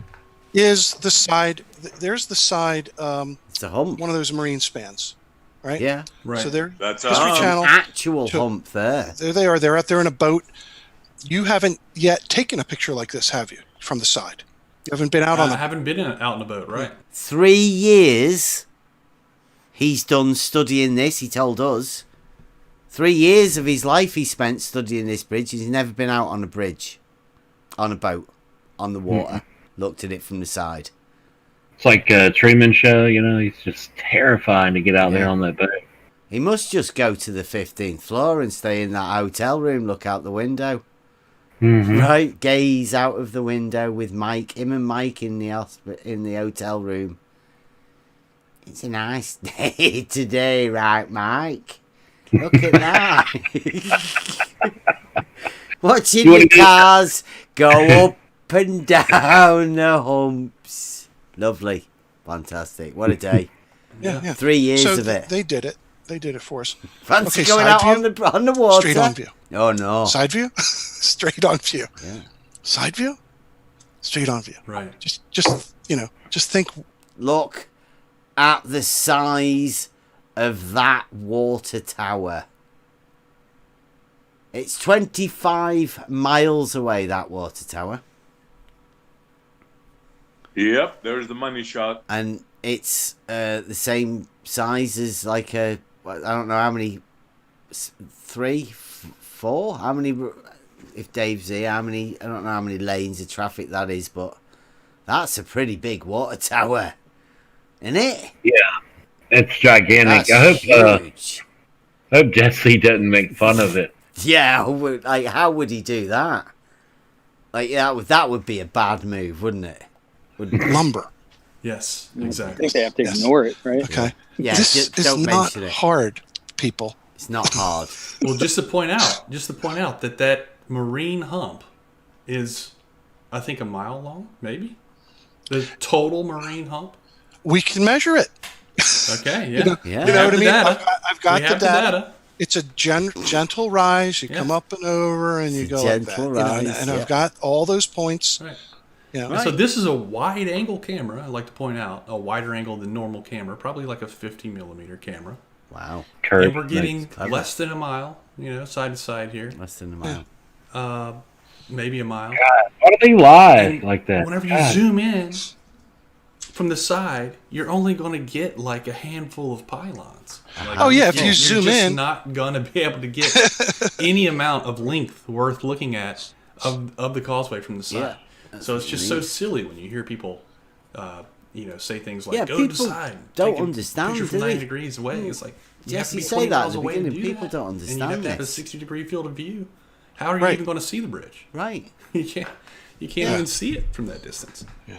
is the side. There's the side.
It's a hump.
One of those marine spans, right?
Yeah.
Right.
So there,
That's a
History
hump.
Channel.
Actual
to-
hump there.
There they are. They're out there in a boat. You haven't yet taken a picture like this, have you? From the side. You haven't been out on
I
the.
haven't been out in a boat, right?
3 years he's done studying this, he told us. 3 years of his life he spent studying this bridge. He's never been out on a bridge, on a boat, on the water. Looked at it from the side.
It's like a Truman Show, you know. He's just terrifying to get out there on that boat.
He must just go to the 15th floor and stay in that hotel room, look out the window. Right? Gaze out of the window with Mike, him and Mike in the hotel room. It's a nice day today, right, Mike? Look at that. Watching the cars go up and down the humps. Lovely. Fantastic. What a day.
Yeah.
3 years
So
of it.
they did it. They did it for us.
Fancy
Okay,
going
side
out
view?
on the water.
Straight on view.
Oh, no.
Side view? Straight on view.
Yeah.
Side view? Straight on view.
Right.
Just think.
Look at the size of that water tower. It's 25 miles away, that water tower.
Yep, there's the money shot.
And it's the same size as like I don't know how many, 3, 4? How many, if Dave's here, I don't know how many lanes of traffic that is, but that's a pretty big water tower, isn't it?
Yeah, it's gigantic.
That's
I
huge.
hope Jesse doesn't make fun of it.
Yeah, like how would he do that? Like that would be a bad move, wouldn't it?
Lumber.
Yes,
I
exactly.
think they have to
Yes.
ignore it, right?
Okay.
Yeah,
This
just
is
don't
not
mention it.
hard, people.
It's not hard.
Well, just to point out that marine hump is, I think, a mile long, maybe. The total marine hump.
We can measure it.
Okay, yeah.
You know,
Yeah.
you know what I
the
mean?
data.
I've got
We
the
have
data. It's a gentle rise. You
Yeah.
come up and over, and you
It's a
go like that.
gentle
You know, and
rise,
I've
yeah.
got all those points.
Right.
You know,
And so this is a wide angle camera. I'd like to point out a wider angle than normal camera, probably like a 50 millimeter camera.
Wow.
Curve
And we're getting
makes-
clever.
less than a mile, side to side here.
Less than a mile.
Maybe a mile.
Why do they lie
And
like that?
Whenever you
God.
zoom in from the side, you're only going to get like a handful of pylons. Like,
Oh, yeah, if you
you're
zoom
just
in-
not going to be able to get any amount of length worth looking at of the causeway from the side. So it's just so silly when you hear people, say things like,
Yeah,
"Go to the
people
side."
don't
take a
understand,
Picture from
do
90
they?
degrees away. It's like you have to
Jesse
be
say
20
that at
miles
the
away to
beginning.
do
People
that.
don't
And you
understand
have to have a
this.
60-degree field of view. How are you
Right.
even going to see the bridge?
Right.
You can't
Yeah.
even see it from that distance.
Yeah.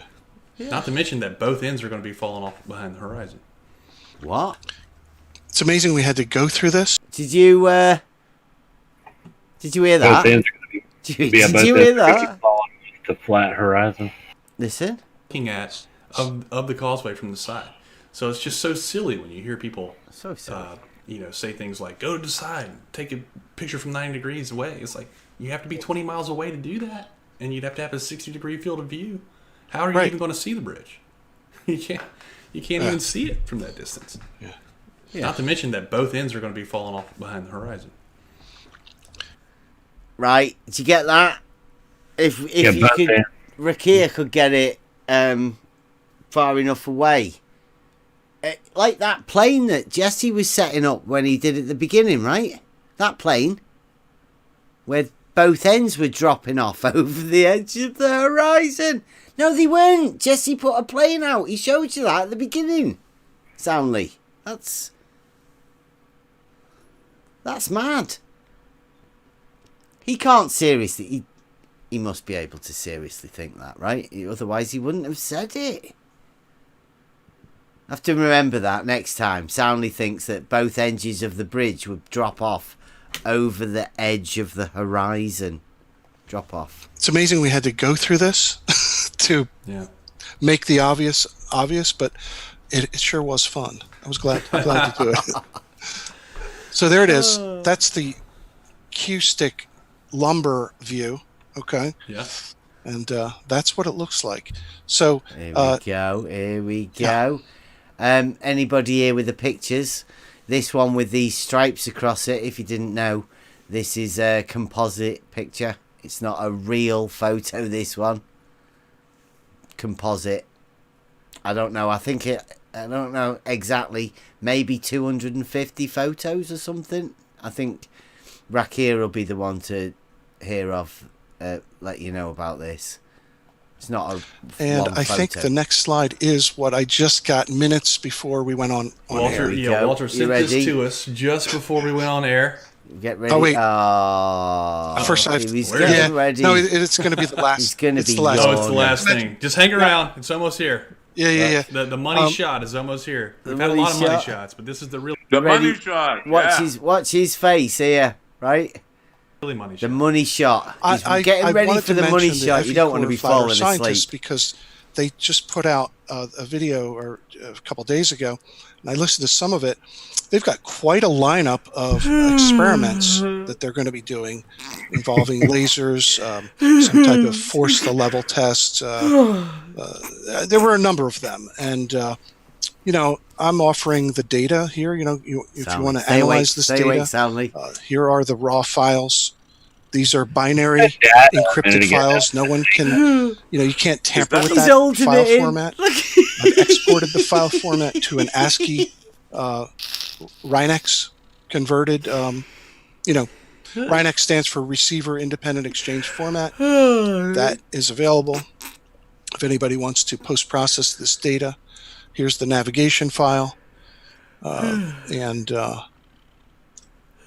Not to mention that both ends are going to be falling off behind the horizon.
What?
it's amazing we had to go through this.
Did you hear that?
Both ends are going
Did
to be
you
both
hear
ends are gonna
that?
be falling off the flat horizon.
Listen.
Looking at of the causeway from the side. So it's just so silly when you hear people,
So silly.
say things like, "Go to the side, take a picture from 90 degrees away." It's like you have to be 20 miles away to do that, and you'd have to have a 60-degree field of view. How are you
Right.
even going to see the bridge? You can't even see it from that distance.
Yeah.
Not to mention that both ends are going to be falling off behind the horizon.
Right. Did you get that? If
Yeah,
you
both
could,
ends.
Rakia could get it far enough away. Like that plane that Jesse was setting up when he did at the beginning, right? That plane where both ends were dropping off over the edge of the horizon. No, they weren't. Jesse put a plane out. He showed you that at the beginning. Soundly. That's mad. He can't seriously. He must be able to seriously think that, right? Otherwise, he wouldn't have said it. I have to remember that next time. Soundly thinks that both edges of the bridge would drop off over the edge of the horizon. Drop off.
It's amazing we had to go through this to
Yeah.
make the obvious, but it sure was fun. I was glad to do it. So there it is. That's the Q-stick lumber view. Okay,
Yeah.
and that's what it looks like. So
Here we go. Here we go. Anybody here with the pictures? This one with these stripes across it. If you didn't know, this is a composite picture. It's not a real photo. This one. Composite. I don't know. I don't know exactly. Maybe 250 photos or something. I think Rakir will be the one to hear of. Let you know about this. It's not a
and
one
I think
photo.
the next slide is what I just got minutes before we went on
Walter,
air.
we
yeah,
go.
Walter
You
sent this
ready?
to us just before we went on air.
Get ready.
Oh, wait.
First,
First I have to-
he's
Where-
getting
Yeah,
ready.
no, it's going to be the last.
It's gonna be
the last.
Oh,
yours.
it's the
no.
last thing. Just hang around. It's almost here.
Yeah.
The money shot is almost here. We've had a
money
lot of money
shot.
shots, but this is the real
The
Ready?
money shot.
Watch his face here, right?
money
The
shot.
money shot. He's getting ready
wanted
for
to
the money
mention
shot. You don't want to be
F-E Corps
falling
fighter scientists
asleep.
because they just put out a video or a couple days ago, and I listened to some of it. They've got quite a lineup of experiments that they're going to be doing involving lasers, some type of force to level tests. There were a number of them, and I'm offering the data here. If you want to
Stay awake,
analyze this
stay awake,
data,
Soundly.
here are the raw files. These are binary
Data a minute
encrypted
ago.
files. No one can, you can't tamper with
He's
that
holding
file
it in.
format.
Look.
I've exported the file format to an ASCII RINEX converted. RINEX stands for Receiver Independent Exchange Format. That is available if anybody wants to post-process this data. Here's the navigation file, and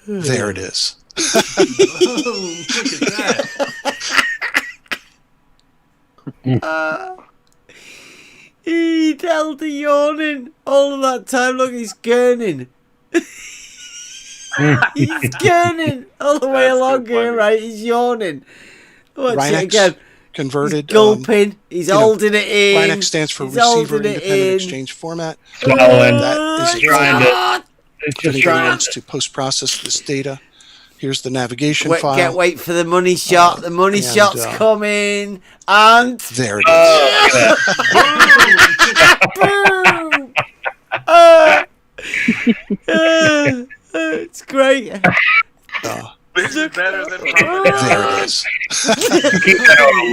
there it is.
Oh, look at that.
He held the yawning all of that time. Look, he's gurning. He's gurning all the way
That's
along
so
here,
funny.
right? He's yawning. Watch it
Rhinex
again.
converted.
He's gulping. He's
you know,
holding it in.
Rhinex stands for
He's
Receiver
holding it
Independent
in.
Exchange Format.
Swallowing.
That is
Trying to- It's
If
just
anybody
trying.
wants to post-process this data, here's the navigation
Wait,
file.
wait for the money shot. The money
and,
shot's coming. And
There it is.
boom! It's great.
This is better than
There it is.
Keep that on the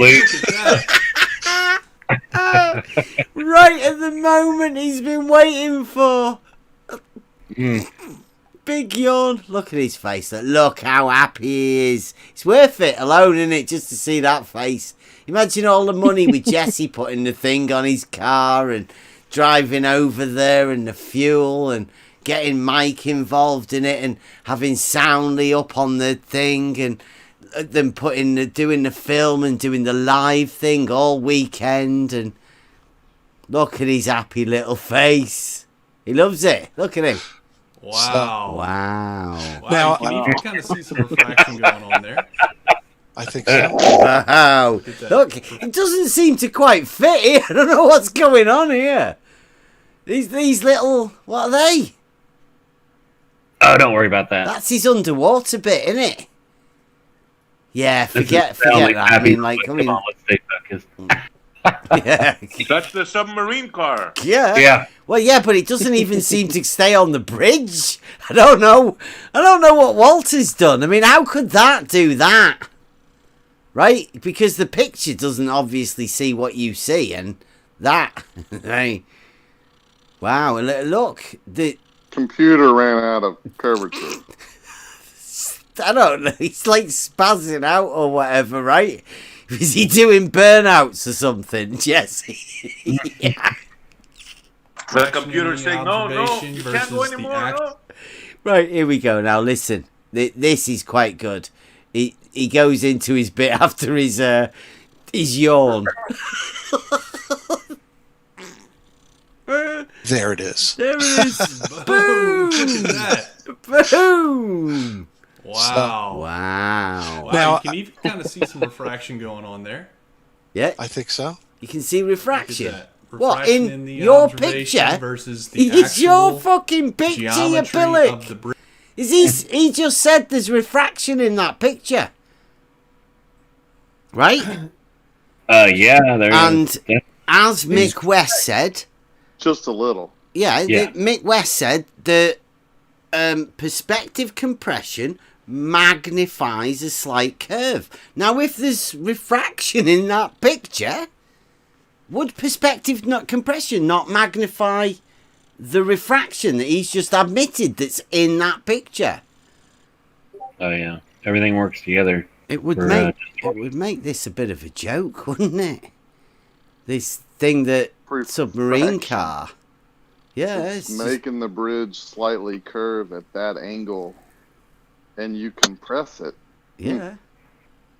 loop.
Right at the moment he's been waiting for. Big yawn. Look at his face. Look how happy he is. It's worth it alone, isn't it, just to see that face. Imagine all the money with Jesse putting the thing on his car and driving over there and the fuel and getting Mike involved in it and having Soundly up on the thing and them doing the film and doing the live thing all weekend. And look at his happy little face. He loves it. Look at him.
Wow.
Wow.
Wow.
Now-
you can kind of see some refraction going on there.
I think so.
Wow. Look, it doesn't seem to quite fit here. I don't know what's going on here. These little, what are they?
Oh, don't worry about that.
That's his underwater bit, isn't it? Yeah,
This is
forget
Stanley
that. I mean, like,
Come on, let's stay focused.
yeah.
That's the submarine car.
Yeah.
Yeah.
Well, yeah, but it doesn't even seem to stay on the bridge. I don't know what Walter's done. I mean, how could that do that? Right? Because the picture doesn't obviously see what you see, and that. Right? Wow, look.
Computer ran out of curvature.
I don't know. He's like spazzing out or whatever, right? Is he doing burnouts or something, Jesse? Yeah.
The computer saying, no,
Observation
you can't go
versus the
anymore,
act.
no.
Right, here we go. Now, listen. This is quite good. He goes into his bit after his yawn.
There it is.
There it is.
Boom! Look at that.
Boom!
Wow.
Wow.
Wow,
Now-
you can even kind of see some refraction going on there.
Yeah,
I think so.
you can see
Look at
refraction.
that.
What,
Refraction
in
the
your
observation
picture?
versus the
It's your
actual
fucking picture, you
geometry of
Billick.
the bridge.
He just said there's refraction in that picture. Right?
Yeah, there
And
is. Yeah.
as Mick West said,
Just a little.
yeah.
Yeah.
Mick West said the perspective compression magnifies a slight curve. Now, if there's refraction in that picture, would perspective compression not magnify the refraction that he's just admitted that's in that picture?
Oh, yeah. Everything works together.
It would
For,
make this a bit of a joke, wouldn't it? This thing that submarine
Refraction.
car. Yeah,
It's
it's just-
making the bridge slightly curve at that angle, and you compress it.
yeah.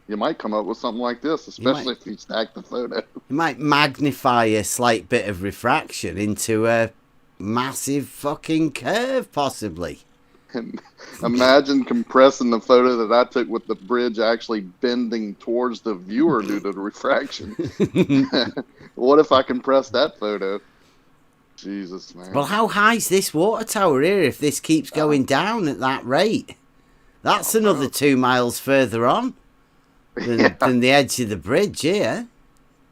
You might come up with something like this, especially if you stack the photo.
It might magnify a slight bit of refraction into a massive fucking curve, possibly.
And imagine compressing the photo that I took with the bridge actually bending towards the viewer due to the refraction. What if I compress that photo? Jesus, man.
Well, how high's this water tower here if this keeps going down at that rate? That's another 2 miles further on than the edge of the bridge here.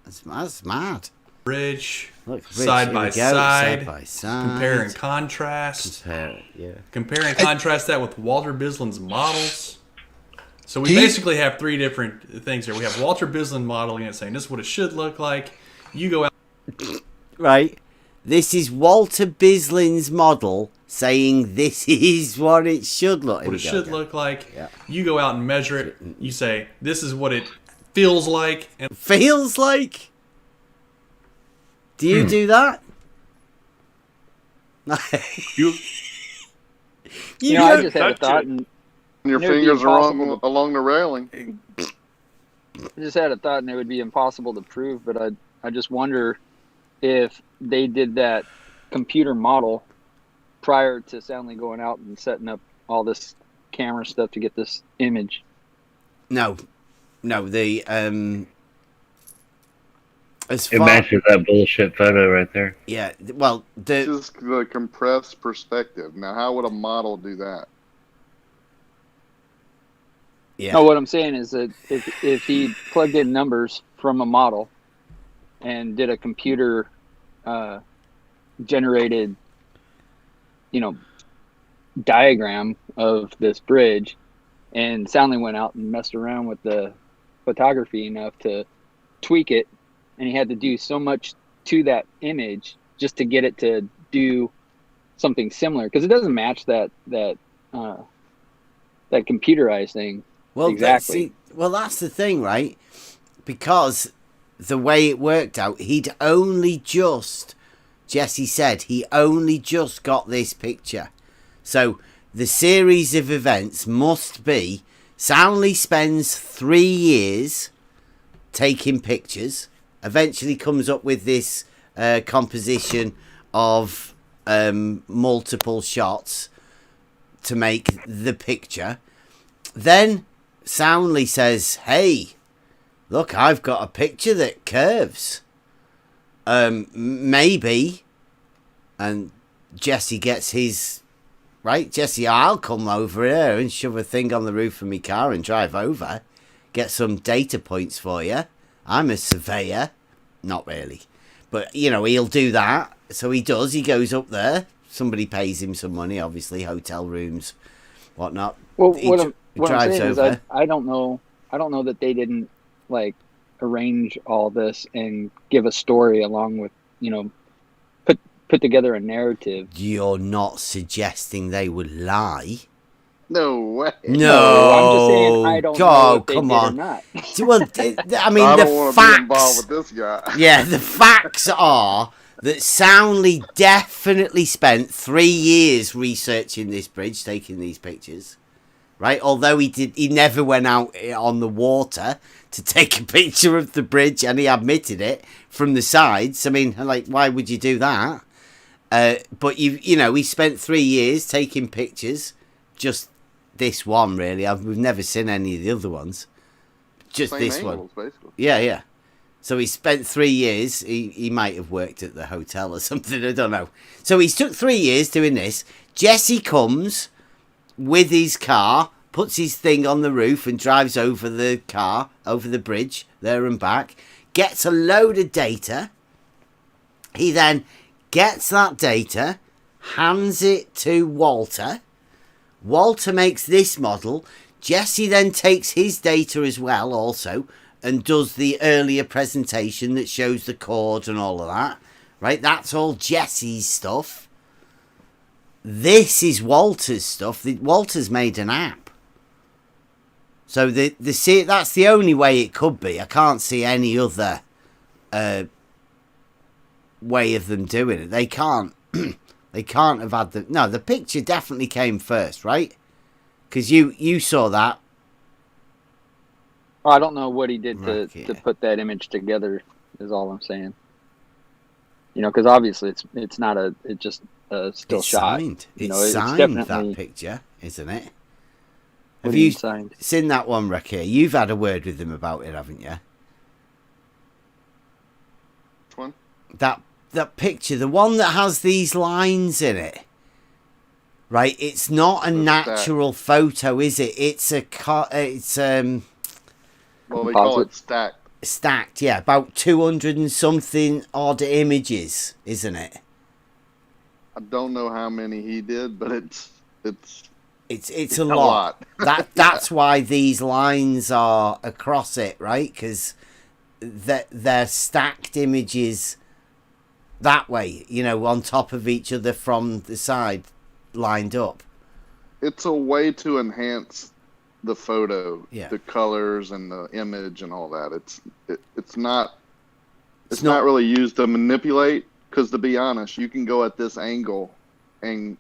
That's mad.
Bridge,
Look, bridge,
side
here
by
we go,
side,
side by side.
compare and contrast.
Compare, yeah.
Compare and contrast that with Walter Bislin's models. So we
He-
basically have three different things here. We have Walter Bislin modeling it, saying this is what it should look like. You go out.
Right. This is Walter Bislin's model saying this is what it should look like.
What it should look like.
Yeah.
You go out and measure it. You say this is what it feels like, and
Feels like. Do you do that?
You,
You know, I
don't-
just had a
touch
thought,
it.
and
Your
It would be
fingers are
impossible
along the railing.
I just had a thought, and it would be impossible to prove. But I just wonder if they did that computer model prior to Soundly going out and setting up all this camera stuff to get this image.
No, the as
It
far
matches that bullshit photo right there.
yeah, well,
It's just the compressed perspective. Now, how would a model do that?
yeah,
No, what I'm saying is that if he plugged in numbers from a model and did a computer generated, diagram of this bridge, and Soundly went out and messed around with the photography enough to tweak it, and he had to do so much to that image just to get it to do something similar, because it doesn't match that computerized thing.
well,
exactly.
that's the thing, right? Because the way it worked out, Jesse said he only just got this picture. So the series of events must be Soundly spends 3 years taking pictures, eventually comes up with this composition of multiple shots to make the picture. Then Soundly says, hey, look, I've got a picture that curves. Maybe. And Jesse gets his... Right, Jesse, I'll come over here and shove a thing on the roof of my car and drive over. Get some data points for you. I'm a surveyor. Not really. But, he'll do that. So he does. He goes up there. Somebody pays him some money, obviously. Hotel rooms, whatnot.
Well,
He
what I'm
drives
saying
over.
is I don't know that they didn't arrange all this and give a story along with put together a narrative.
You're not suggesting they would lie.
No way.
No,
I'm just saying I don't know if they
come
did
on.
or not.
Well, I mean,
I
the
don't want to be involved
facts.
with this guy.
Yeah, the facts are that Soundly definitely spent 3 years researching this bridge, taking these pictures. Right, although he never went out on the water to take a picture of the bridge, and he admitted it from the sides. I mean, why would you do that? But he spent 3 years taking pictures. Just this one, really. We've never seen any of the other ones. Just
Same
this
angles,
one.
basically.
Yeah. So he spent 3 years. He might have worked at the hotel or something. I don't know. So he's took 3 years doing this. Jesse comes with his car, puts his thing on the roof and drives over the car, over the bridge, there and back, gets a load of data. He then gets that data, hands it to Walter. Walter makes this model. Jesse then takes his data as well also and does the earlier presentation that shows the chord and all of that. Right? That's all Jesse's stuff. This is Walter's stuff. Walter's made an app. So that's the only way it could be. I can't see any other way of them doing it. They can't. They can't have had the picture definitely came first, right? Because you saw that.
Well, I don't know what he did
Right,
to put that image together. Is all I'm saying. Because obviously it's not it's just a still
It's
shot.
signed.
You
It's
know, it's
signed,
definitely-
that picture, isn't it?
What
Have
do you
you
mean signed?
seen that one, Ricky? You've had a word with him about it, haven't you?
Which one?
That picture, the one that has these lines in it, right? It's not a
What's
natural photo, is it? It's
Well, they call
Composite.
it stacked.
stacked, yeah, about 200 and something odd images, isn't it?
I don't know how many he did, but it's
It's a lot. That's why these lines are across it, right? Because they're stacked images that way, on top of each other from the side, lined up.
It's a way to enhance the photo,
Yeah.
the colors and the image and all that. It's not
It's
not
not-
really used to manipulate. Because to be honest, you can go at this angle, and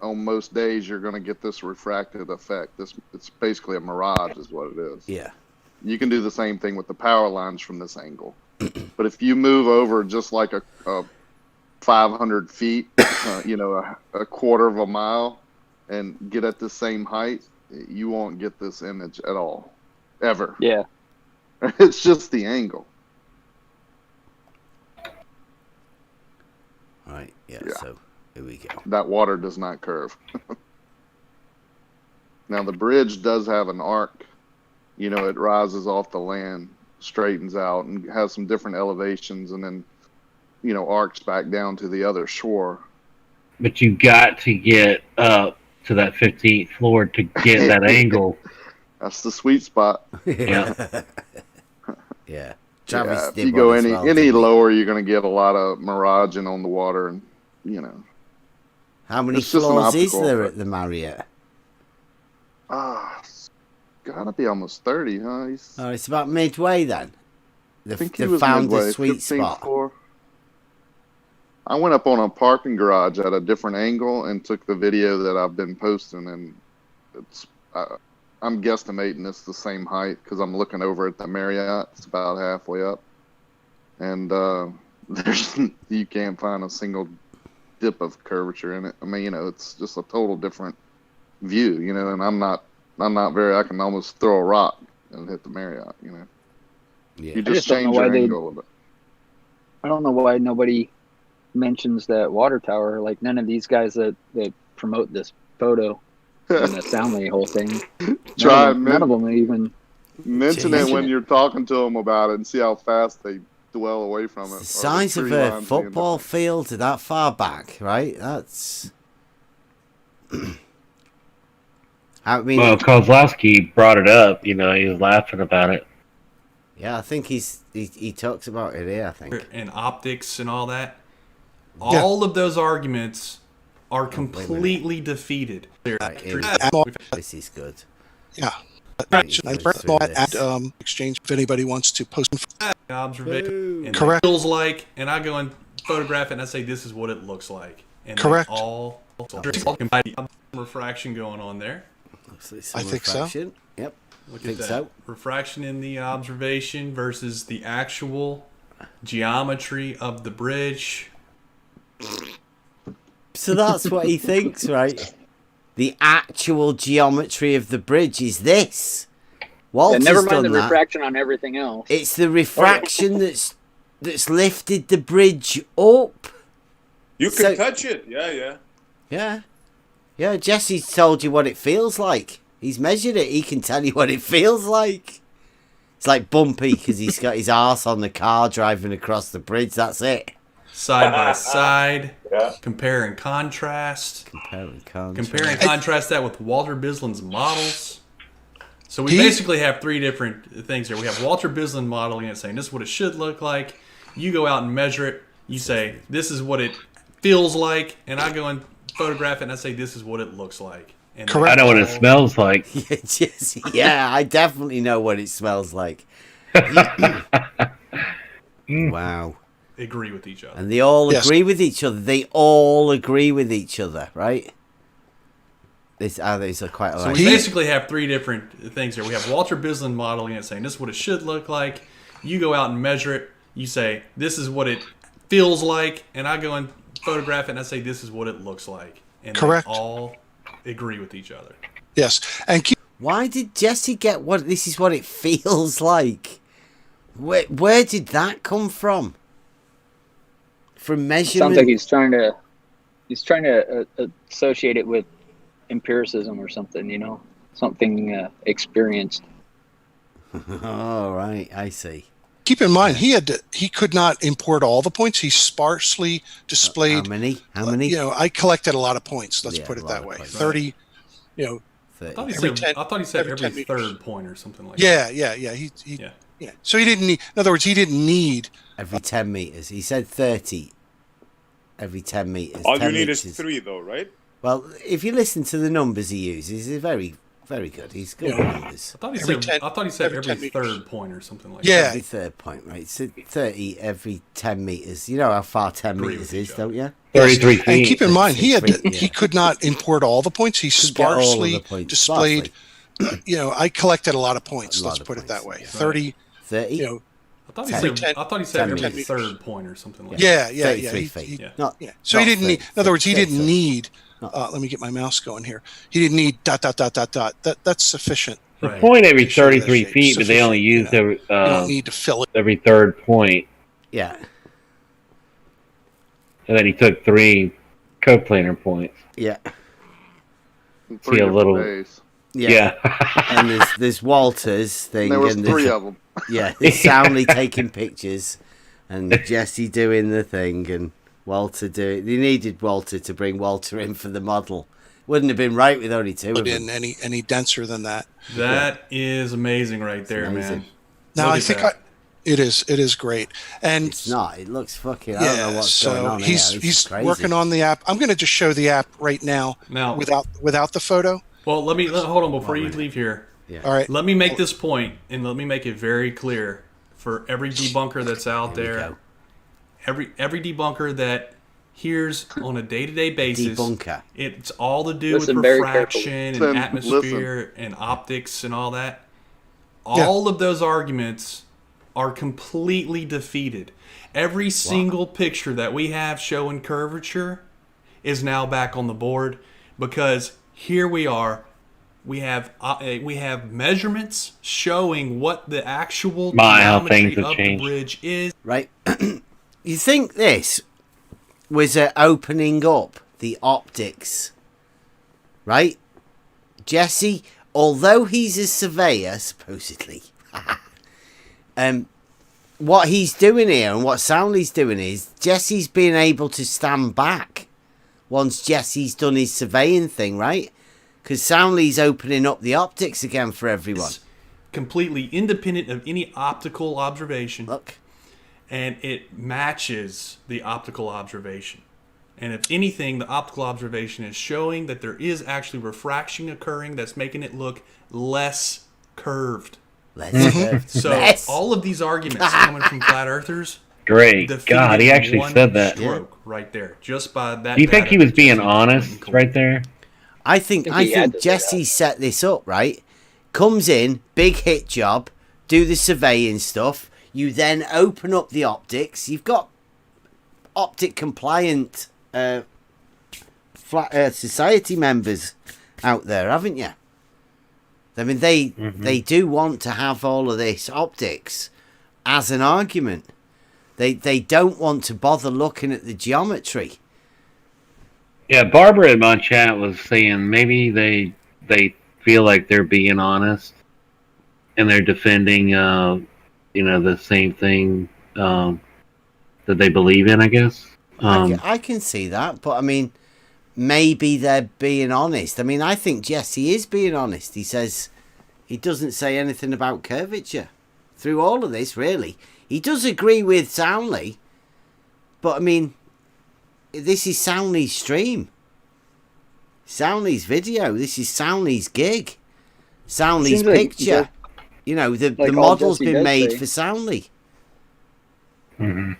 on most days you're going to get this refracted effect. It's basically a mirage, is what it is.
Yeah.
You can do the same thing with the power lines from this angle. But if you move over just like a 500 feet, a quarter of a mile, and get at the same height, you won't get this image at all, ever.
Yeah.
It's just the angle.
Right. Yeah.
Yeah.
So here we go.
That water does not curve. Now the bridge does have an arc. It rises off the land, straightens out, and has some different elevations, and then, arcs back down to the other shore.
But you got to get up to that 15th floor to get that angle.
That's the sweet spot.
Yeah.
Yeah. Travis
Yeah, if
did
you go
one as
any
well, didn't he?
lower, you're going to get a lot of miraging on the water, and
How many
it's just an
floors is
optical
there
effect.
at the Marriott?
It's gotta be almost 30, huh?
Oh, it's about midway then.
I think he
The
was
found
midway,
the sweet
15th
spot.
floor. I went up on a parking garage at a different angle and took the video that I've been posting, and I'm guesstimating it's the same height because I'm looking over at the Marriott. It's about halfway up, and you can't find a single dip of curvature in it. I mean, it's just a total different view, and I'm not I can almost throw a rock and hit the Marriott,
Yeah.
You
I
just
just don't know
change
why
your
they-
angle of it.
I don't know why nobody mentions that water tower. Like none of these guys that promote this photo and the Soundly whole thing.
Try
none of them even.
mention it
Change
when
it.
you're talking to them about it and see how fast they dwell away from it.
The
or
size of
tree
a
lines
football field that far back, right? That's. I mean,
Well, Kozlowski brought it up. He was laughing about it.
yeah, I think he talks about it here. I think.
And optics and all that.
Yeah.
All of those arguments are
wait a minute.
completely defeated.
Right, here we
Yeah.
go. This is good.
Yeah.
Right,
I
go through
add
this.
exchange if anybody wants to post.
Observation.
Boo.
And
Correct.
It feels like, and I go and photograph it and I say, this is what it looks like. And they
Correct.
all refraction going on there.
Looks like
I
some
think so.
refraction. Yep.
Look
Think
at that.
so.
Refraction in the observation versus the actual geometry of the bridge.
So that's what he thinks, right? The actual geometry of the bridge is this. Walter's
And never mind the
done that.
refraction on everything else.
It's the refraction that's lifted the bridge up.
You can
So-
touch it. Yeah.
Yeah. Yeah, Jesse's told you what it feels like. He's measured it. He can tell you what it feels like. It's like bumpy because he's got his arse on the car driving across the bridge. That's it.
Side by side.
Yeah.
Compare and contrast.
Compare and contrast.
Compare and contrast that with Walter Bislin's models. So we
He-
basically have three different things here. We have Walter Bislin modeling it, saying this is what it should look like. You go out and measure it. You say this is what it feels like, and I go and photograph it and I say this is what it looks like. And
Correct.
I know what it smells like.
Yeah, Jesse. Yeah, I definitely know what it smells like. Wow.
agree with each other.
And they all
Yes.
agree with each other. They all agree with each other, right? These are quite
So
alike.
we basically have three different things here. We have Walter Bislin modeling it, saying this is what it should look like. You go out and measure it. You say this is what it feels like, and I go and photograph it and I say this is what it looks like. And
Correct.
they all agree with each other.
Yes, and keep
Why did Jesse get what this is what it feels like? Where did that come from? From measurement?
Sounds like he's trying to associate it with empiricism or something, something experienced.
Oh, right, I see.
keep in mind he could not import all the points. He sparsely displayed.
How many?
I collected a lot of points. Let's
Yeah,
put
a
it
lot
that
of
way.
points.
30.
I thought he
Every
said,
10
I thought he said
every 10
every
meters.
third point or something like that.
Yeah.
Yeah.
Yeah. So he didn't need. In other words, he didn't need.
Every 10 meters. He said 30. Every 10 meters.
All
10
you need is
meters.
3, though, right?
Well, if you listen to the numbers he uses, he's very, very good. He's good with numbers.
I thought he
Every
said
10
I thought he said
every
every
10 meters.
third point or something like
Yeah.
Every third point, right? So 30 every 10 meters. You know how far 10
Agree
meters
with
is,
each
don't you?
33
And
feet.
keep in mind, he
Yeah.
could not import all the points. He
Could get all of
sparsely
the points.
displayed.
Sparsely.
I collected a lot of points.
A lot
Let's
of
put it that
points,
way.
yeah.
30.
30?
I thought thought he
10.
said. I thought he
10
said every
meters.
third point or something like
Yeah,
that.
yeah,
33
yeah.
feet.
Yeah.
Not,
Yeah. So he
not
didn't need.
30,
In other words, he
30
didn't
feet.
need.
No.
Let me get my mouse going here. He didn't need ... That's sufficient.
The
Right.
point every
To show you that
33
shape.
feet, but they only
Sufficient,
used
you
every,
You don't need to fill it.
every third point,
Yeah.
and then he took 3 coplanar points.
Yeah.
In
See a little-
days.
Yeah.
Yeah.
And there's Walter's thing.
And there was
and
3
there's,
of them.
yeah, there's Soundly taking pictures and Jesse doing the thing and Walter doing. They needed Walter to bring Walter in for the model. Wouldn't have been right with only 2 of
Put
them.
in any denser than that.
That is amazing right there,
amazing.
man.
Now
Look
I
at
think
that.
it is great. And
It's not. It looks fucking. I don't know what's going on
he's
here. This
he's
is crazy.
working on the app. I'm going to just show the app right now
Now,
without the photo.
well, hold on before you leave here.
All right.
Let me make this point, and let me make it very clear for every debunker that's out
Here we
there.
go.
Every debunker that hears on a day-to-day basis,
Debunker.
it's all to do
Listen
with
very
refraction and
Listen,
atmosphere and optics and all that. All of those arguments are completely defeated. Every single picture that we have showing curvature is now back on the board because here we are. We have measurements showing what the actual
My, how
geometry
things have
of
changed.
the bridge is.
Right. You think this was opening up the optics, right? Jesse, although he's a surveyor, supposedly, what he's doing here and what Soundly's doing is Jesse's being able to stand back once Jesse's done his surveying thing, right? Because Soundly's opening up the optics again for everyone.
It's completely independent of any optical observation.
Look.
And it matches the optical observation. And if anything, the optical observation is showing that there is actually refraction occurring that's making it look less curved. So
Less.
all of these arguments coming from flat earthers,
Great.
defeated
God, he
in
actually
one
said that.
stroke right there, just by that.
Do you think
data
he was
that
being
Jesse
honest
put in
right there?
I think
he had to say
Jesse set this up, right? Comes in, big hit job, do the surveying stuff. You then open up the optics. You've got optic compliant society members out there, haven't you? I mean, they do want to have all of this optics as an argument. They don't want to bother looking at the geometry.
Yeah, Barbara in my chat was saying maybe they feel like they're being honest and they're defending the same thing that they believe in, I guess.
I can see that, but I mean, maybe they're being honest. I mean, I think Jesse is being honest. He says he doesn't say anything about curvature through all of this, really. He does agree with Soundly, but I mean, this is Soundly's stream. Soundly's video. This is Soundly's gig. Soundly's
Seems like
picture. You know, the
all
model's
Jesse
been
does
made
say.
for Soundly.
Mhm.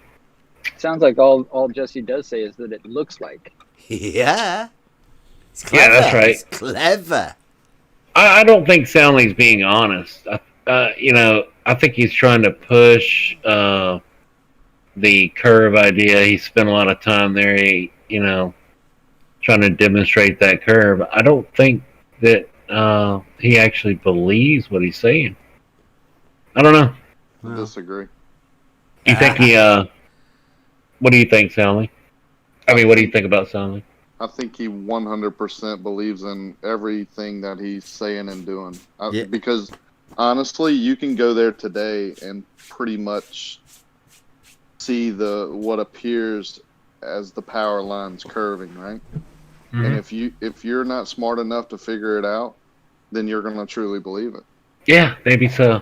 Sounds like all Jesse does say is that it looks like.
Yeah. It's
Yeah,
clever.
that's right.
It's clever.
I don't think Soundly's being honest. I think he's trying to push the curve idea. He spent a lot of time there, trying to demonstrate that curve. I don't think that he actually believes what he's saying. I don't know.
I disagree.
You think he? What do you think, Soundly? I mean, what do you think about Soundly?
I think he 100% believes in everything that he's saying and doing.
Yeah.
Because honestly, you can go there today and pretty much see what appears as the power lines curving, right?
Mhm.
And if you're not smart enough to figure it out, then you're going to truly believe it.
Yeah, maybe so.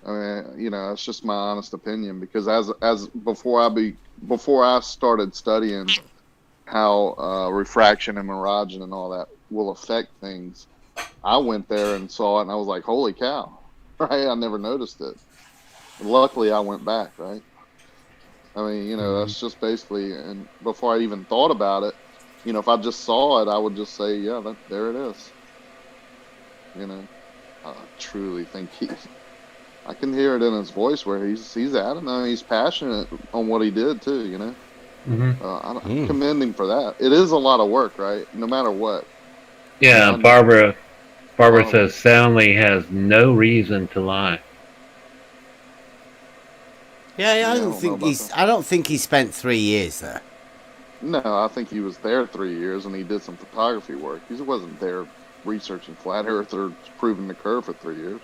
I mean, it's just my honest opinion. Because as before I started studying how refraction and miraging and all that will affect things, I went there and saw it, and I was like, "Holy cow!" Right? I never noticed it. Luckily, I went back. Right? I mean, that's just basically. And before I even thought about it, if I just saw it, I would just say, "Yeah, there it is." I truly think I can hear it in his voice where he's adamant. He's passionate on what he did too. You know, I commend him for that. It is a lot of work, right? No matter what.
Yeah, Barbara says Soundly has no reason to lie.
Yeah, I don't think he spent 3 years there.
No, I think he was there 3 years and he did some photography work. He wasn't there researching flat Earth or proving the curve for 3 years.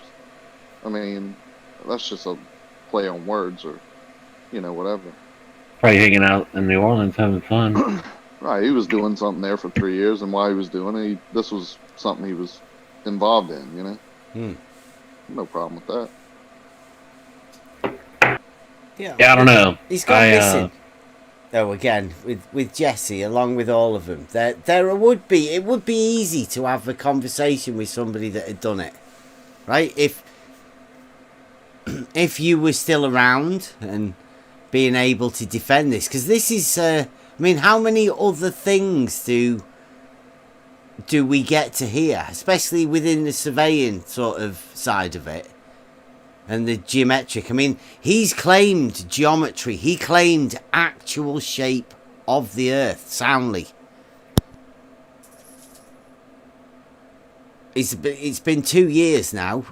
I mean, that's just a play on words or, whatever.
Probably hanging out in New Orleans having fun.
Right, he was doing something there for 3 years, and while he was doing it, this was something he was involved in, No problem with that.
Yeah, I don't know.
He's gone missing. Again, with Jesse, along with all of them, it would be easy to have a conversation with somebody that had done it, right? If you were still around and being able to defend this, because this is, how many other things do we get to hear, especially within the surveying sort of side of it? And the geometric. He's claimed geometry. He claimed actual shape of the Earth soundly. It's been 2 years now.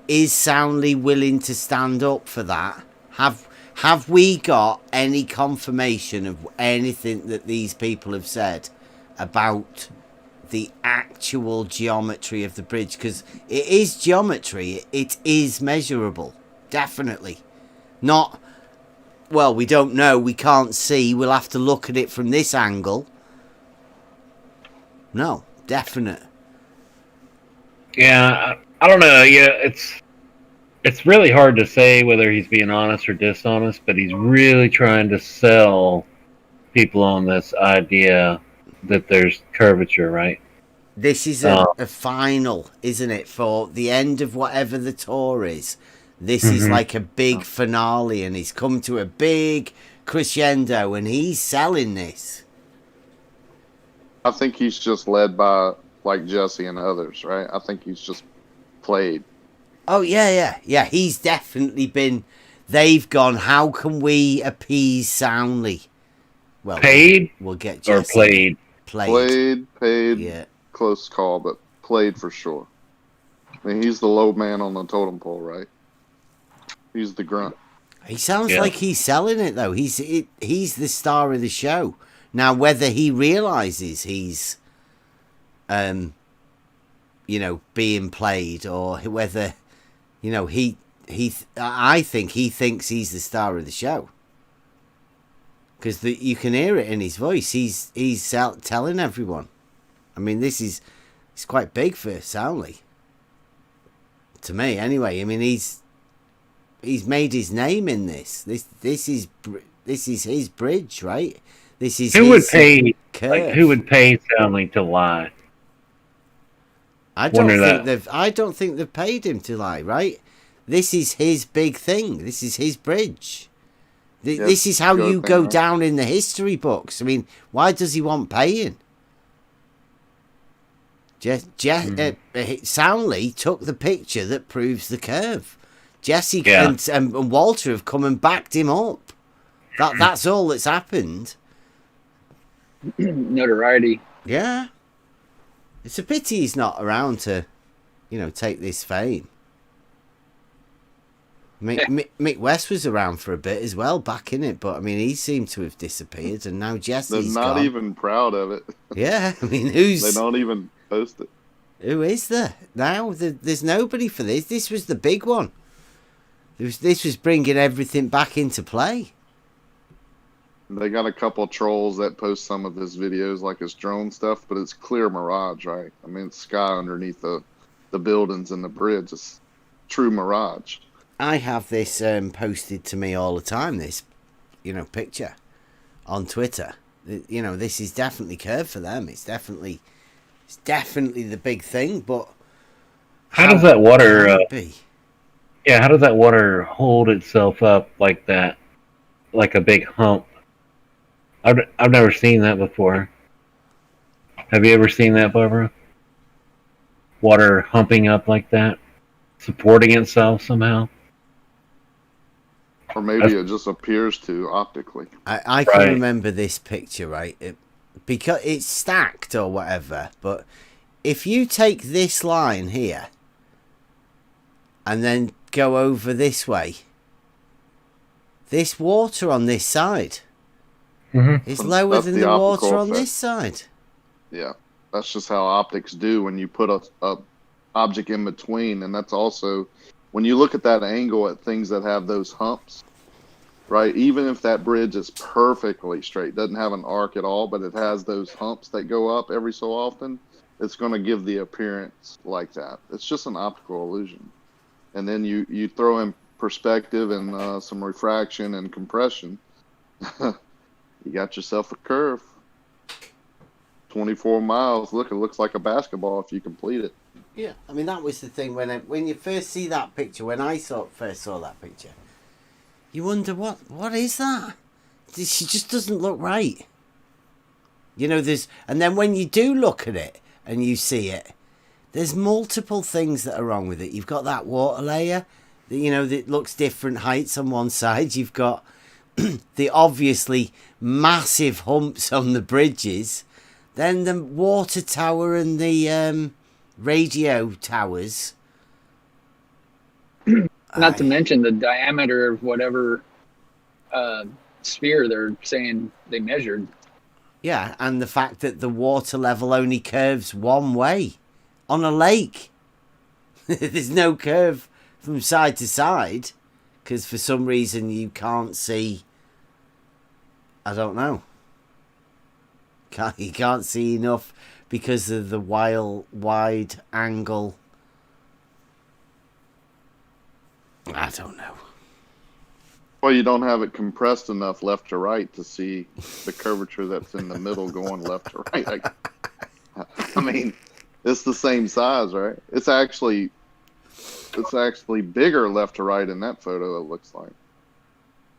Is Soundly willing to stand up for that? Have we got any confirmation of anything that these people have said about the actual geometry of the bridge? Because it is geometry. It is measurable. Definitely. Not, well, we don't know. We can't see. We'll have to look at it from this angle. No, definite.
Yeah, I don't know. Yeah, it's really hard to say whether he's being honest or dishonest, but he's really trying to sell people on this idea that there's curvature, right?
This is a final, isn't it, for the end of whatever the tour is. This is like a big finale, and he's come to a big crescendo, and he's selling this.
I think he's just led by, like, Jesse and others, right? I think he's just played.
Oh, yeah. He's definitely been... They've gone, how can we appease Soundly? Well,
paid?
We'll get
Jesse. Or played?
Played.
Yeah.
Close call, but played for sure. He's the low man on the totem pole, right? He's the grunt.
He sounds like he's selling it, though. He's the star of the show. Now, whether he realizes he's, being played, or whether, I think he thinks he's the star of the show. Because you can hear it in his voice. He's telling everyone. It's quite big for Soundly. To me, anyway. He's made his name in this. This is his bridge, right? This is
who would pay Soundly to lie?
I don't think they've paid him to lie, right? This is his big thing. This is his bridge. This is how you go down in the history books. Why does he want paying? Soundly took the picture that proves the curve. Jesse and Walter have come and backed him up. That's all that's happened.
Notoriety.
Yeah. It's a pity he's not around to, take this fame. Mick West was around for a bit as well, back in it, but he seemed to have disappeared, and now Jesse's
They're not
gone.
even proud of it.
Yeah, who's...
They don't even post it.
Who is there now? There's nobody for this. This was the big one. This was bringing everything back into play.
They got a couple trolls that post some of his videos, like his drone stuff, but it's clear mirage, right? It's sky underneath the buildings and the bridge. It's true mirage.
I have this posted to me all the time, this, picture on Twitter. This is definitely curved for them. It's definitely the big thing, but
how does that water how does that water hold itself up like that, like a big hump? I've never seen that before. Have you ever seen that, Barbara? Water humping up like that, supporting itself somehow.
Or maybe it just appears to optically.
I can
Right.
remember this picture, right? Because it's stacked or whatever, but if you take this line here and then go over this way, this water on this side is lower
That's
than
the
the
optical
water on
effect.
this side.
Yeah, that's just how optics do when you put a object in between, and that's also when you look at that angle at things that have those humps, right? Even if that bridge is perfectly straight, doesn't have an arc at all, but it has those humps that go up every so often, it's going to give the appearance like that. It's just an optical illusion. And then you throw in perspective and some refraction and compression, you got yourself a curve. 24 miles. Look, it looks like a basketball if you complete it.
Yeah, I mean that was the thing when you first see that picture. When I first saw that picture, you wonder what is that? She just doesn't look right. You know, and then when you do look at it and you see it, there's multiple things that are wrong with it. You've got that water layer, that looks different heights on one side. You've got the obviously massive humps on the bridges. Then the water tower and the radio towers.
Not to mention the diameter of whatever sphere they're saying they measured.
Yeah, and the fact that the water level only curves one way on a lake. There's no curve from side to side because for some reason you can't see. I don't know. You can't see enough because of the wide angle. I don't know.
Well, you don't have it compressed enough left to right to see the curvature that's in the middle going left to right. I mean, it's the same size, right? It's actually bigger left to right in that photo, it looks like.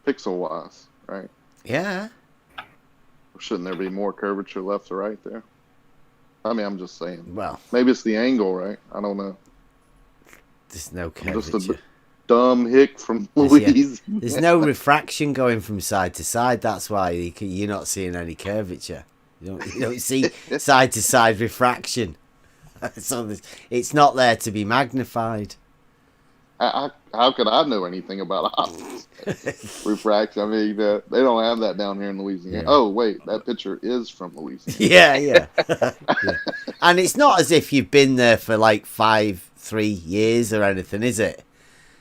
Pixel-wise, right?
Yeah.
Shouldn't there be more curvature left to right there? I mean, I'm just saying.
Well,
maybe it's the angle, right? I don't know.
there's no
I'm just a
curvature.
dumb hick from Louise.
There's no refraction going from side to side. That's why you're not seeing any curvature. You don't see side to side refraction. So it's not there to be magnified.
How could I know anything about optics? Refraction. I mean, they don't have that down here in Louisiana.
Yeah.
Oh, wait, that picture is from Louisiana.
Yeah. And it's not as if you've been there for like 3 years or anything, is it?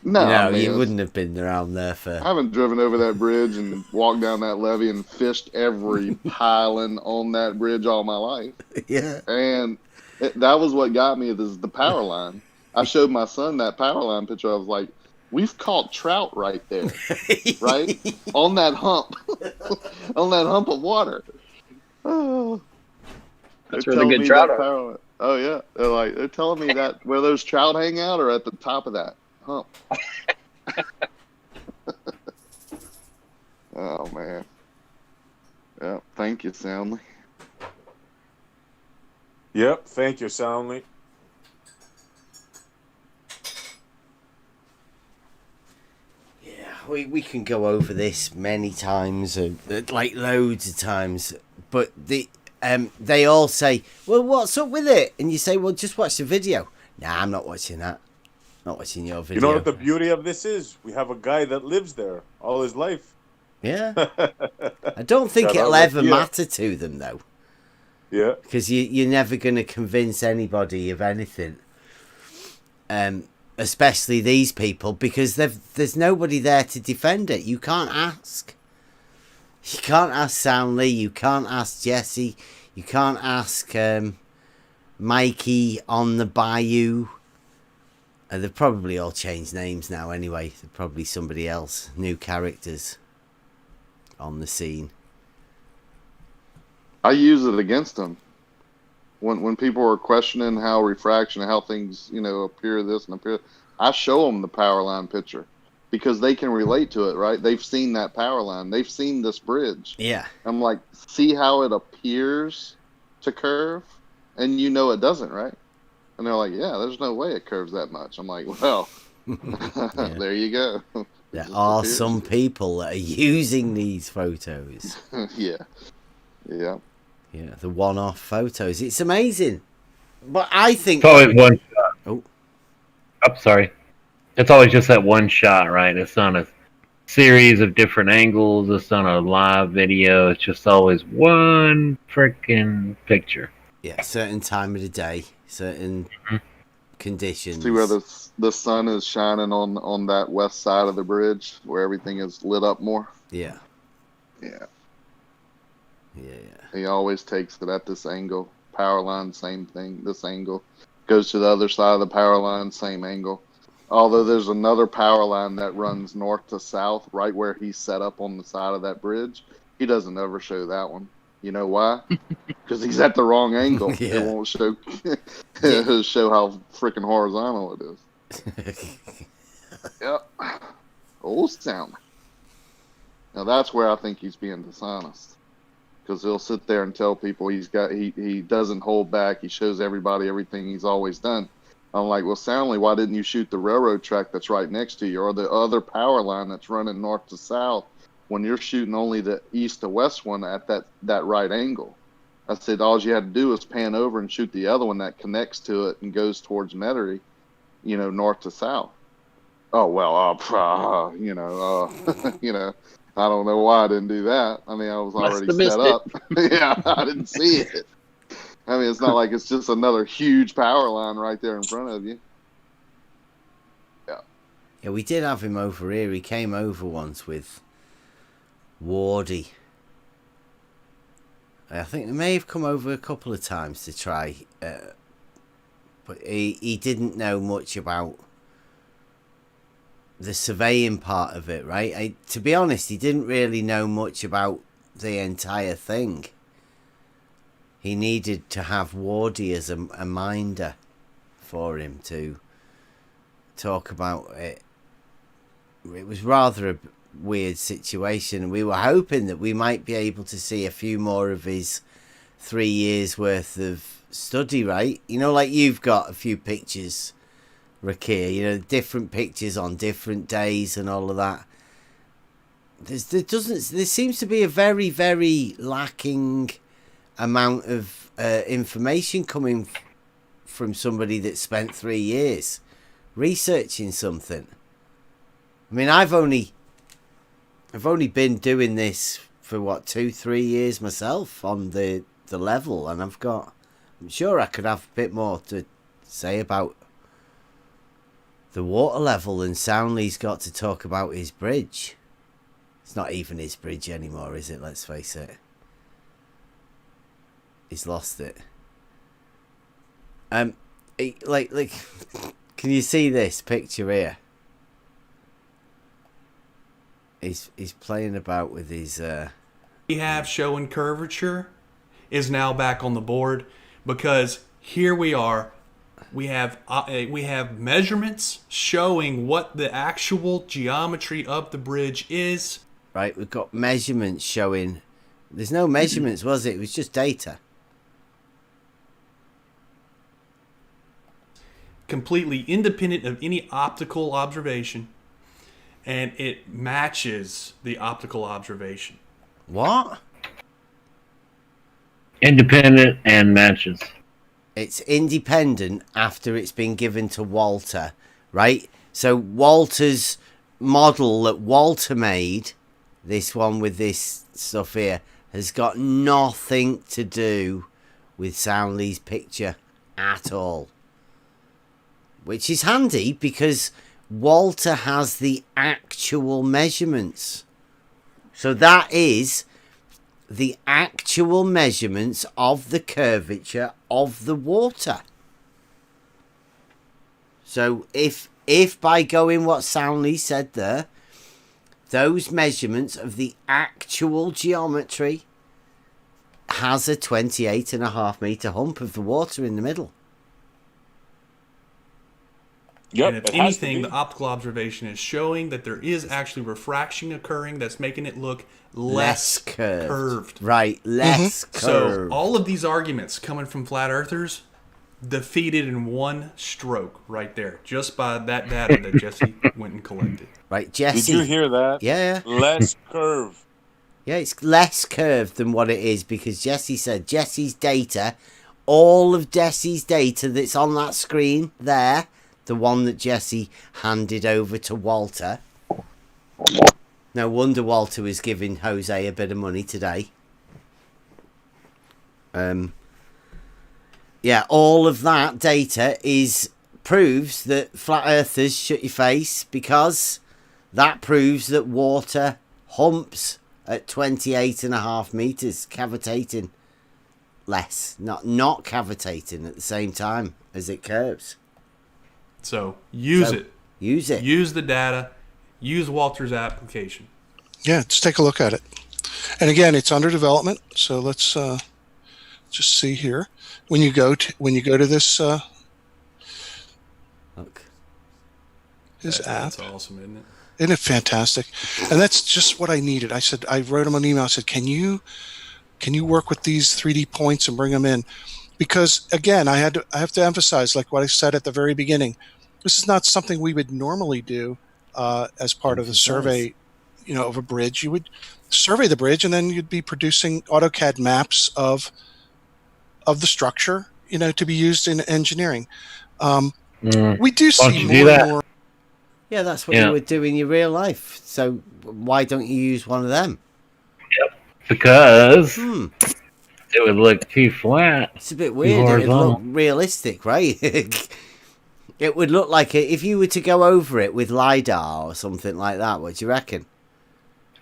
No, I mean,
you wouldn't have been around there for.
I haven't driven over that bridge and walked down that levee and fished every piling on that bridge all my life.
Yeah.
And that was what got me, is the power line. I showed my son that power line picture. I was like, we've caught trout right there, right? On that hump. On that hump of water. Oh.
That's
They're
where the
telling
good
me
trout
that
are.
power line- Oh, yeah. They're telling me that where those trout hang out are at the top of that hump. Oh, man. Yeah, thank you, Soundly.
Yep, thank you, Soundly.
We can go over this many times, like loads of times, but they all say, well, what's up with it? And you say, well, just watch the video. Nah, I'm not watching that. Not watching your video.
You know what the beauty of this is? We have a guy that lives there all his life.
Yeah. I don't think
Shout out
it'll ever
Rakia.
matter to them, though,
Yeah.
because you're never going to convince anybody of anything. Especially these people, because there's nobody there to defend it. You can't ask. You can't ask Soundly. You can't ask Jesse. You can't ask Mikey on the Bayou. They've probably all changed names now anyway. They're probably somebody else. New characters on the scene.
I use it against them. When people are questioning how refraction, how things, appear this and appear, I show them the power line picture because they can relate to it, right? They've seen that power line. They've seen this bridge.
Yeah.
I'm like, see how it appears to curve? And it doesn't, right? And they're like, yeah, there's no way it curves that much. I'm like, well, there you go.
There are some people that are using these photos.
Yeah.
Yeah, the one-off photos. It's amazing. But I think...
It's always one shot.
Oh.
I'm sorry. It's always just that one shot, right? It's not a series of different angles. It's not a live video. It's just always one freaking picture.
Yeah, certain time of the day, certain conditions.
See where the sun is shining on that west side of the bridge where everything is lit up more?
Yeah.
Yeah.
Yeah.
He always takes it at this angle. Power line, same thing. This angle. Goes to the other side of the power line, same angle. Although there's another power line that runs north to south, right where he's set up on the side of that bridge. He doesn't ever show that one. You know why? Because he's at the wrong angle.
Yeah.
It won't show. It'll show how freaking horizontal it is. Yep. Old sound. Now that's where I think he's being dishonest. Because he'll sit there and tell people he doesn't hold back. He shows everybody everything he's always done. I'm like, well, Soundly, why didn't you shoot the railroad track that's right next to you, or the other power line that's running north to south, when you're shooting only the east to west one at that right angle? I said, all you had to do is pan over and shoot the other one that connects to it and goes towards Metairie, north to south. Oh, well, you know, I don't know why I didn't do that. I mean, I was already set up. Yeah, I didn't see it. I mean, it's not like it's just another huge power line right there in front of you. Yeah.
Yeah, we did have him over here. He came over once with Wardy. I think they may have come over a couple of times to try, but he didn't know much about the surveying part of it, right? To be honest, he didn't really know much about the entire thing. He needed to have Wardy as a minder for him to talk about it. It was rather a weird situation. We were hoping that we might be able to see a few more of his 3 years worth of study, right? Like you've got a few pictures, Rakir, different pictures on different days and all of that. There seems to be a very, very lacking amount of information coming from somebody that spent 3 years researching something. I mean, I've only been doing this for 2-3 years myself on the level, and I'm sure I could have a bit more to say about the water level than Soundly's got to talk about his bridge. It's not even his bridge anymore, is it? Let's face it. He's lost it. Like, can you see this picture here? He's playing about with his.
We have showing curvature is now back on the board because here we are. We have measurements showing what the actual geometry of the bridge is.
Right, we've got measurements showing. There's no measurements, was it? It was just data.
Completely independent of any optical observation, and it matches the optical observation.
What?
Independent and matches.
It's independent after it's been given to Walter, right? So Walter's model that Walter made, this one with this stuff here, has got nothing to do with Soundly's picture at all. Which is handy because Walter has the actual measurements. So that is the actual measurements of the curvature of the water. So if by going what Soundly said there, those measurements of the actual geometry has a 28.5 meter hump of the water in the middle.
Yep,
And if
it has to
anything,
be.
the optical observation is showing that there is actually refraction occurring that's making it look less curved.
Right, less
So
curved.
all of these arguments coming from flat earthers, defeated in one stroke right there, just by that data that Jesse went and collected.
Right, Jesse.
Did you hear that?
Yeah.
Less curve.
Yeah, it's less curved than what it is because Jesse said Jesse's data, all of Jesse's data that's on that screen there, the one that Jesse handed over to Walter. No wonder Walter was giving Jose a bit of money today. Yeah, all of that data proves that flat earthers shut your face because that proves that water humps at 28.5 meters, cavitating less, not cavitating at the same time as it curves.
So use it.
Use it.
Use the data. Use Walter's application.
Yeah, let's take a look at it. And again, it's under development. So let's just see here. When you go to this
Look.
his app,
That's awesome, isn't it?
isn't it fantastic? And that's just what I needed. I wrote him an email. I said, can you work with these 3D points and bring them in? Because again, I have to emphasize, like what I said at the very beginning, this is not something we would normally do as part of a survey, of a bridge. You would survey the bridge and then you'd be producing AutoCAD maps of the structure, to be used in engineering. We do see more and more.
Yeah, that's what you would do in your real life. So why don't you use one of them?
Because it would look too flat.
It's a bit weird. It would look realistic, right? It would look like it if you were to go over it with LiDAR or something like that. What do you reckon?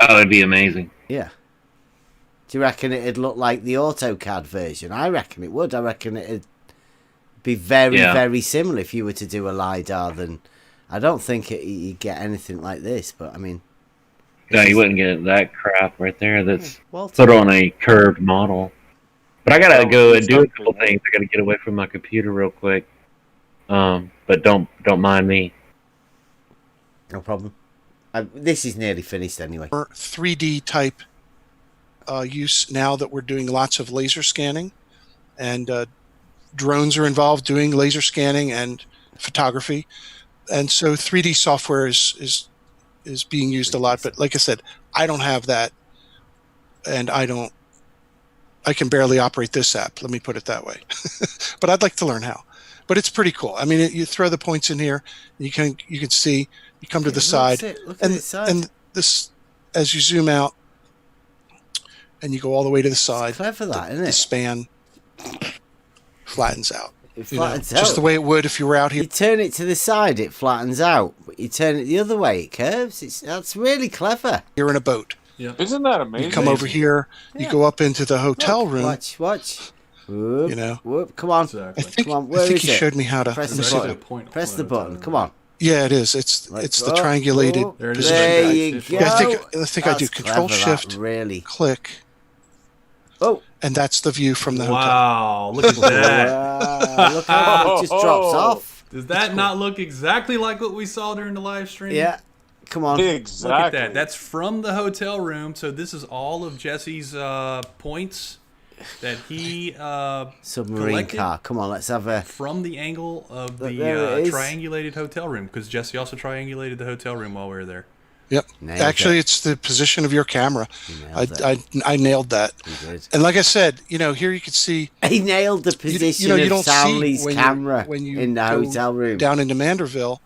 Oh, it'd be amazing.
Yeah. Do you reckon it'd look like the AutoCAD version? I reckon it would. I reckon it'd be very, very similar if you were to do a LiDAR. I don't think you'd get anything like this, but I mean...
No, you wouldn't get that crap right there that's
Walter.
put on a curved model. But I gotta go and do a couple things. I gotta get away from my computer real quick. But don't mind me.
No problem. This is nearly finished anyway.
3D type use now that we're doing lots of laser scanning, and drones are involved doing laser scanning and photography, and so 3D software is being used a lot. But like I said, I don't have that, and I can barely operate this app. Let me put it that way. But I'd like to learn how. But it's pretty cool. I mean, you throw the points in here, and you can see. You come to the side, and this, as you zoom out, and you go all the way to the side.
It's clever, that, isn't it?
The span flattens out.
It flattens out.
Just the way it would if you were out here.
You turn it to the side, it flattens out. But you turn it the other way, it curves. That's really clever.
You're in a boat.
Yeah.
Isn't that amazing?
You come over here. You go up into the hotel room.
Watch. Whoop, whoop. Come on.
Exactly.
Come on. Where
I think
is
he
it?
showed me how to.
Press
There's
the
actually
button.
a
Press the button. Come on.
Yeah, it is. It's the triangulated.
There it is.
There
Right
you
there.
go.
I think I do
That's
Control
clever,
Shift,
that, really.
click,
Oh.
and that's the view from the hotel.
Wow, look at that.
Wow, look how it just drops off.
Does that not look exactly like what we saw during the live stream?
Yeah. Come on.
Exactly.
Look at that. That's from the hotel room. So this is all of Jesse's points that he
Submarine
collected
car. Come on, let's have a...
from the angle of the
There it is.
triangulated hotel room, because Jesse also triangulated the hotel room while we were there.
Yep.
Nailed
Actually,
it.
it's the position of your camera.
You nailed it.
I nailed that.
You did.
And like I said, here you can see
He nailed the position
you
of
don't see
Soundly's
when
camera
you
in the
go
hotel room.
down into Manderville.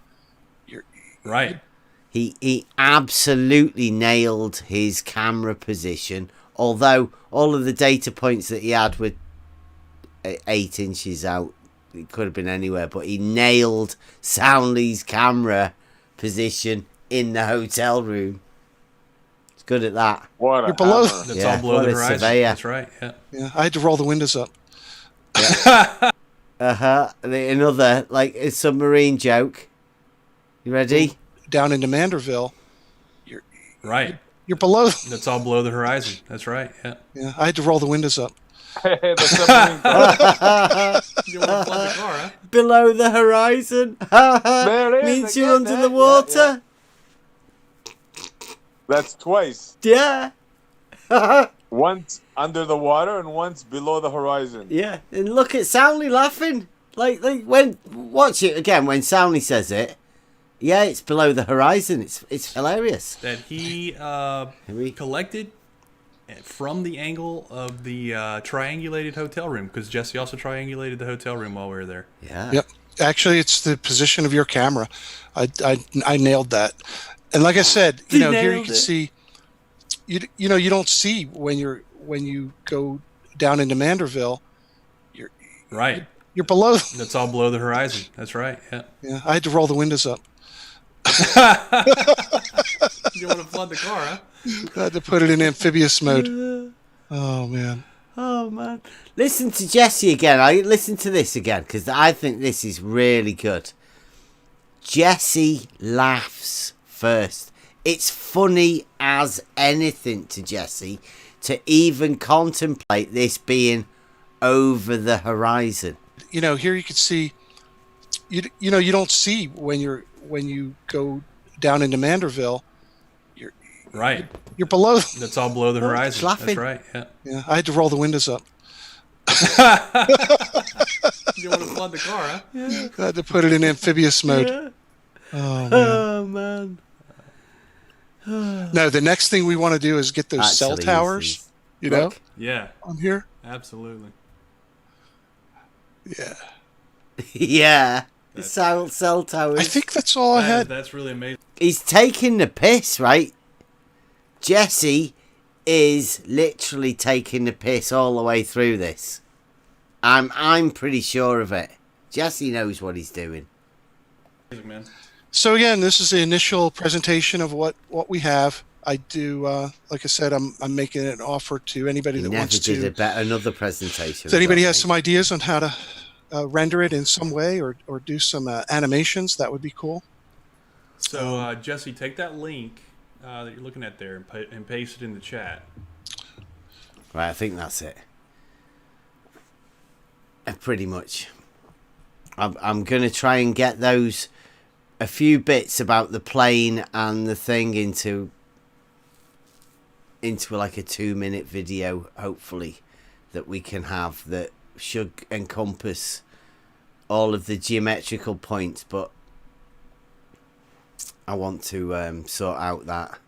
Right.
He absolutely nailed his camera position, although all of the data points that he had were 8 inches out. It could have been anywhere, but he nailed Soundly's camera position in the hotel room. It's good at that.
What a
You're below-
hammer.
That's
Yeah,
all below
what
the
a
horizon.
surveyor.
That's right. Yeah.
Yeah, I had to roll the windows up.
Another, like, a submarine joke. You ready?
Down into Manderville,
Right.
you're below.
That's all below the horizon. That's right. Yeah.
Yeah, I had to roll the windows up.
The submarine car.
You want to flood the car, huh?
Below the horizon.
There it is
Means you
again,
under the
yeah,
water.
That's twice.
Yeah.
Once under the water and once below the horizon.
Yeah. And look at Soundly laughing. Like when watch it again when Soundly says it. Yeah, it's below the horizon. It's hilarious.
That he collected from the angle of the triangulated hotel room, because Jesse also triangulated the hotel room while we were there.
Yeah.
Yep. Actually, it's the position of your camera. I nailed that. And like I said, here you can see. You don't see when you go down into Manderville.
Right.
You're below.
That's all below the horizon. That's right. Yeah.
Yeah. I had to roll the windows up.
You want to flood the car, huh?
I had to put it in amphibious mode. Oh man.
Oh man. Listen to Jesse again. Listen to this again because I think this is really good. Jesse laughs first. It's funny as anything to Jesse to even contemplate this being over the horizon.
Here you can see. You don't see when you go down into Manderville.
Right.
You're below.
That's all below the horizon.
Laughing.
That's right. Yeah.
Yeah. I had to roll the windows up.
You want to flood the car, huh?
I had to put it in amphibious mode. Oh man. No, the next thing we want to do is get those cell towers.
Yeah.
On here.
Absolutely.
Yeah.
Yeah. Cell towers.
I think that's all I had.
That's really amazing.
He's taking the piss, right? Jesse is literally taking the piss all the way through this. I'm pretty sure of it. Jesse knows what he's doing.
Man.
So again, this is the initial presentation of what we have. I do, like I said, I'm making an offer to anybody that wants to.
Never did another presentation.
If anybody has some ideas on how to render it in some way or do some animations, that would be cool.
So Jesse, take that link that you're looking at there and paste it in the chat.
Right, I think that's it. Pretty much. I'm going to try and get a few bits about the plane and the thing into like a 2-minute video, hopefully, that we can have that should encompass all of the geometrical points, but I want to sort out that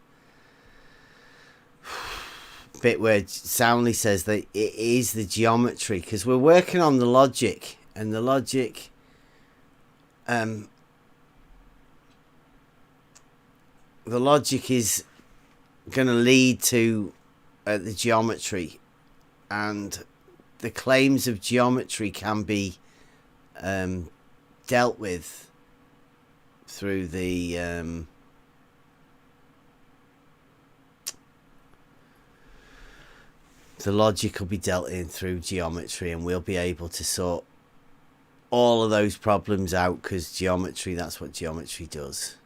bit where Soundly says that it is the geometry, because we're working on the logic, and the logic is going to lead to the geometry, and the claims of geometry can be dealt with through the logic will be dealt in through geometry, and we'll be able to sort all of those problems out, because geometry, that's what geometry does.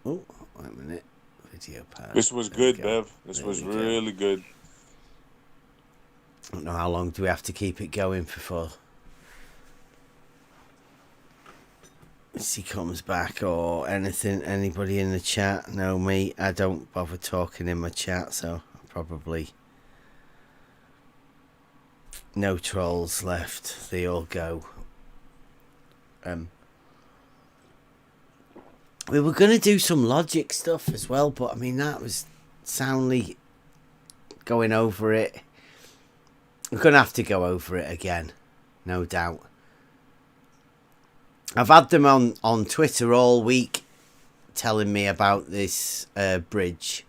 Oh, wait a minute. Video pad.
This was good, Bev. This was really good.
I don't know how long do we have to keep it going before he comes back or anything. Anybody in the chat? No, me. I don't bother talking in my chat, so probably no trolls left. They all go. We were going to do some logic stuff as well, but I mean, that was Soundly going over it. We're going to have to go over it again, no doubt. I've had them on Twitter all week telling me about this bridge.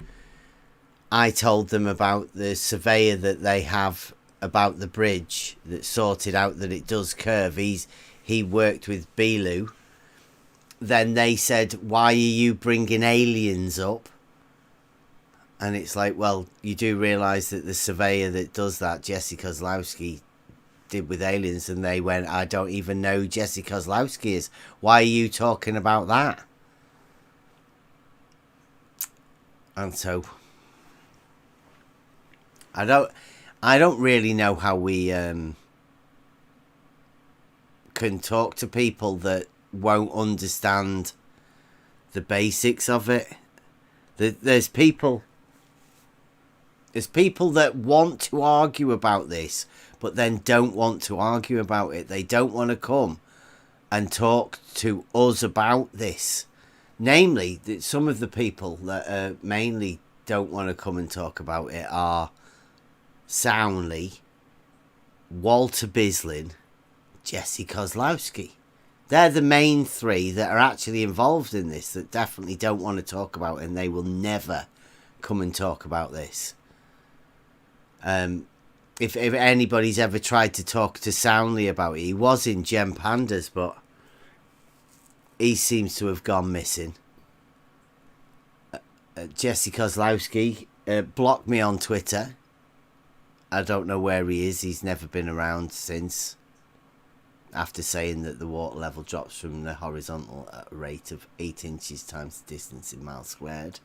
I told them about the surveyor that they have about the bridge that sorted out that it does curve. He worked with Belu. Then they said, why are you bringing aliens up? And it's like, well, you do realise that the surveyor that does that, Jesse Kozlowski, did with aliens, and they went, I don't even know who Jesse Kozlowski is. Why are you talking about that? And so I don't really know how we can talk to people that won't understand the basics of it. There's people There's people that want to argue about this, but then don't want to argue about it. They don't want to come and talk to us about this. Namely, that some of the people that mainly don't want to come and talk about it are Soundly, Walter Bislin, Jesse Kozlowski. They're the main three that are actually involved in this that definitely don't want to talk about it, and they will never come and talk about this. If anybody's ever tried to talk to Soundly about it, he was in Gem Pandas, but he seems to have gone missing. Jesse Kozlowski blocked me on Twitter. I don't know where he is. He's never been around since. After saying that the water level drops from the horizontal at a rate of 8 inches times the distance in miles squared,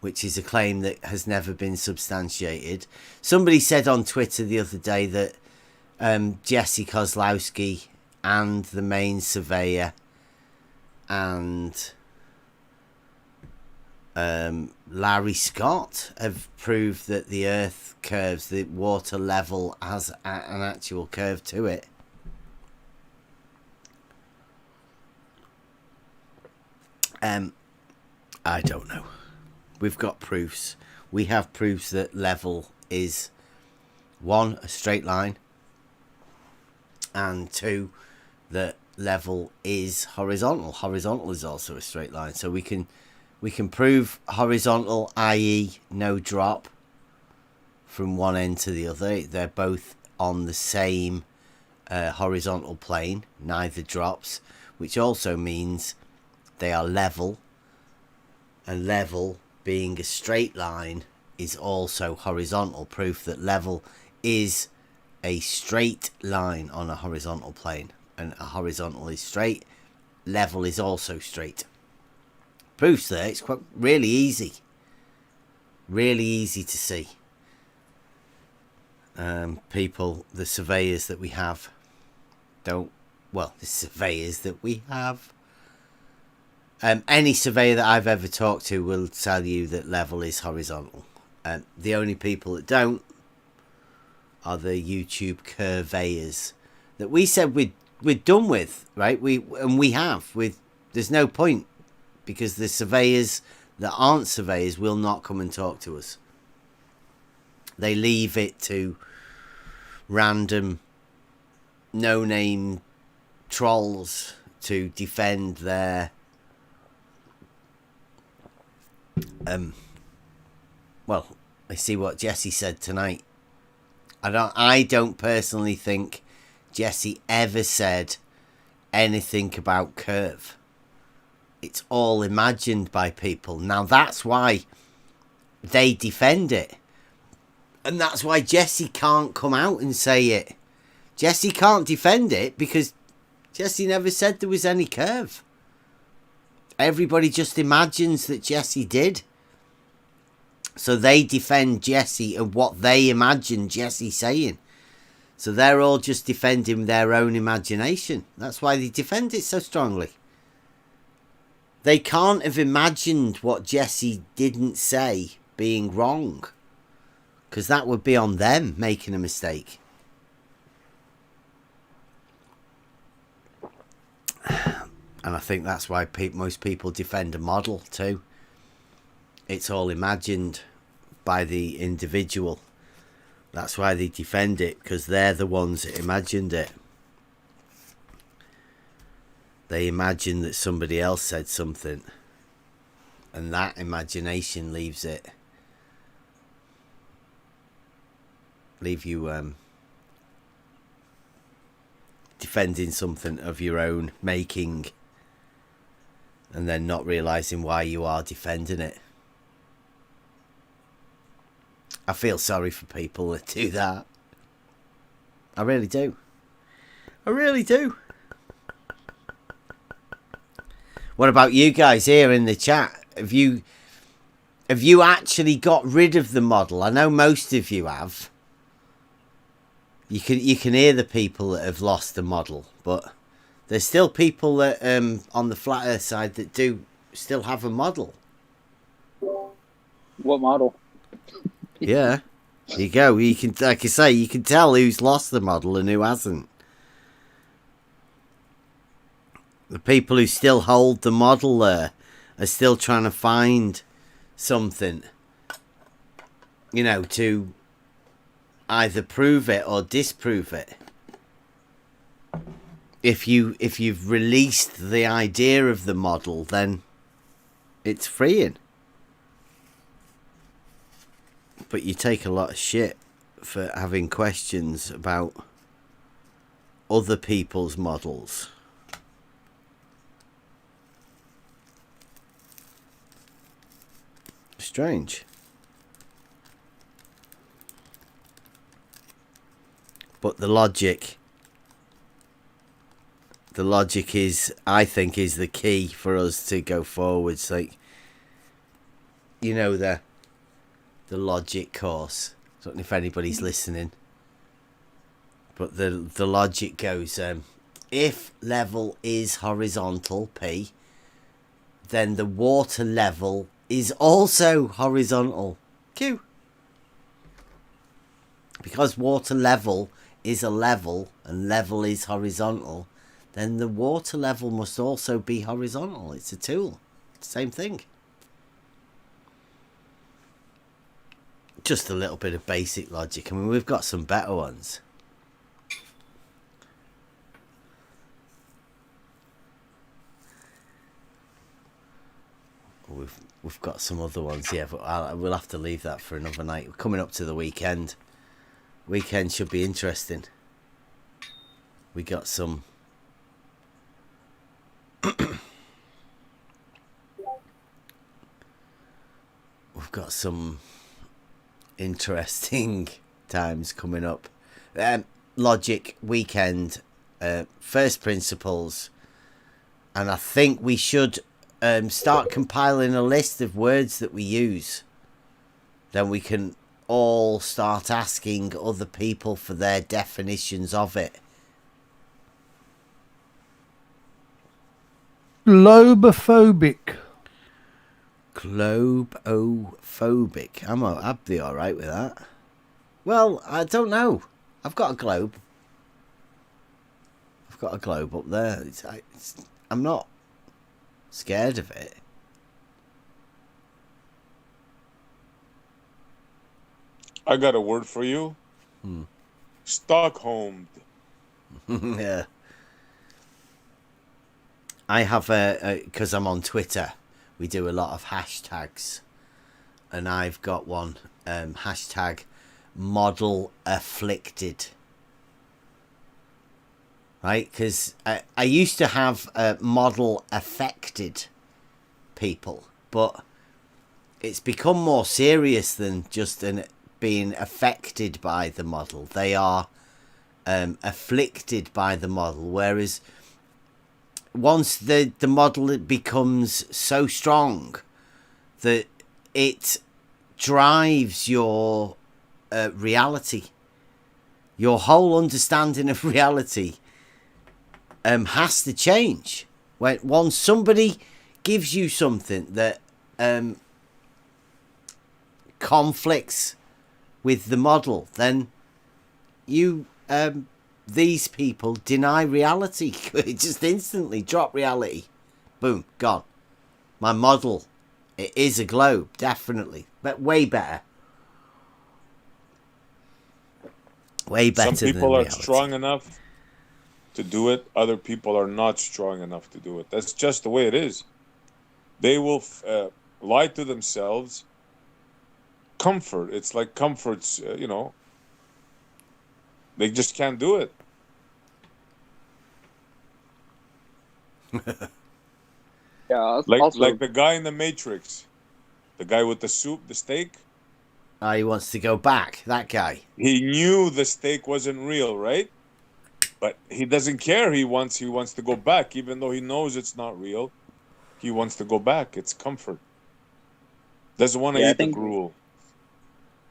which is a claim that has never been substantiated. Somebody said on Twitter the other day that Jesse Kozlowski and the main surveyor and Larry Scott have proved that the Earth curves, the water level has an actual curve to it. I don't know. We've got proofs. We have proofs that level is 1, a straight line, and 2, that level is horizontal. Horizontal is also a straight line. So we can prove horizontal, i.e. no drop from one end to the other. They're both on the same horizontal plane, neither drops, which also means they are level, and level being a straight line is also horizontal. Proof that level is a straight line on a horizontal plane, and a horizontal is straight, level is also straight. Proofs there. It's quite really easy to see. People, the surveyors that we have any surveyor that I've ever talked to will tell you that level is horizontal. The only people that don't are the YouTube curveyors that we said we're done with, right? There's no point, because the surveyors that aren't surveyors will not come and talk to us. They leave it to random no-name trolls to defend their well, I see what Jesse said tonight. I don't personally think Jesse ever said anything about curve. It's all imagined by people. Now that's why they defend it. And that's why Jesse can't come out and say it. Jesse can't defend it because Jesse never said there was any curve. Everybody just imagines that Jesse did. So they defend Jesse and what they imagine Jesse saying. So they're all just defending their own imagination. That's why they defend it so strongly. They can't have imagined what Jesse didn't say being wrong, because that would be on them making a mistake. And I think that's why most people defend a model too. It's all imagined by the individual. That's why they defend it, because they're the ones that imagined it. They imagine that somebody else said something, and that imagination leave you defending something of your own making, and then not realizing why you are defending it. I feel sorry for people that do that. I really do. I really do. What about you guys here in the chat? Have you actually got rid of the model? I know most of you have. You can hear the people that have lost the model, but there's still people that on the flat earth side that do still have a model.
What model?
Yeah. You go. You can, like I say, you can tell who's lost the model and who hasn't. The people who still hold the model there are still trying to find something, you know, to either prove it or disprove it. If you've released the idea of the model, then it's freeing. But you take a lot of shit for having questions about other people's models. Strange. But the logic is, I think, is the key for us to go forwards. Like, you know, the logic course. I don't know if anybody's listening, but the logic goes, if level is horizontal, P, then the water level is also horizontal, Q. Because water level is a level and level is horizontal, then the water level must also be horizontal. It's a tool. Same thing. Just a little bit of basic logic. I mean, we've got some better ones. We've got some other ones, yeah, but we'll have to leave that for another night. We're coming up to the weekend. Weekend should be interesting. We got some... We've got some interesting times coming up. Logic, weekend, first principles, and I think we should start compiling a list of words that we use. Then we can all start asking other people for their definitions of it.
Globophobic.
Globophobic. I'd be alright with that. Well, I don't know. I've got a globe. I've got a globe up there. I'm not scared of it.
I got a word for you. Stockholmed.
Yeah. I have because I'm on Twitter, we do a lot of hashtags, and I've got one, hashtag model afflicted. Right, because I used to have model affected people, but it's become more serious than just being affected by the model. They are afflicted by the model, whereas once the model becomes so strong that it drives your reality, your whole understanding of reality has to change. Once somebody gives you something that conflicts with the model, then you these people deny reality. Just instantly drop reality. Boom, gone. My model, it is a globe, definitely, but way better. Way better.
Some people
than
are
reality.
strong enough to do it. Other people are not strong enough to do it. That's just the way it is. They will lie to themselves. Comfort. It's like comforts, they just can't do it.
Yeah,
like the guy in the Matrix, the guy with the soup, the steak.
He wants to go back. That guy.
He knew the steak wasn't real, right? But he doesn't care. He wants to go back, even though he knows it's not real. He wants to go back. It's comfort. Doesn't want to eat the gruel.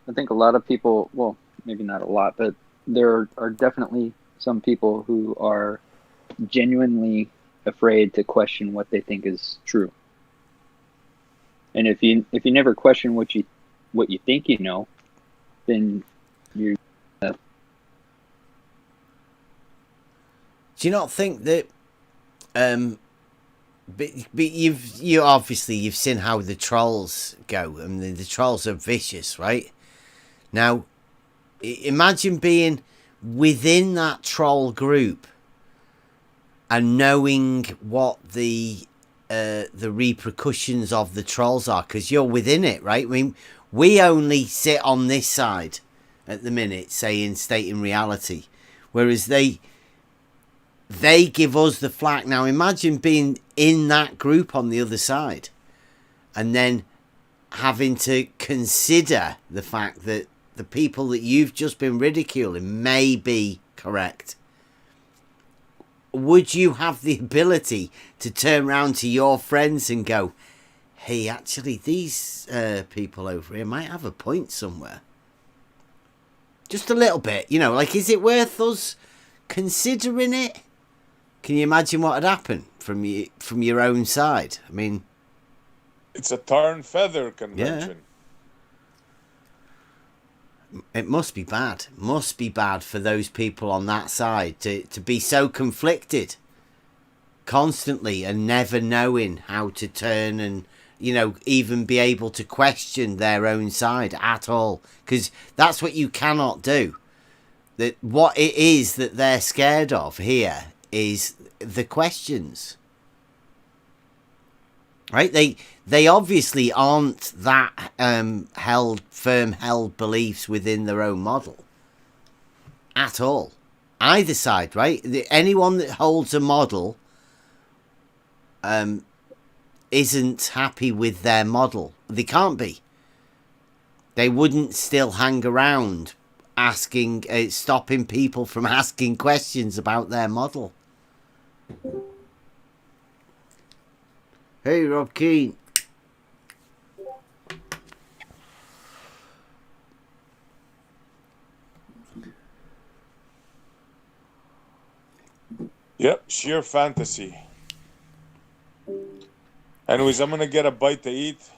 I think a lot of people, well, maybe not a lot, but there are definitely some people who are genuinely afraid to question what they think is true. And if you never question what you what you think you know, then you're.
Do you not think that? But you obviously you've seen how the trolls go, and the trolls are vicious, right? Now, imagine being within that troll group and knowing what the repercussions of the trolls are, because you're within it, right? I mean, we only sit on this side at the minute, stating reality, whereas they give us the flack. Now imagine being in that group on the other side and then having to consider the fact that the people that you've just been ridiculing may be correct. Would you have the ability to turn around to your friends and go, hey, actually, these people over here might have a point somewhere? Just a little bit, you know, like, is it worth us considering it? Can you imagine what would happen from your own side? I mean,
it's a tar and feather convention.
Yeah. It must be bad. Must be bad for those people on that side to be so conflicted constantly and never knowing how to turn and, you know, even be able to question their own side at all. Because that's what you cannot do. That what it is that they're scared of here is the questions, right? They obviously aren't that firm held beliefs within their own model at all, either side, right? Anyone that holds a model isn't happy with their model. They can't be. They wouldn't still hang around asking, stopping people from asking questions about their model. Hey, Rob Keane.
Yep, sheer fantasy. Anyways, I'm gonna get a bite to eat.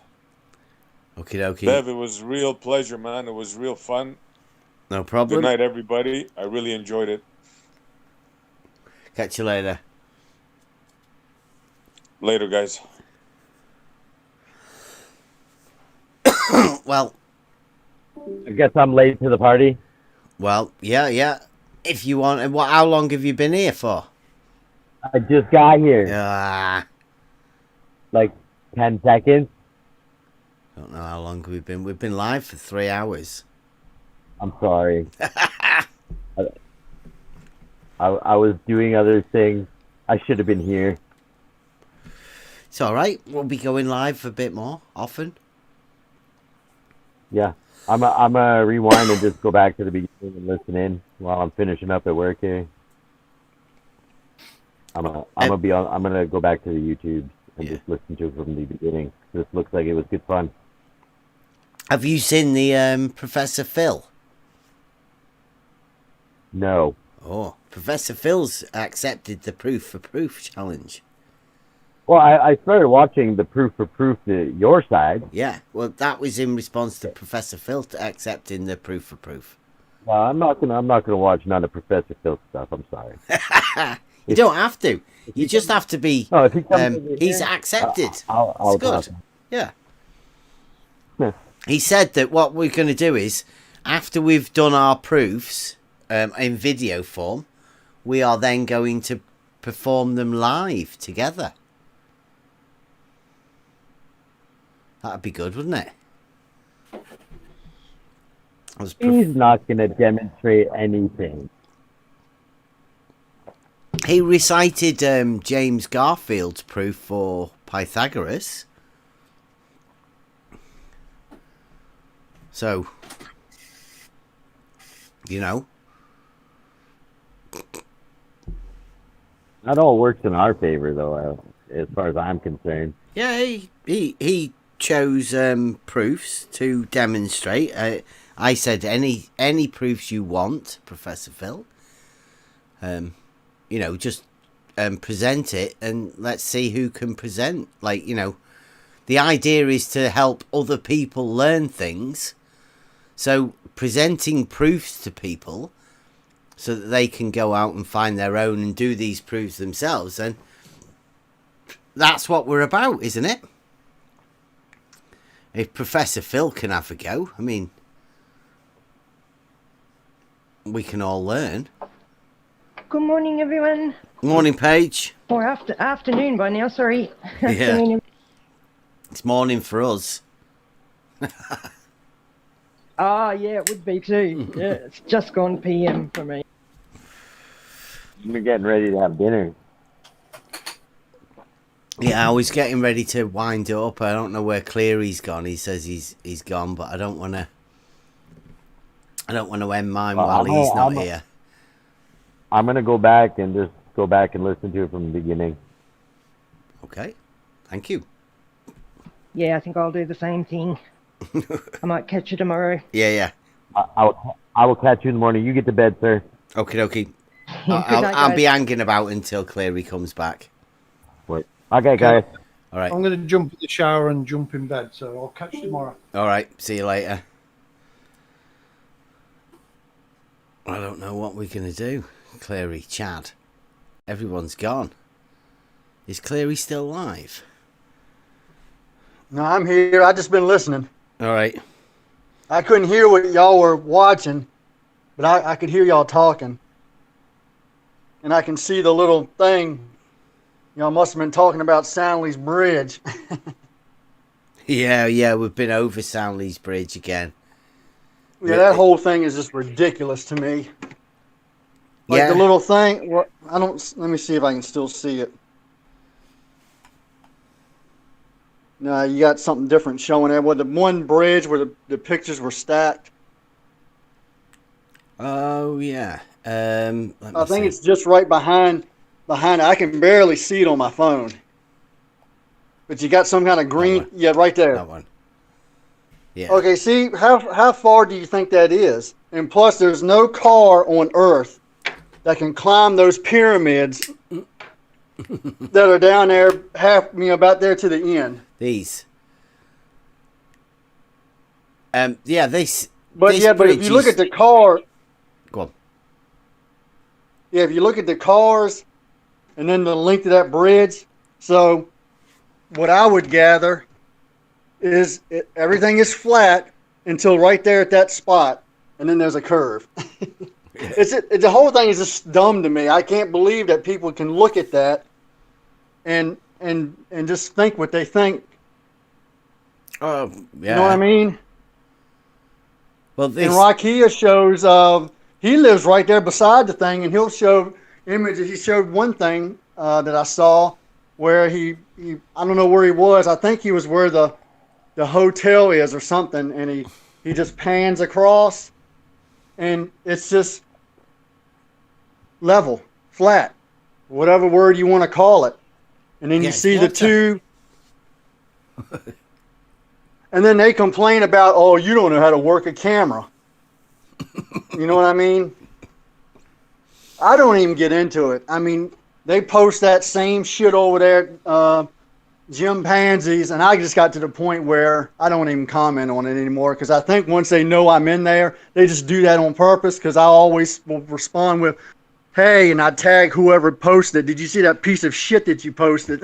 Okie dokie.
Bev, it was real pleasure, man. It was real fun.
No problem.
Good night, everybody. I really enjoyed it.
Catch you later.
Later, guys.
Well,
I guess I'm late to the party.
Well, yeah. If you want, how long have you been here for?
I just got here. Like 10 seconds.
Don't know how long we've been. We've been live for 3 hours.
I'm sorry. I was doing other things. I should have been here.
It's all right. We'll be going live a bit more often.
Yeah, I'm a rewind and just go back to the beginning and listen in while I'm finishing up at work here. I'm gonna go back to the YouTube and just listen to it from the beginning. This looks like it was good fun.
Have you seen the Professor Phil?
No.
Oh, Professor Phil's accepted the Proof for Proof challenge.
Well, I started watching the Proof for Proof your side.
Yeah, well, that was in response to Professor Phil accepting the Proof for Proof.
Well, I'm not gonna watch none of Professor Phil stuff. I'm sorry.
You don't have to. You just have to be.
No, if he comes
he's accepted.
I'll
it's good. Yeah. He said that what we're going to do is, after we've done our proofs in video form, we are then going to perform them live together. That'd be good, wouldn't it?
He's not going to demonstrate anything.
He recited James Garfield's proof for Pythagoras. So, you know.
That all works in our favor, though, as far as I'm concerned.
Yeah, he chose proofs to demonstrate. I said any proofs you want, Professor Phil. You know, just present it and let's see who can present. Like, you know, The idea is to help other people learn things. So presenting proofs to people so that they can go out and find their own and do these proofs themselves. And that's what we're about, isn't it? If Professor Phil can have a go, I mean, we can all learn.
Good morning, everyone.
Morning, Paige.
Or afternoon by now, sorry.
Yeah.
Afternoon.
It's morning for us.
Ah, yeah, it would be too. Yeah, it's just gone PM for me.
We're getting ready to have dinner.
Yeah, I was getting ready to wind it up. I don't know where Cleary's gone. He says he's gone, but I don't want to end mine while he's not here.
I'm gonna go back and listen to it from the beginning.
Okay, thank you.
Yeah, I think I'll do the same thing. I might catch you tomorrow.
Yeah.
I will catch you in the morning. You get to bed, sir.
Okay.
Good night,
I'll be
guys.
hanging about until Cleary comes back.
Wait. Okay, guys.
All right.
I'm going to jump in the shower and jump in bed, so I'll catch you tomorrow.
All right. See you later. I don't know what we're going to do. Cleary, Chad. Everyone's gone. Is Cleary still alive?
No, I'm here. I just been listening.
All right.
I couldn't hear what y'all were watching, but I could hear y'all talking. And I can see the little thing. Y'all must have been talking about Soundley's Bridge.
Yeah, we've been over Soundley's Bridge again.
Yeah, that whole thing is just ridiculous to me. Like
Yeah.
the little thing. Well, let me see if I can still see it. No, you got something different showing there. Well, the one bridge where the pictures were stacked.
Oh, yeah. Let me
I think
see.
it's just right behind it. I can barely see it on my phone. But you got some kind of green.
one.
Yeah, right there.
That one. Yeah.
Okay, see, how far do you think that is? And plus, there's no car on Earth that can climb those pyramids that are down there, about there to the end.
These. Yeah, this.
But
this
yeah, but if
bridge
you look
is-
at the car,
Go on.
yeah, if you look at the cars, and then the length of that bridge, so what I would gather is everything is flat until right there at that spot, and then there's a curve. The whole thing is just dumb to me. I can't believe that people can look at that and just think what they think.
Oh, yeah.
You know what I mean?
Well, this.
And Rakia shows he lives right there beside the thing, and he'll show images. He showed one thing that I saw where he I don't know where he was. I think he was where the hotel is or something, and he just pans across, and it's just level, flat, whatever word you want to call it. And then you
Yes,
see the
water.
two. And then they complain about, oh, you don't know how to work a camera. You know what I mean? I don't even get into it. I mean, they post that same shit over there, Chimpanzees, and I just got to the point where I don't even comment on it anymore because I think once they know I'm in there, they just do that on purpose because I always will respond with, hey, and I tag whoever posted, did you see that piece of shit that you posted?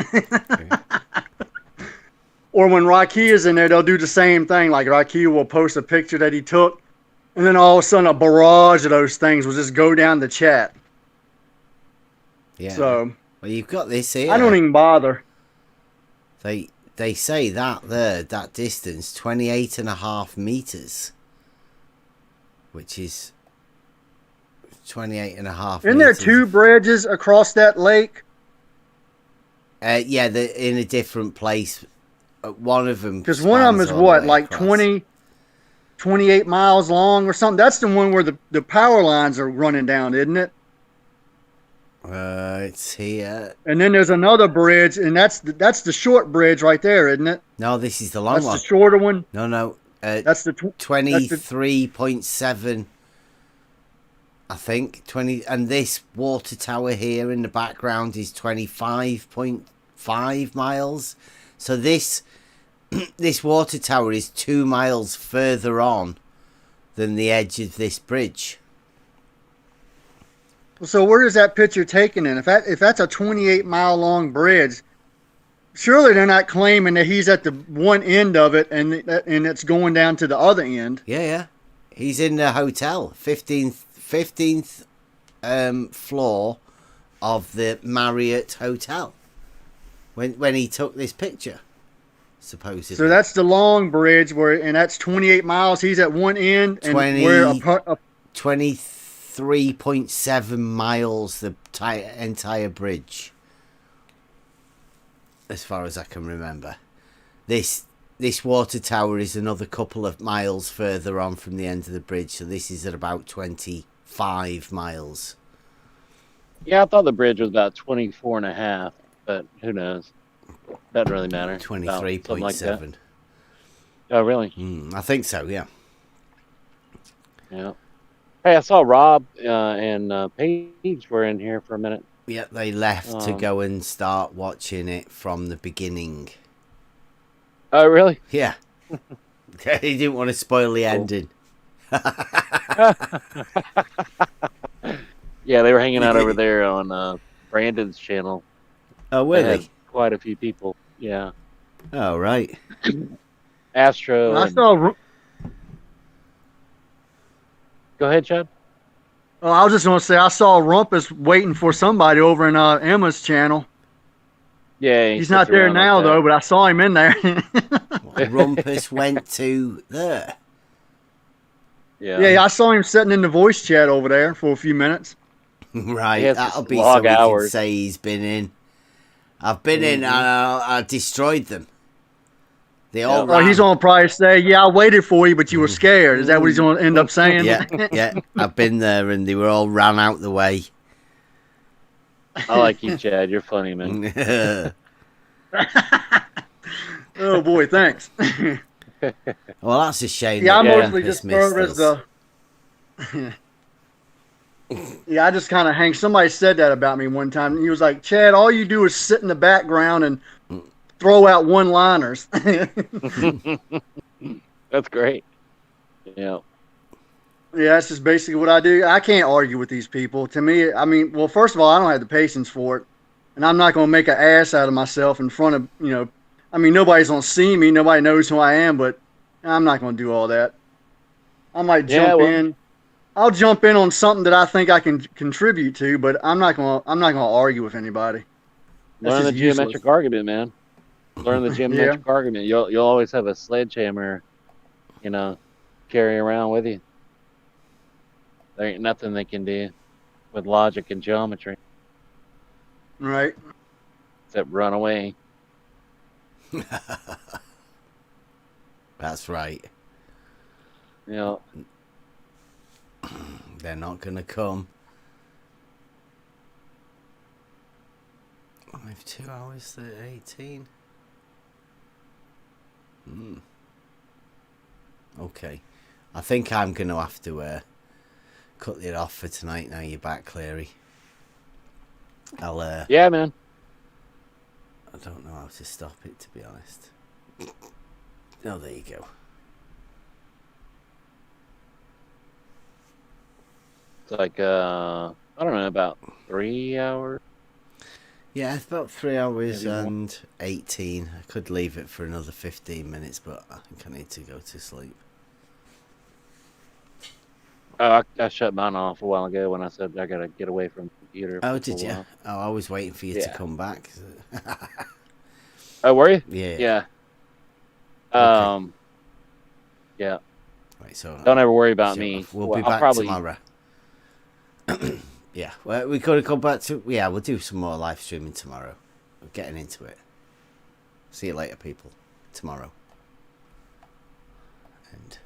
Or when Rakia's in there, they'll do the same thing. Like Rakia will post a picture that he took, and then all of a sudden a barrage of those things will just go down the chat.
Yeah.
So
Well, you've got this here.
I don't even bother.
They say that distance, 28.5 meters, which is 28.5
Isn't there
meters.
two bridges across that lake?
Yeah, they're in a different place. One of them.
Because one of them is
spans all the
what,
way
like
across.
28 miles long or something? That's the one where the power lines are running down, isn't it?
It's here.
And then there's another bridge, and that's the short bridge right there, isn't it?
No, this is the long
That's
one.
the shorter one.
No.
That's the
23.7. I think 20, and this water tower here in the background is 25.5 miles. So this this water tower is 2 miles further on than the edge of this bridge.
So where is that picture taken in? If that's a 28-mile long bridge, surely they're not claiming that he's at the one end of it and it's going down to the other end.
Yeah. He's in the hotel, 15th floor of the Marriott Hotel when he took this picture, supposedly.
So that's the long bridge and that's 28 miles. He's at one end, and
23.7 miles the entire bridge, as far as I can remember. This water tower is another couple of miles further on from the end of the bridge, so this is at about 25 miles.
Yeah, I thought the bridge was about 24 and a half, but who knows? Doesn't really matter.
23.7.
Oh, really?
I think so, yeah.
Yeah. Hey, I saw Rob and Paige were in here for a minute.
Yeah, they left to go and start watching it from the beginning.
Oh, really?
Yeah. He didn't want to spoil the ending.
Yeah, they were hanging out over there on Brandon's channel.
Oh, were
They
they?
had quite a few people. Yeah.
Oh, right.
Astro.
I
and-
saw.
Go ahead, Chad.
Oh, I was just going to say I saw Rumpus waiting for somebody over in Emma's channel.
Yeah,
He's not there now though, but I saw him in there.
Rumpus went to there.
Yeah, I saw him sitting in the voice chat over there for a few minutes.
Right,
He has
that'll
to
be so
log
we can
hours.
say he's been in. I've been in and I destroyed them. They all
Well,
ran.
he's going to probably say, "Yeah, I waited for you, but you were scared." Is that what he's going to end up saying?
Yeah, I've been there and they were all ran out the way.
I like you, Chad. You're funny, man.
Oh boy, thanks.
Well, that's a shame.
Yeah, I
that
mostly
Rumpus
just
missed
as
us.
the. Yeah, I just kind of hang. Somebody said that about me one time. He was like, "Chad, all you do is sit in the background and throw out one-liners."
That's great. Yeah.
Yeah, that's just basically what I do. I can't argue with these people. To me, I mean, well, first of all, I don't have the patience for it. And I'm not going to make an ass out of myself in front of, I mean, nobody's going to see me. Nobody knows who I am, but I'm not going to do all that. I might jump in. I'll jump in on something that I think I can contribute to, but I'm not going to argue with anybody. That's
Learn the
just useless.
geometric argument, man. Learn the geometric argument. You'll always have a sledgehammer, carry around with you. There ain't nothing they can do with logic and geometry
Right.
except run away.
That's right.
Yeah.
They're not going to come. 2 hours, 18. Okay. I think I'm going to have to cut it off for tonight now you're back, Cleary.
Yeah, man.
I don't know how to stop it, to be honest. Oh, there you go.
It's like, I don't know, about 3 hours.
Yeah, it's about 3 hours
Maybe more.
and 18. I could leave it for another 15 minutes, but I think I need to go to sleep.
Oh, I shut mine off a while ago when I said I gotta get away from the computer.
Oh,
for a
did you?
while.
Oh, I was waiting for you to
Yeah.
come back.
Oh, were you?
Yeah.
Yeah. Yeah.
Right, so
Don't ever worry about
so
me.
We'll
Well,
be
I'll
back
probably-
tomorrow. Yeah, well, we could have come back to. Yeah, we'll do some more live streaming tomorrow. We're getting into it. See you later, people. Tomorrow. And